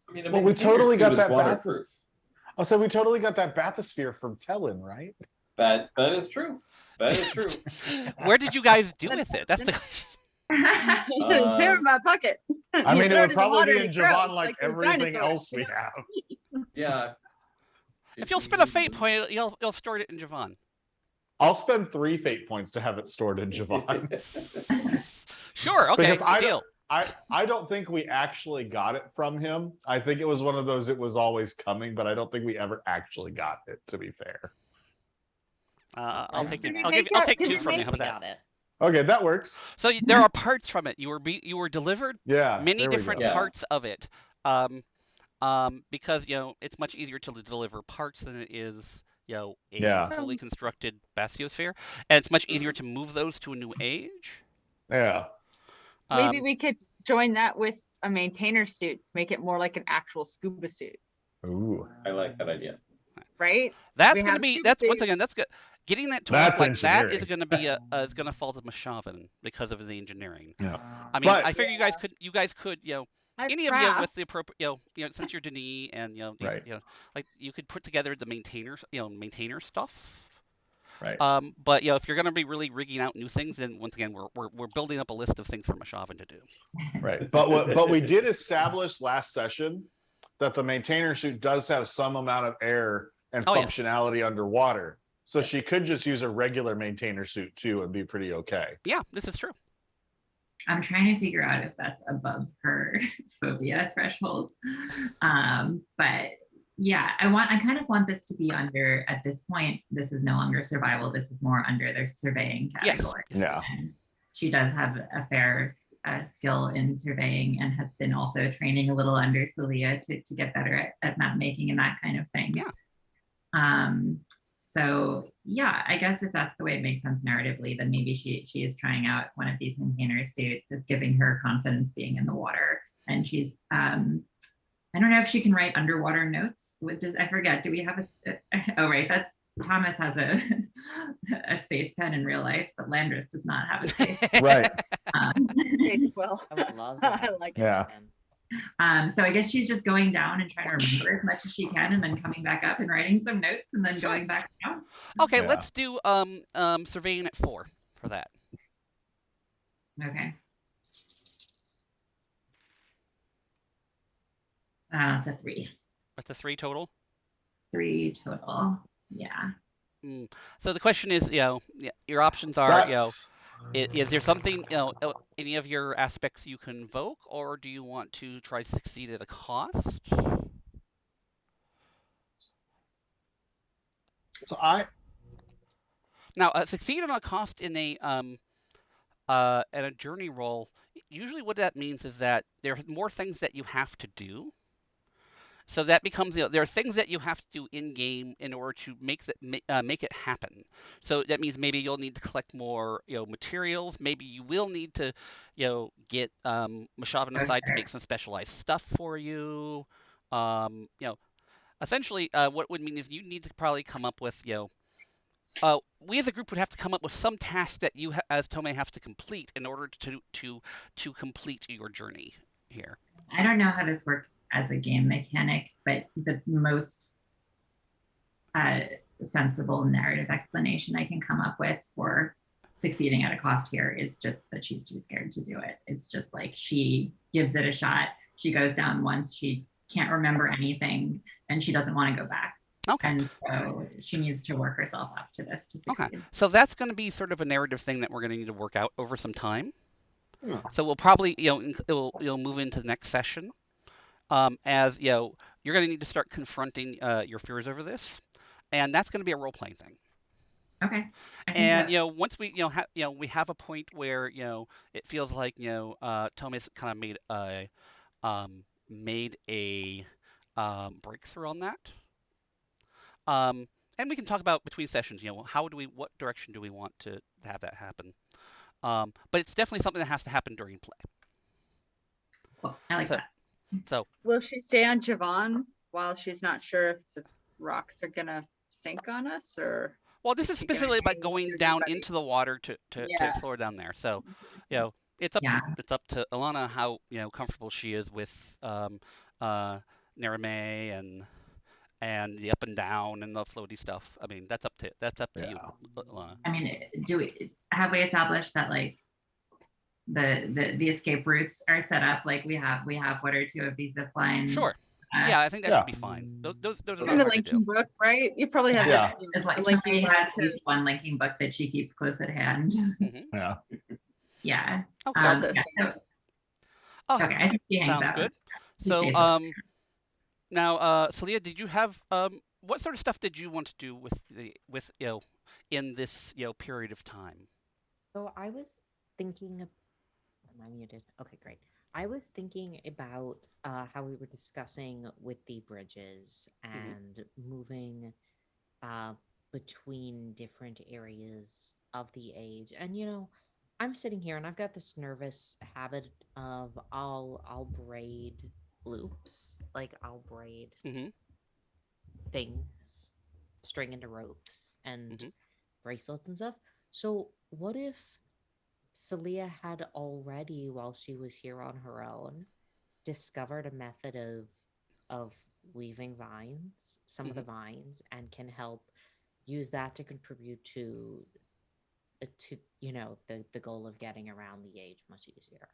I mean, well, we totally got that bathysphere. Oh, so we totally got that bathysphere from Tellin, right? That is true. That is true. Where did you guys do with it? That's the question. It's there in my pocket. I mean, it would probably be in Javon like everything else we have. Yeah. If you'll spend a fate point, you'll store it in Javon. I'll spend 3 fate points to have it stored in Javon. Sure. Okay. Deal. I don't think we actually got it from him. I think it was one of those. It was always coming, but I don't think we ever actually got it. To be fair. I'll take 2 from you. How about that? Okay, that works. So there are parts from it. You were delivered many different parts of it. Because it's much easier to deliver parts than it is a fully constructed bathysphere, and it's much easier to move those to a new age. Yeah. Maybe we could join that with a maintainer suit to make it more like an actual scuba suit. Ooh, I like that idea. Right? That's once again, that's good. Getting that to work like that is going to be is going to fall to Mishavan because of the engineering. Yeah. I mean, I figure you guys could any of you with the appropriate, since you're Denis and these, Right. like you could put together the maintainer stuff. Right. But if you're going to be really rigging out new things, then once again we're building up a list of things for Mashavan to do. Right. But we did establish last session that the maintainer suit does have some amount of air and functionality underwater. So she could just use a regular maintainer suit too and be pretty okay. Yeah, this is true. I'm trying to figure out if that's above her phobia threshold. But yeah, I kind of want this to be under, at this point, this is no longer survival. This is more under their surveying category. Yes. Yeah. And she does have a fair skill in surveying and has been also training a little under Celia to get better at map making and that kind of thing. Yeah. So yeah, I guess if that's the way it makes sense narratively, then maybe she is trying out one of these maintainer suits. It's giving her confidence being in the water. And she's, I don't know if she can write underwater notes. I forget, do we have oh right, that's, Thomas has a space pen in real life, but Landris does not have a space pen. Right. Well, I would love that. I like it. Yeah. So I guess she's just going down and trying to remember as much as she can and then coming back up and writing some notes and then going back down. Okay, let's do surveying at 4 for that. Okay. It's a 3. That's a 3 total? 3 total. Yeah. So the question is, your options are, is there something, any of your aspects you can invoke, or do you want to try to succeed at a cost? So now succeed at a cost in a journey roll. Usually, what that means is that there are more things that you have to do. So that becomes, there are things that you have to do in game in order to make it happen. So that means maybe you'll need to collect more, materials. Maybe you will need to, get Mashavan aside to make some specialized stuff for you. Essentially, what it would mean is you need to probably come up with, we as a group would have to come up with some task that you as Tome have to complete in order to complete your journey here. I don't know how this works as a game mechanic, but the most sensible narrative explanation I can come up with for succeeding at a cost here is just that she's too scared to do it. It's just like she gives it a shot. She goes down once, she can't remember anything, and she doesn't want to go back. Okay. And so she needs to work herself up to this to succeed. Okay. So that's going to be sort of a narrative thing that we're going to need to work out over some time. So we'll probably, it'll move into the next session. As you're going to need to start confronting your fears over this, and that's going to be a role playing thing. Okay. And once we we have a point where it feels like Tome's kind of made a breakthrough on that. And we can talk about between sessions. What direction do we want to have that happen? But it's definitely something that has to happen during play. Cool. I like that. So will she stay on Javon while she's not sure if the rocks are gonna sink on us, or? Well, this is specifically about going down into the water to explore down there. So, it's up to Alana how comfortable she is with Narame and the up and down and the floaty stuff. I mean, that's up to you, Alana. I mean, have we established that like the escape routes are set up? Like we have 1 or 2 of these zip lines. Sure. Yeah, I think that should be fine. Those are in the linking book, right? You probably have the linking book. At least one linking book that she keeps close at hand. Mm-hmm. Yeah. Yeah. Okay. Okay. I think she hangs sounds out. Good. So now, Celia, did you have what sort of stuff did you want to do with in this period of time? So I was thinking. Am I muted? Okay, great. I was thinking about how we were discussing with the bridges and moving between different areas of the age. And I'm sitting here and I've got this nervous habit of I'll braid loops, like I'll braid things, string into ropes and bracelets and stuff. So what if Celia had already, while she was here on her own, discovered a method of weaving vines, some of the Mm-hmm. vines, and can help use that to contribute to the goal of getting around the age much easier.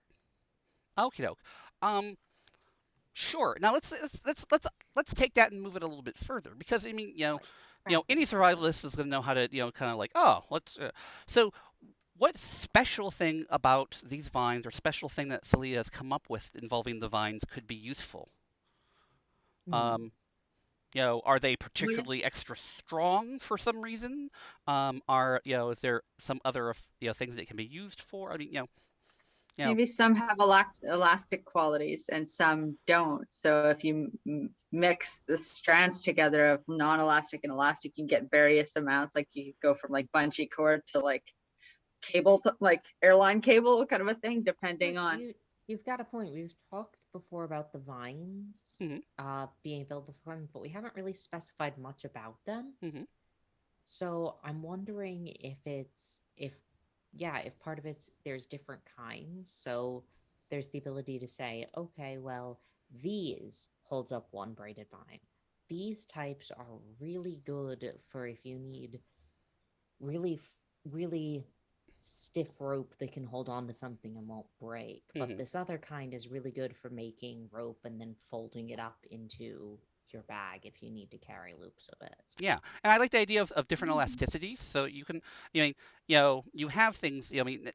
Okie doke. Um, sure. Now let's take that and move it a little bit further because I mean, Like any crafting. survivalist is going to know how to, kind of like, oh, let's. So, what special thing about these vines or special thing that Celia has come up with involving the vines could be useful? Hmm. Um, are they With particularly extra strong for some reason? Is there some other, things that can be used for? I mean, you know, maybe some have elastic qualities and some don't. So if you mix the strands together of non-elastic and elastic, you can get various amounts. Like you could go from like bungee cord to like cable, like airline cable kind of a thing, depending on. You've got a point. We've talked before about the vines hmm being built with them, but we haven't really specified much about them. hmm So I'm wondering if part of it's there's different kinds. So there's the ability to say, okay, well, these holds up one braided vine. These types are really good for if you need really stiff rope that can hold on to something and won't break. But hmm this other kind is really good for making rope and then folding it up into your bag if you need to carry loops of it. Yeah, and I like the idea of different elasticities. So you can, you know, you have things. I mean,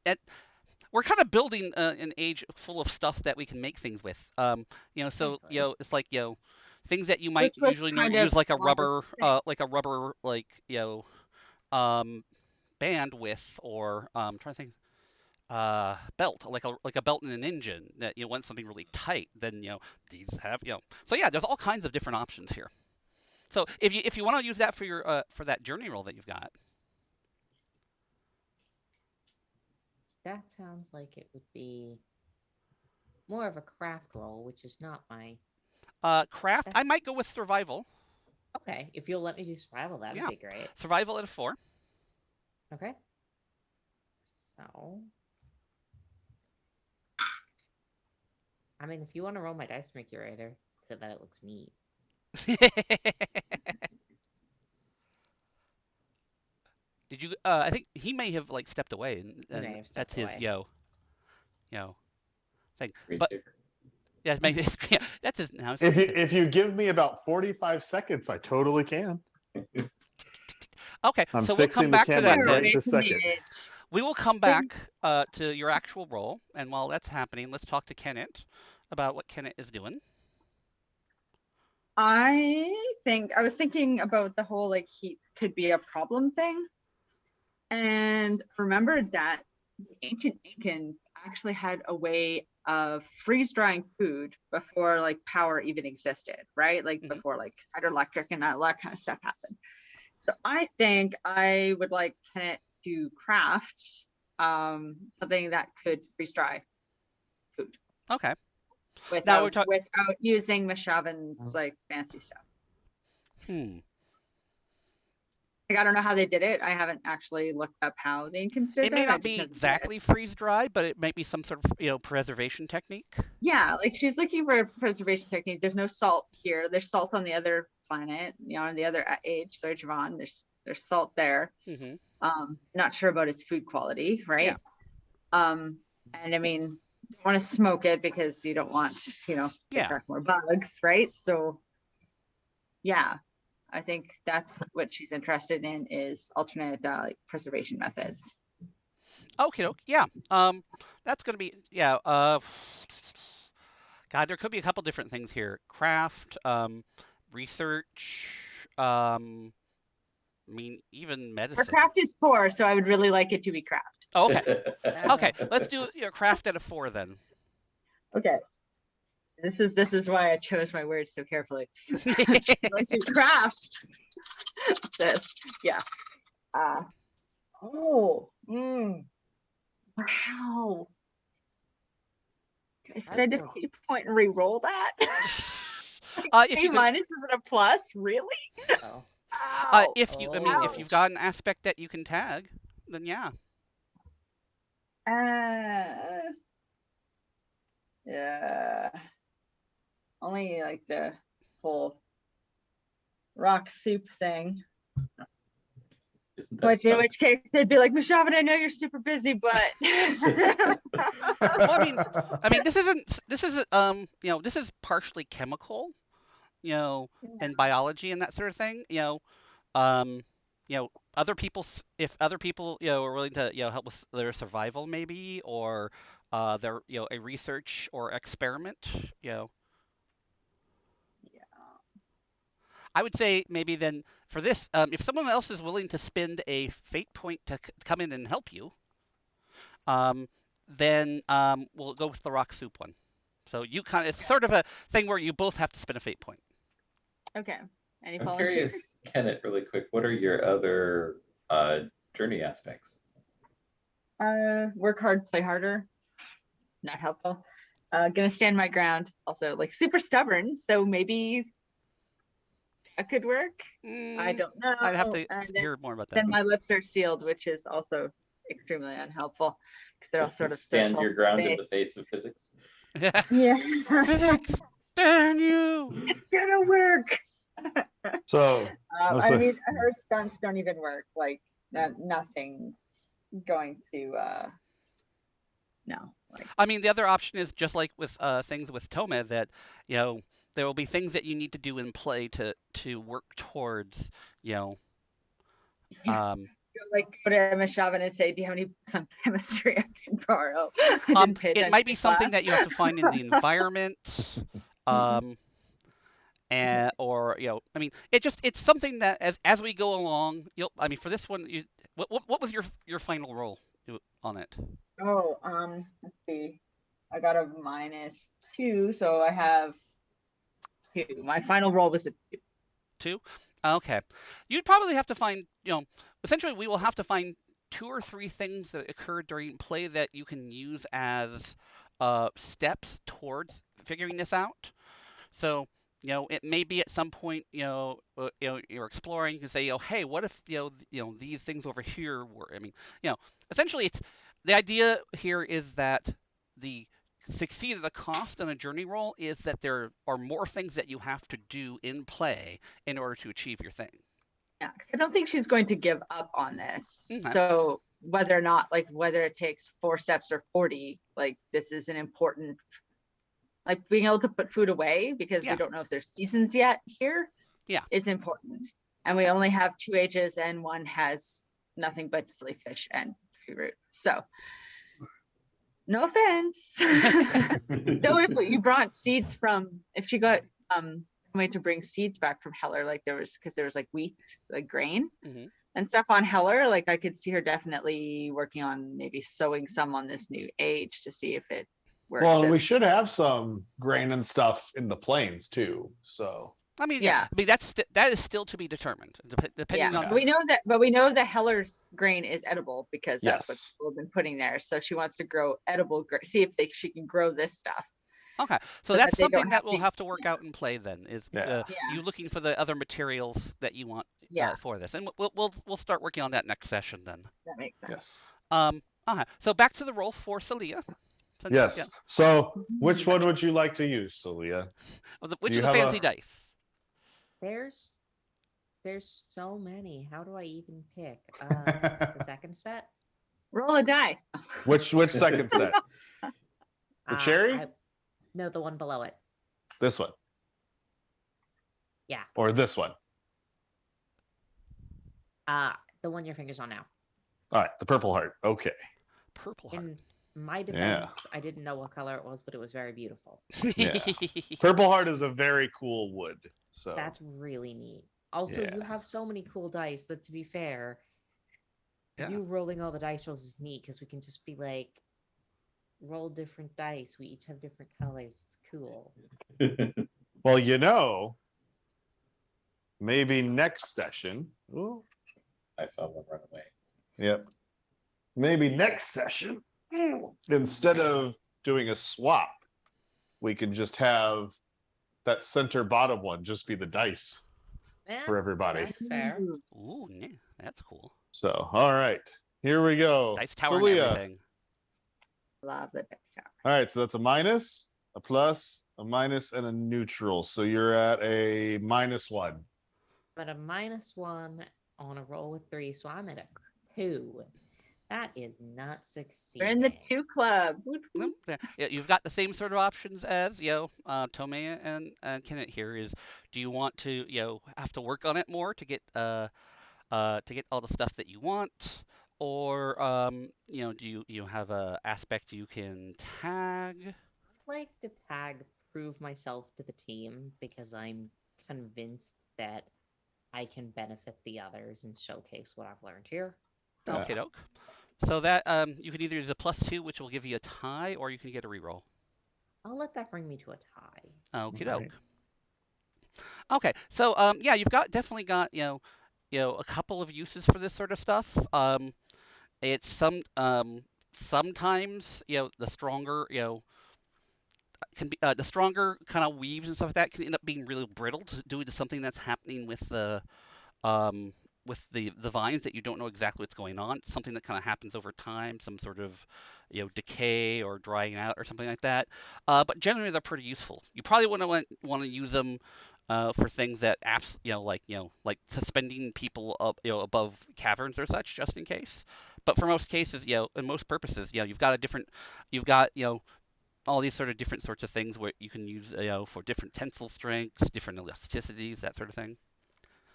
we're kind of building an age full of stuff that we can make things with. So Exactly. it's like things that you might Which was usually kind of use like a Robert's rubber, thing. um, band with, or I'm trying to think, belt, like a belt in an engine that want something really tight. Then these have So yeah, there's all kinds of different options here. So if you want to use that for that journey roll that you've got, That sounds like it would be more of a craft roll, which is not my. craft, That's I might go with survival. okay. If you'll let me do survival, that'd Yeah, be great. survival at a 4. Okay. So, I mean, if you want to roll my dice to make curator, so that it looks neat. Did you? I think he may have like stepped away, and, You may and have that's stepped his away. yo thing. Great But sticker. yeah, maybe yeah, that's his now. If you give me about 45 seconds, I totally can. Okay, I'm so we'll come fixing the back to camera that right then. this second. We will come back to your actual role, and while that's happening, let's talk to Kenneth about what Kenneth is doing. I was thinking about the whole like heat could be a problem thing, and remembered that the ancient Incans actually had a way of freeze drying food before like power even existed, right? Like hmm before like hydroelectric and all that kind of stuff happened. So I think I would like Kenneth to craft something that could freeze dry food Okay. Now we're without talking. without using Mashavan's like fancy stuff. Hmm. Like I don't know how they did it. I haven't actually looked up how the Incans did It may that. I not just be know they did it. exactly freeze dry, but it might be some sort of preservation technique. Yeah, like she's looking for a preservation technique. There's no salt here. There's salt on the other planet, on the other age. So Javon, there's salt there. hmm Not sure about its food quality, Yeah. right? And I mean, you want to smoke it because you don't want, to Yeah. attract more bugs, right? So yeah, I think that's what she's interested in is alternate like preservation methods. Okay. Yeah. That's gonna be yeah. God, there could be a couple different things here. Craft, research. I mean, even Her medicine. craft is 4, so I would really like it to be craft. Oh, okay. Okay. Let's do craft at a 4 then. Okay. This is why I chose my words so carefully. Like to craft this. Yeah. Wow. Should I defeat point and re-roll that? If A you minus isn't a plus, really? Oh. if you, I mean, if you've got an aspect that you can tag, then yeah. Yeah. only like the whole rock soup thing. Isn't that In fun? which case they'd be like, Mishavin, I know you're super busy, but Well, I mean, this isn't this is partially chemical, and biology and that sort of thing. Um, other people, if other people, are willing to, help with their survival, maybe, or their, a research or experiment, yeah. I would say maybe then for this, if someone else is willing to spend a fate point to come in and help you, then we'll go with the rock soup one. So it's sort of a thing where you both have to spend a fate point. Okay. Any I'm volunteers? curious, Kenneth, really quick, what are your other journey aspects? Work hard, play harder. Not helpful. Gonna stand my ground. Also, like super stubborn, so maybe that could work. I don't know. I'd have to And hear more about that. then my lips are sealed, which is also extremely unhelpful because they're all sort of Stand social your ground in the based. face of physics. Yeah. Physics, damn you! It's gonna work. So I mean, her stunts don't even work. Like nothing's going to. No. Like, I mean, the other option is just like with things with Tome that, there will be things that you need to do in play to work towards, like go to Mishavin and say, "Do you have any books on chemistry I can borrow?" I didn't pay it attention might be in something class. that you have to find in the environment, and or I mean, it's something that as we go along, I mean, for this one, what was your final roll on it? Oh, let's see. I got a -2, so I have 2. My final roll was a 2. 2? Okay. You'd probably have to find, essentially we will have to find 2 or 3 things that occurred during play that you can use as steps towards figuring this out. So, it may be at some point, you're exploring, you can say, hey, what if, these things over here were, I mean, essentially the idea here is that the succeed at a cost on a journey roll is that there are more things that you have to do in play in order to achieve your thing. Yeah, 'cause I don't think she's going to give up on this. Okay. So whether or not, like, whether it takes 4 steps or 40, like, this is an important, like, being able to put food away because Yeah. we don't know if there's seasons yet here. Yeah. Is important. And we only have 2 ages and one has nothing but jellyfish and tree root. So no offense. So if you brought seeds if she got way to bring seeds back from Heller, like there was like wheat, like grain and stuff on Heller, like I could see her definitely working on maybe sowing some on this new age to see if it works. Well, we should have some grain and stuff in the plains too. So I mean, yeah. I mean that is still to be determined, depending on. But we know that Heller's grain is edible because that's what people have been putting there. So she wants to grow edible grain. See if she can grow this stuff. Okay, so that's something that we'll have to work out in play. Then is you looking for the other materials that you want for this, and we'll start working on that next session. Then that makes sense. Yes. Okay. So back to the roll for Celia. Yes. Yeah. So which one would you like to use, Celia? Which of the fancy dice? There's so many. How do I even pick? The second set? Roll a die. Which second set? The cherry? No, the one below it. This one? Yeah. Or this one? The one your finger's on now. All right, the purple heart. Okay. Purple heart. In my defense, I didn't know what color it was, but it was very beautiful. Yeah. Purple heart is a very cool wood. So that's really neat. Also, you have so many cool dice that, to be fair, you rolling all the dice rolls is neat because we can just be like, roll different dice. We each have different colors. It's cool. Well, maybe next session. Ooh. I saw one run away. Yep. Maybe next session, instead of doing a swap, we can just have that center bottom one just be the dice for everybody. That's fair. Ooh, yeah, that's cool. So, all right, here we go. Dice tower and everything. Love the dice tower. All right, so that's a minus, a plus, a minus, and a neutral. So you're at a -1. But a -1 on a roll with 3, so I'm at a 2. That is not We're in the succeeding. 2 club. Woot No, woot. there. Yeah, you've got the same sort of options as Tomei and Kenneth here. Is do you want to have to work on it more to get all the stuff that you want, or do you have a aspect you can tag? I'd like to tag prove myself to the team because I'm convinced that I can benefit the others and showcase what I've learned here. Okay, doke. So that you could either use a +2, which will give you a tie, or you can get a reroll. I'll let that bring me to a tie. Okay, Right. doke. Okay, so yeah, you've definitely got a couple of uses for this sort of stuff. It's sometimes the stronger can be the stronger kind of weaves and stuff like that can end up being really brittle due to something that's happening um, with the vines that you don't know exactly what's going on. It's something that kind of happens over time, some sort of decay or drying out or something like that. But generally, they're pretty useful. You probably want to use them for things that like suspending people up above caverns or such, just in case. But for most cases, in most purposes, you've got all these sort of different sorts of things where you can use for different tensile strengths, different elasticities, that sort of thing.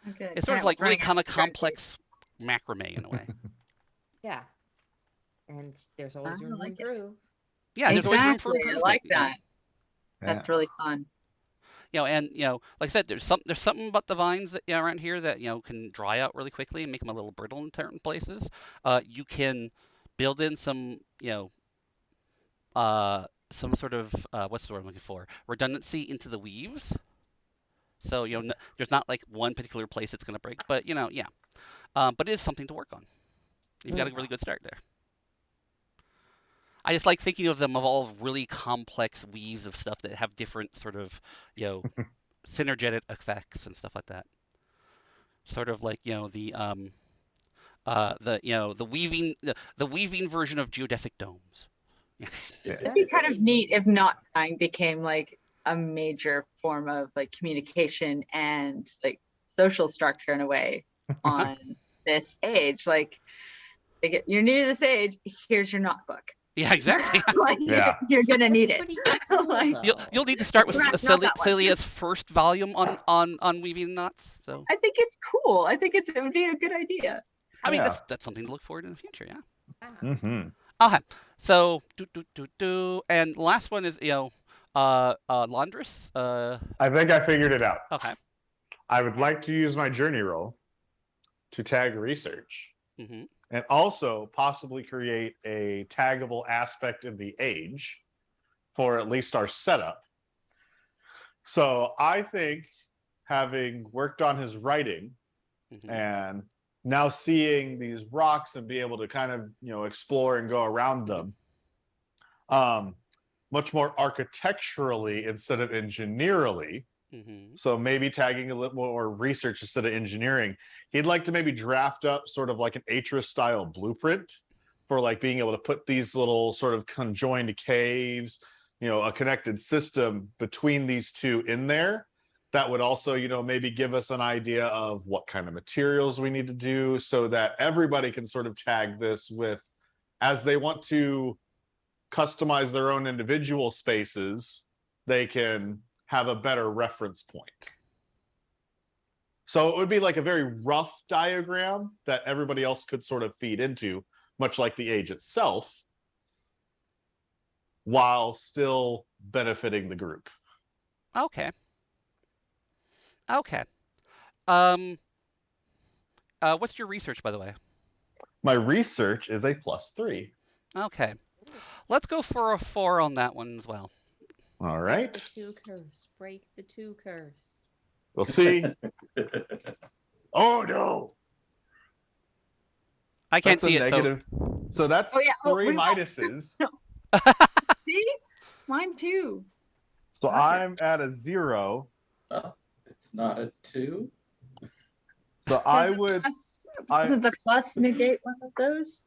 Okay, It's sort of Kenneth like was really running out kind of of start date. complex macrame in a way. Yeah. And there's I always room to like it. improve. Yeah, there's always room for Exactly. I improvement. like you know. that. That's really fun. And like I said, there's something about the vines that around here that can dry out really quickly and make them a little brittle in certain places. You can build in some sort of what's the word I'm looking for? Redundancy into the weaves. So there's not like one particular place it's going to break, but yeah. But it is something to work on. You've got a really good start there. I just like thinking of them of all really complex weaves of stuff that have different sort of, synergetic effects and stuff like that. Sort of like the weaving version of geodesic domes. It'd be kind of neat if not dying became like a major form of like communication and like social structure in a way on this age. Like you're new to this age, here's your notebook. Yeah, exactly. Like Yeah. you're gonna need it. Pretty cool, Like, though. You'll need to start with Not that one. Celia's first volume on weaving knots. So I think it's cool. I think it would be a good idea. I mean Yeah. that's something to look forward to in the future. Yeah. Mm-hmm. Okay. So and the last one is laundress. I think I figured it out. Okay. I would like to use my journey roll to tag research, Mm-hmm. and also possibly create a taggable aspect of the age for at least our setup. So I think, having worked on his writing Mm-hmm. and now seeing these rocks and be able to kind of explore and go around them, much more architecturally instead of engineerily. Mm-hmm. So maybe tagging a little more research instead of engineering. He'd like to maybe draft up sort of like an Atris style blueprint for like being able to put these little sort of conjoined caves, a connected system between these two in there. That would also, maybe give us an idea of what kind of materials we need to do so that everybody can sort of tag this with, as they want to customize their own individual spaces, they can have a better reference point. So it would be like a very rough diagram that everybody else could sort of feed into, much like the age itself, while still benefiting the group. Okay. What's your research, by the way? My research is a +3. Okay. Let's go for a 4 on that one as well. All Break right. the 2 curse. Break the 2 curse. We'll see. Oh no. I can't That's a see it. negative. So that's Oh, yeah. Oh, 3 reroll. minuses. See? Mine too. So Okay. I'm at a 0. Oh, it's not a 2. So I would. Doesn't the plus negate one of those?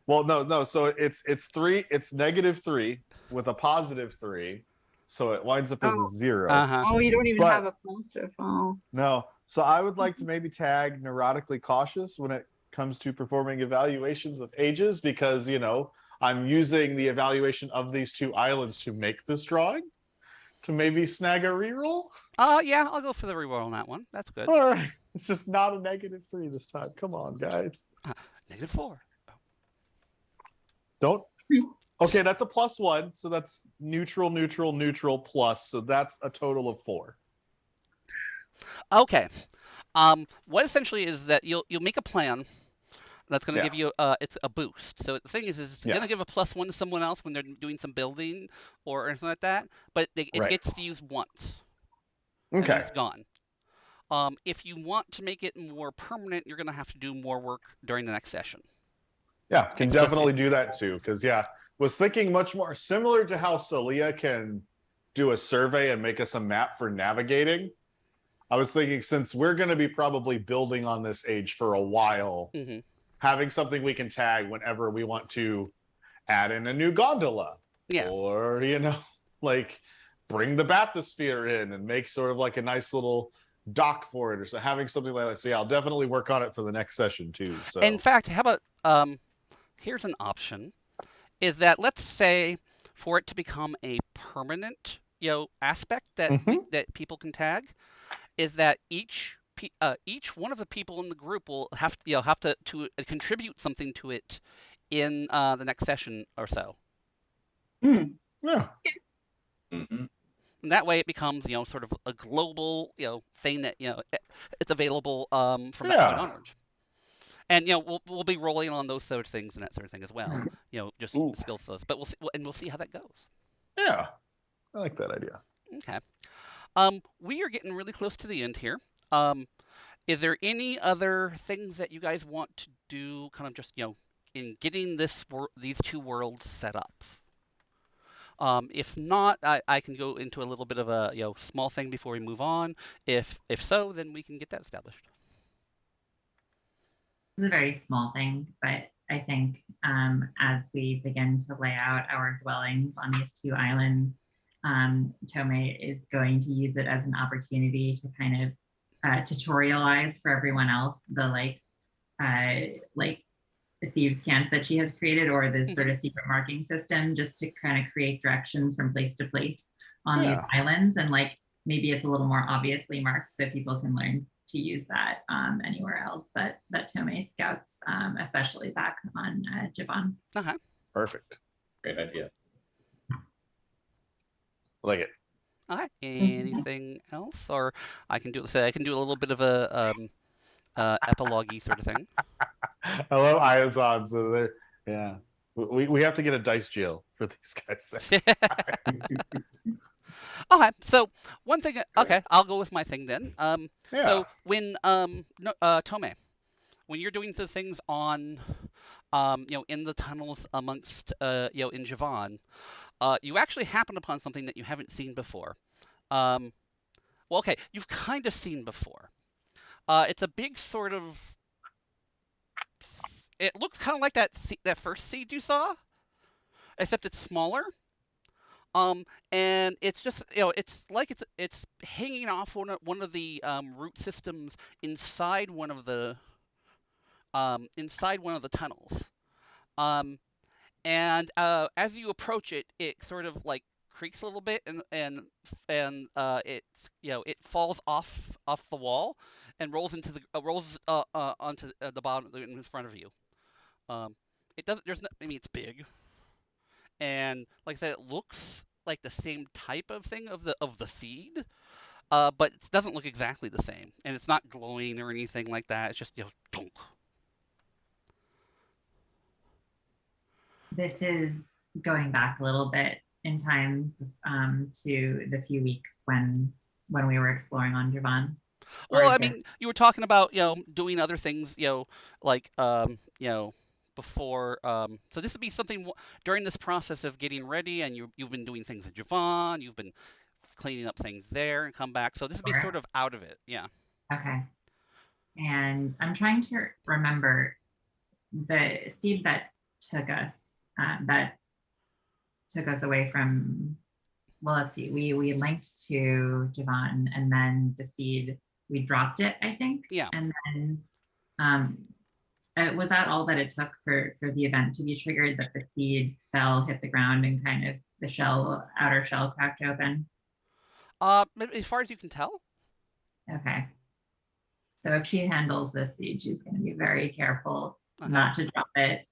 Well, no. So it's 3. It's -3 with a +3, so it winds up as a Oh. 0. Uh-huh. Oh, you don't even But- have a positive. Oh. No. So I would like to maybe tag neurotically cautious when it comes to performing evaluations of ages, because, you know, I'm using the evaluation of these 2 islands to make this drawing to maybe snag a reroll. Yeah, I'll go for the reroll on that one. That's good. All right. It's just not a -3 this time. Come on, guys. -4. Don't. Okay, that's a +1. So that's neutral, neutral, neutral, plus. So that's a total of 4. Okay. What essentially is that you'll make a plan that's going to Yeah. give you it's a boost. So the thing is it's Yeah. going to give a +1 to someone else when they're doing some building or anything like that, but it Right. gets to use once. And then Okay. it's gone. If you want to make it more permanent, you're going to have to do more work during the next session. Yeah, can It's definitely do that too. Because was thinking much more similar to how Celia can do a survey and make us a map for navigating. I was thinking, since we're going to be probably building on this age for a while, Mhm. having something we can tag whenever we want to add in a new gondola, Yeah. or, you know, like bring the bathysphere in and make sort of like a nice little dock for it, or so, having something like that. So yeah, I'll definitely work on it for the next session too. So In fact, how about here's an option, is that let's say for it to become a permanent, aspect that Mhm. that people can tag, is that each one of the people in the group will have to contribute something to it in the next session or so. yeah, Hmm. And that way it becomes sort of a global thing that it's available from that point Yeah. onwards. And we'll be rolling on those sort of things and that sort of thing as well. Just Ooh. skill sets, but we'll see how that goes. Yeah, I like that idea. Okay. We are getting really close to the end here. Is there any other things that you guys want to do, kind of just in getting these 2 worlds set up? If not, I can go into a little bit of a small thing before we move on. If so, then we can get that established. This is a very small thing, but I think as we begin to lay out our dwellings on these 2 islands, Tome is going to use it as an opportunity to kind of tutorialize for everyone else the the thieves camp that she has created, or this sort of secret marking system, just to kind of create directions from place to place on these islands. And maybe it's a little more obviously marked so people can learn to use that anywhere else that Tome scouts, especially back on Javon. Perfect. Great idea. Like it. Okay. Anything else, or I can do a little bit of a epilogue-y sort of thing. I love Iazon. So they're we have to get a dice jail for these guys. Okay, so one thing. Okay, I'll go with my thing then. Yeah. So when Tome, when you're doing the things on, in the tunnels amongst, in Javon, you actually happen upon something that you haven't seen before. Well, okay, you've kind of seen before. It's a big sort of. It looks kind of like that first seed you saw, except it's smaller. And it's just it's like it's hanging off one of the root systems inside one of the tunnels. And as you approach it, it sort of like creaks a little bit, and it's it falls off the wall and rolls onto the bottom in front of you. It doesn't. There's no. I mean, it's big, and like I said, it looks like the same type of thing of the seed, but it doesn't look exactly the same, and it's not glowing or anything like that. It's just dunk. This is going back a little bit in time to the few weeks when we were exploring on Javon. Well, I mean, you were talking about doing other things like before. So this would be something during this process of getting ready, and you've been doing things at Javon. You've been cleaning up things there and come back. So this would be sort of out of it. Yeah. Okay. And I'm trying to remember the seed that took us away from well, let's see. We linked to Javon, and then the seed, we dropped it, I think. Yeah. And then was that all that it took for the event to be triggered, that the seed fell, hit the ground, and kind of the outer shell cracked open? As far as you can tell. Okay. So if she handles this seed, she's going to be very careful not to drop it.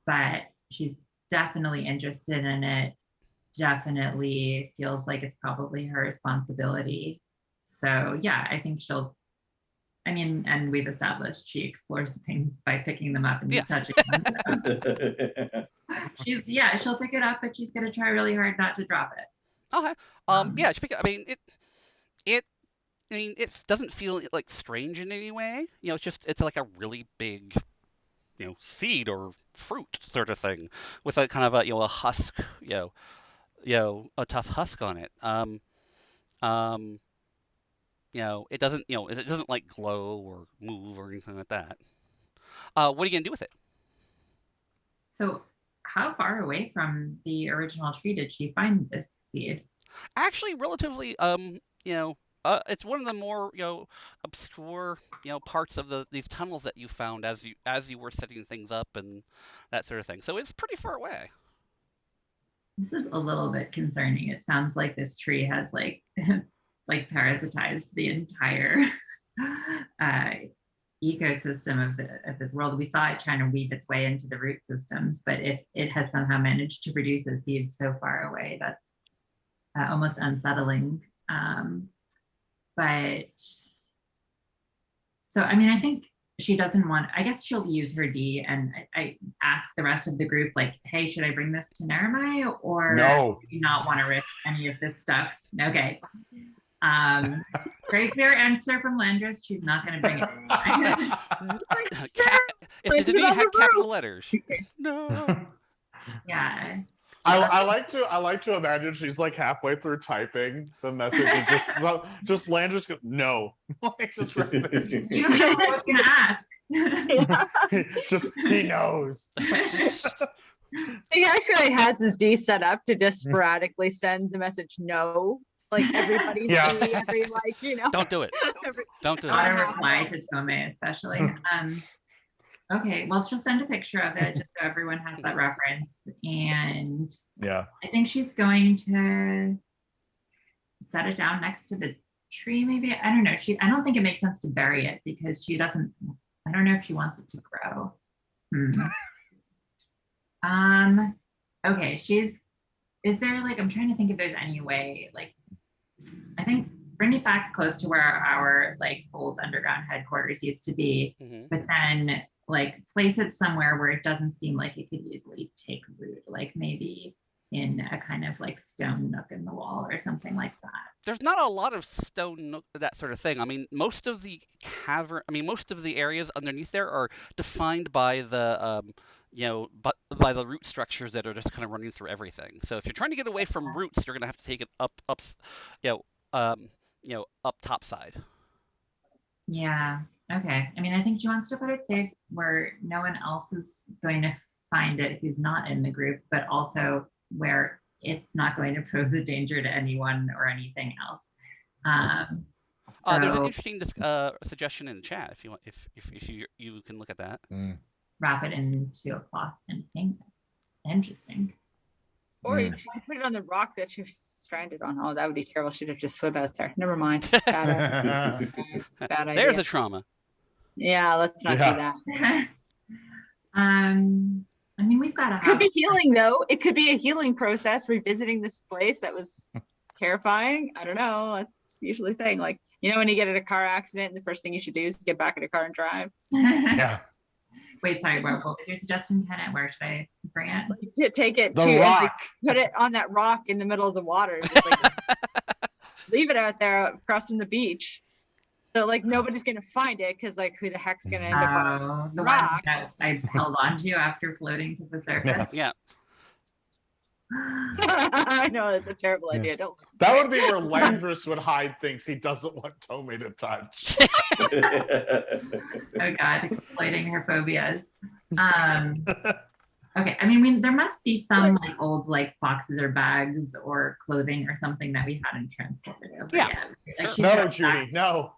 But she's definitely interested in it, definitely feels like it's probably her responsibility. So yeah, I think and we've established she explores things by picking them up and touching them. She'll pick it up, but she's going to try really hard not to drop it. Okay. She pick it. It doesn't feel like strange in any way. It's like a really big, seed or fruit sort of thing with a kind of a husk, a tough husk on it. It doesn't like glow or move or anything like that. What are you gonna do with it? So how far away from the original tree did she find this seed? Actually, relatively, it's one of the more, obscure, parts of these tunnels that you found as you were setting things up and that sort of thing. So it's pretty far away. This is a little bit concerning. It sounds like this tree has like parasitized the entire ecosystem of this world. We saw it trying to weave its way into the root systems, but if it has somehow managed to produce a seed so far away, that's almost unsettling. But so, I think she doesn't want, I guess she'll use her D, and I ask the rest of the group, like, hey, should I bring this to Naramai, or No. do you not want to risk any of this stuff? Okay. Very clear answer from Landris. She's not going to bring it. If the D had capital letters. No. Yeah. I like to imagine she's like halfway through typing the message and just Landris goes, no. Like just right there. You don't know what I was gonna ask. Just he knows. He actually has his D set up to just sporadically send the message no. Like everybody's D, Don't do it. Don't do it. Not a reply to Tome, especially. Okay, well, she'll send a picture of it just so everyone has that reference. And yeah, I think she's going to set it down next to the tree, maybe. I don't know. I don't think it makes sense to bury it because I don't know if she wants it to grow. Okay, is there I'm trying to think if there's any way, I think bring it back close to where our old underground headquarters used to be, but then place it somewhere where it doesn't seem like it could easily take root, maybe in a kind of stone nook in the wall or something like that. There's not a lot of stone nook, that sort of thing. Most of the most of the areas underneath there are defined by the by the root structures that are just kind of running through everything. So if you're trying to get away from roots, you're gonna have to take it up top side. Yeah. Okay. I think she wants to put it safe where no one else is going to find it who's not in the group, but also where it's not going to pose a danger to anyone or anything else. There's an interesting suggestion in the chat if you want, if you can look at that. Wrap it into a cloth and hang it. Interesting. Or she could put it on the rock that she was stranded on. Oh, that would be terrible. She'd have to swim out there. Never mind. Bad idea. There's a trauma. Yeah, let's not do that. We've got Could be healing though. It could be a healing process, revisiting this place that was terrifying. I don't know. That's usually the thing. When you get in a car accident, the first thing you should do is get back in a car and drive. Yeah. Wait, sorry, what was your suggestion, Kenneth? Where should I bring it? To take it the rock. Put it on that rock in the middle of the water. Just leave it out there crossing the beach. So nobody's gonna find it because who the heck's gonna end up on the rock? One that I held on to after floating to the surface. Yeah. I know it's a terrible idea. Don't listen. That would be where Landris would hide things he doesn't want Tome to touch. Oh God, exploiting her phobias. Okay, Okay. I mean, there must be some like old like boxes or bags or clothing or something that we hadn't transported over Yeah, yet. Like sure. she's No, got Judy, no.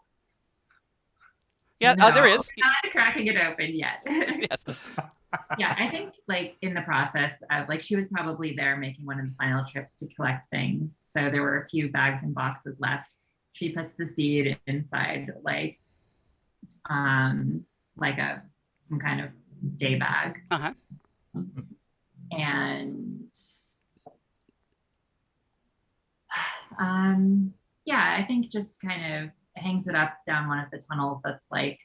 Yeah, no, there is. we're not cracking it open yet. Yes. Yeah, I think like in the process of like she was probably there making one of the final trips to collect things. So there were a few bags and boxes left. She puts the seed inside like a some kind of day bag. Uh-huh. And yeah, I think just kind of hangs it up down one of the tunnels that's like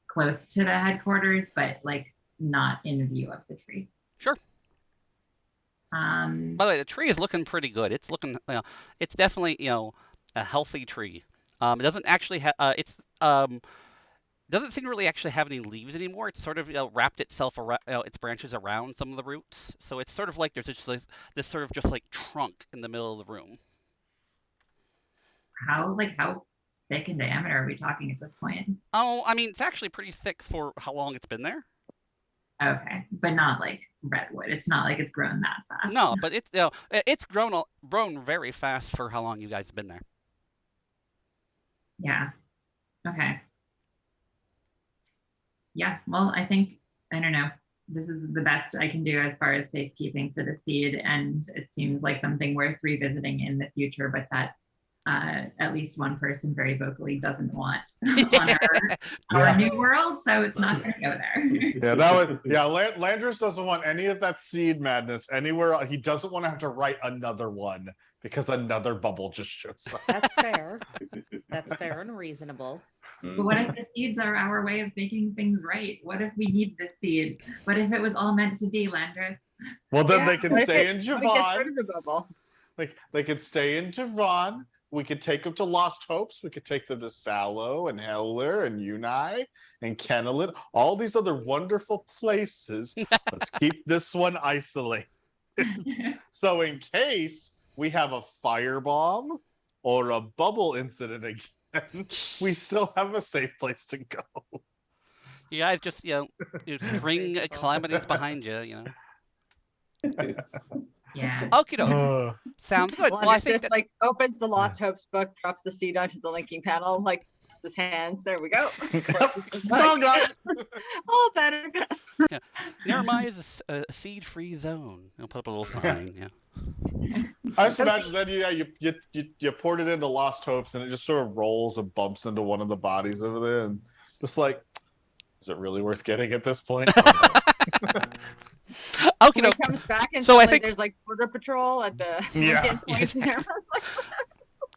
close to the headquarters, but like not in view of the tree. Sure. By By the way, the tree is looking pretty good. It's looking, it's definitely, a healthy tree. It doesn't actually have, doesn't seem to really actually have any leaves anymore. It's sort of, wrapped itself around, its branches around some of the roots. So it's sort of like there's just like, this sort of just like trunk in the middle of the room. how thick in diameter are we talking at this point? Oh, I mean, it's actually pretty thick for how long it's been there. Okay, but not like redwood. It's not like it's grown that fast. No, but it's grown very fast for how long you guys have been there. Yeah. Okay. Yeah. Well, I think I don't know. This is the best I can do as far as safekeeping for the seed, and it seems like something worth revisiting in the future. But that at least one person very vocally doesn't want on our new world, so it's not going to go there. Landris doesn't want any of that seed madness anywhere. He doesn't want to have to write another one because another bubble just shows up. That's fair. That's fair and reasonable. But what if the seeds are our way of making things right? What if we need this seed? What if it was all meant to be, Landris? Well, then they can stay in Javon. The bubble. Like they could stay in Javon. We could take them to Lost Hopes. We could take them to Sallow and Heller and Unai and Kennelit. All these other wonderful places. Let's keep this one isolated. So in case we have a firebomb or a bubble incident again, we still have a safe place to go. You guys just, you string calamities behind you, Yeah. Okie doke. Sounds good. Well, Well, I it's think just that, like opens the Lost Hopes book, drops the seed onto the linking panel, like his hands. There we go. It's all gone. All better. Neremai is a seed-free zone. I'll put up a little sign. Yeah. I just imagine that you poured it into Lost Hopes and it just sort of rolls and bumps into one of the bodies over there and just like, is it really worth getting at this point? Okay, When he comes back and So I suddenly think- there's like border patrol at the Yeah. Lincoln point there.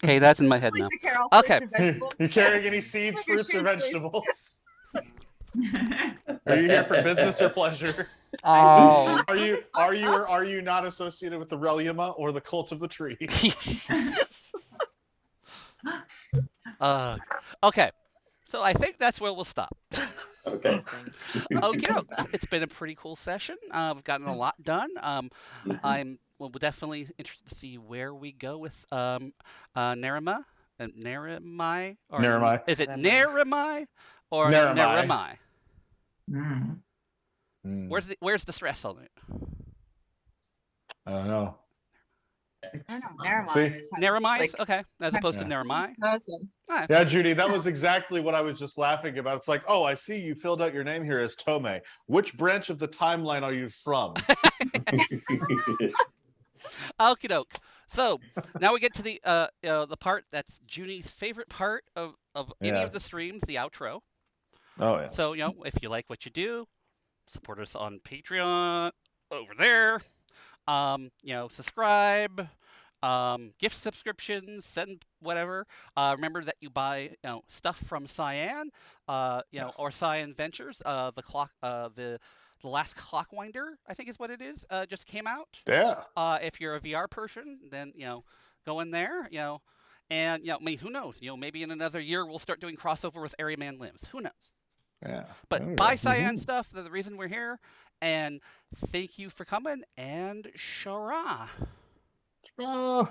Okay, that's in my head Like now. the Carol Okay. fruits and vegetables. You carrying any seeds, Look at fruits, or shoes, please. vegetables? Are you here for business or pleasure? Oh. Are you not associated with the Reliuma or the Cult of the Tree? Okay, so I think that's where we'll stop. Okay. Okay, it's been a pretty cool session. We've gotten a lot done. We're definitely interested to see where we go with Nerema. Neremai? Or Neremai. Is it Neremai. Neremai or Neremai. Neremai? Mm. Where's the stress on it? I don't know. I don't know. Neremai See? is how- Neremai? like- Okay, as opposed to Yeah. Neremai. That's it. Alright. Yeah, Judy, that was exactly what I was just laughing about. It's like, oh, I see you filled out your name here as Tome. Which branch of the timeline are you from? Okie doke. So now we get to the part that's Junie's favorite part of any of the Yes. streams, the outro. Oh, yeah. So, if you like what you do, support us on Patreon over there. Subscribe, gift subscriptions, send whatever. Remember that you buy, stuff from Cyan, Yes. or Cyan Ventures. The clock, the last Clockwinder, I think is what it is, just came out. Yeah. If you're a VR person, then, go in there, and, who knows? Maybe in another year we'll start doing crossover with Airy Man Limbs. Who knows? Yeah. But There we buy go. Cyan stuff. They're the reason we're here. And thank you for coming. And Shara. Oh.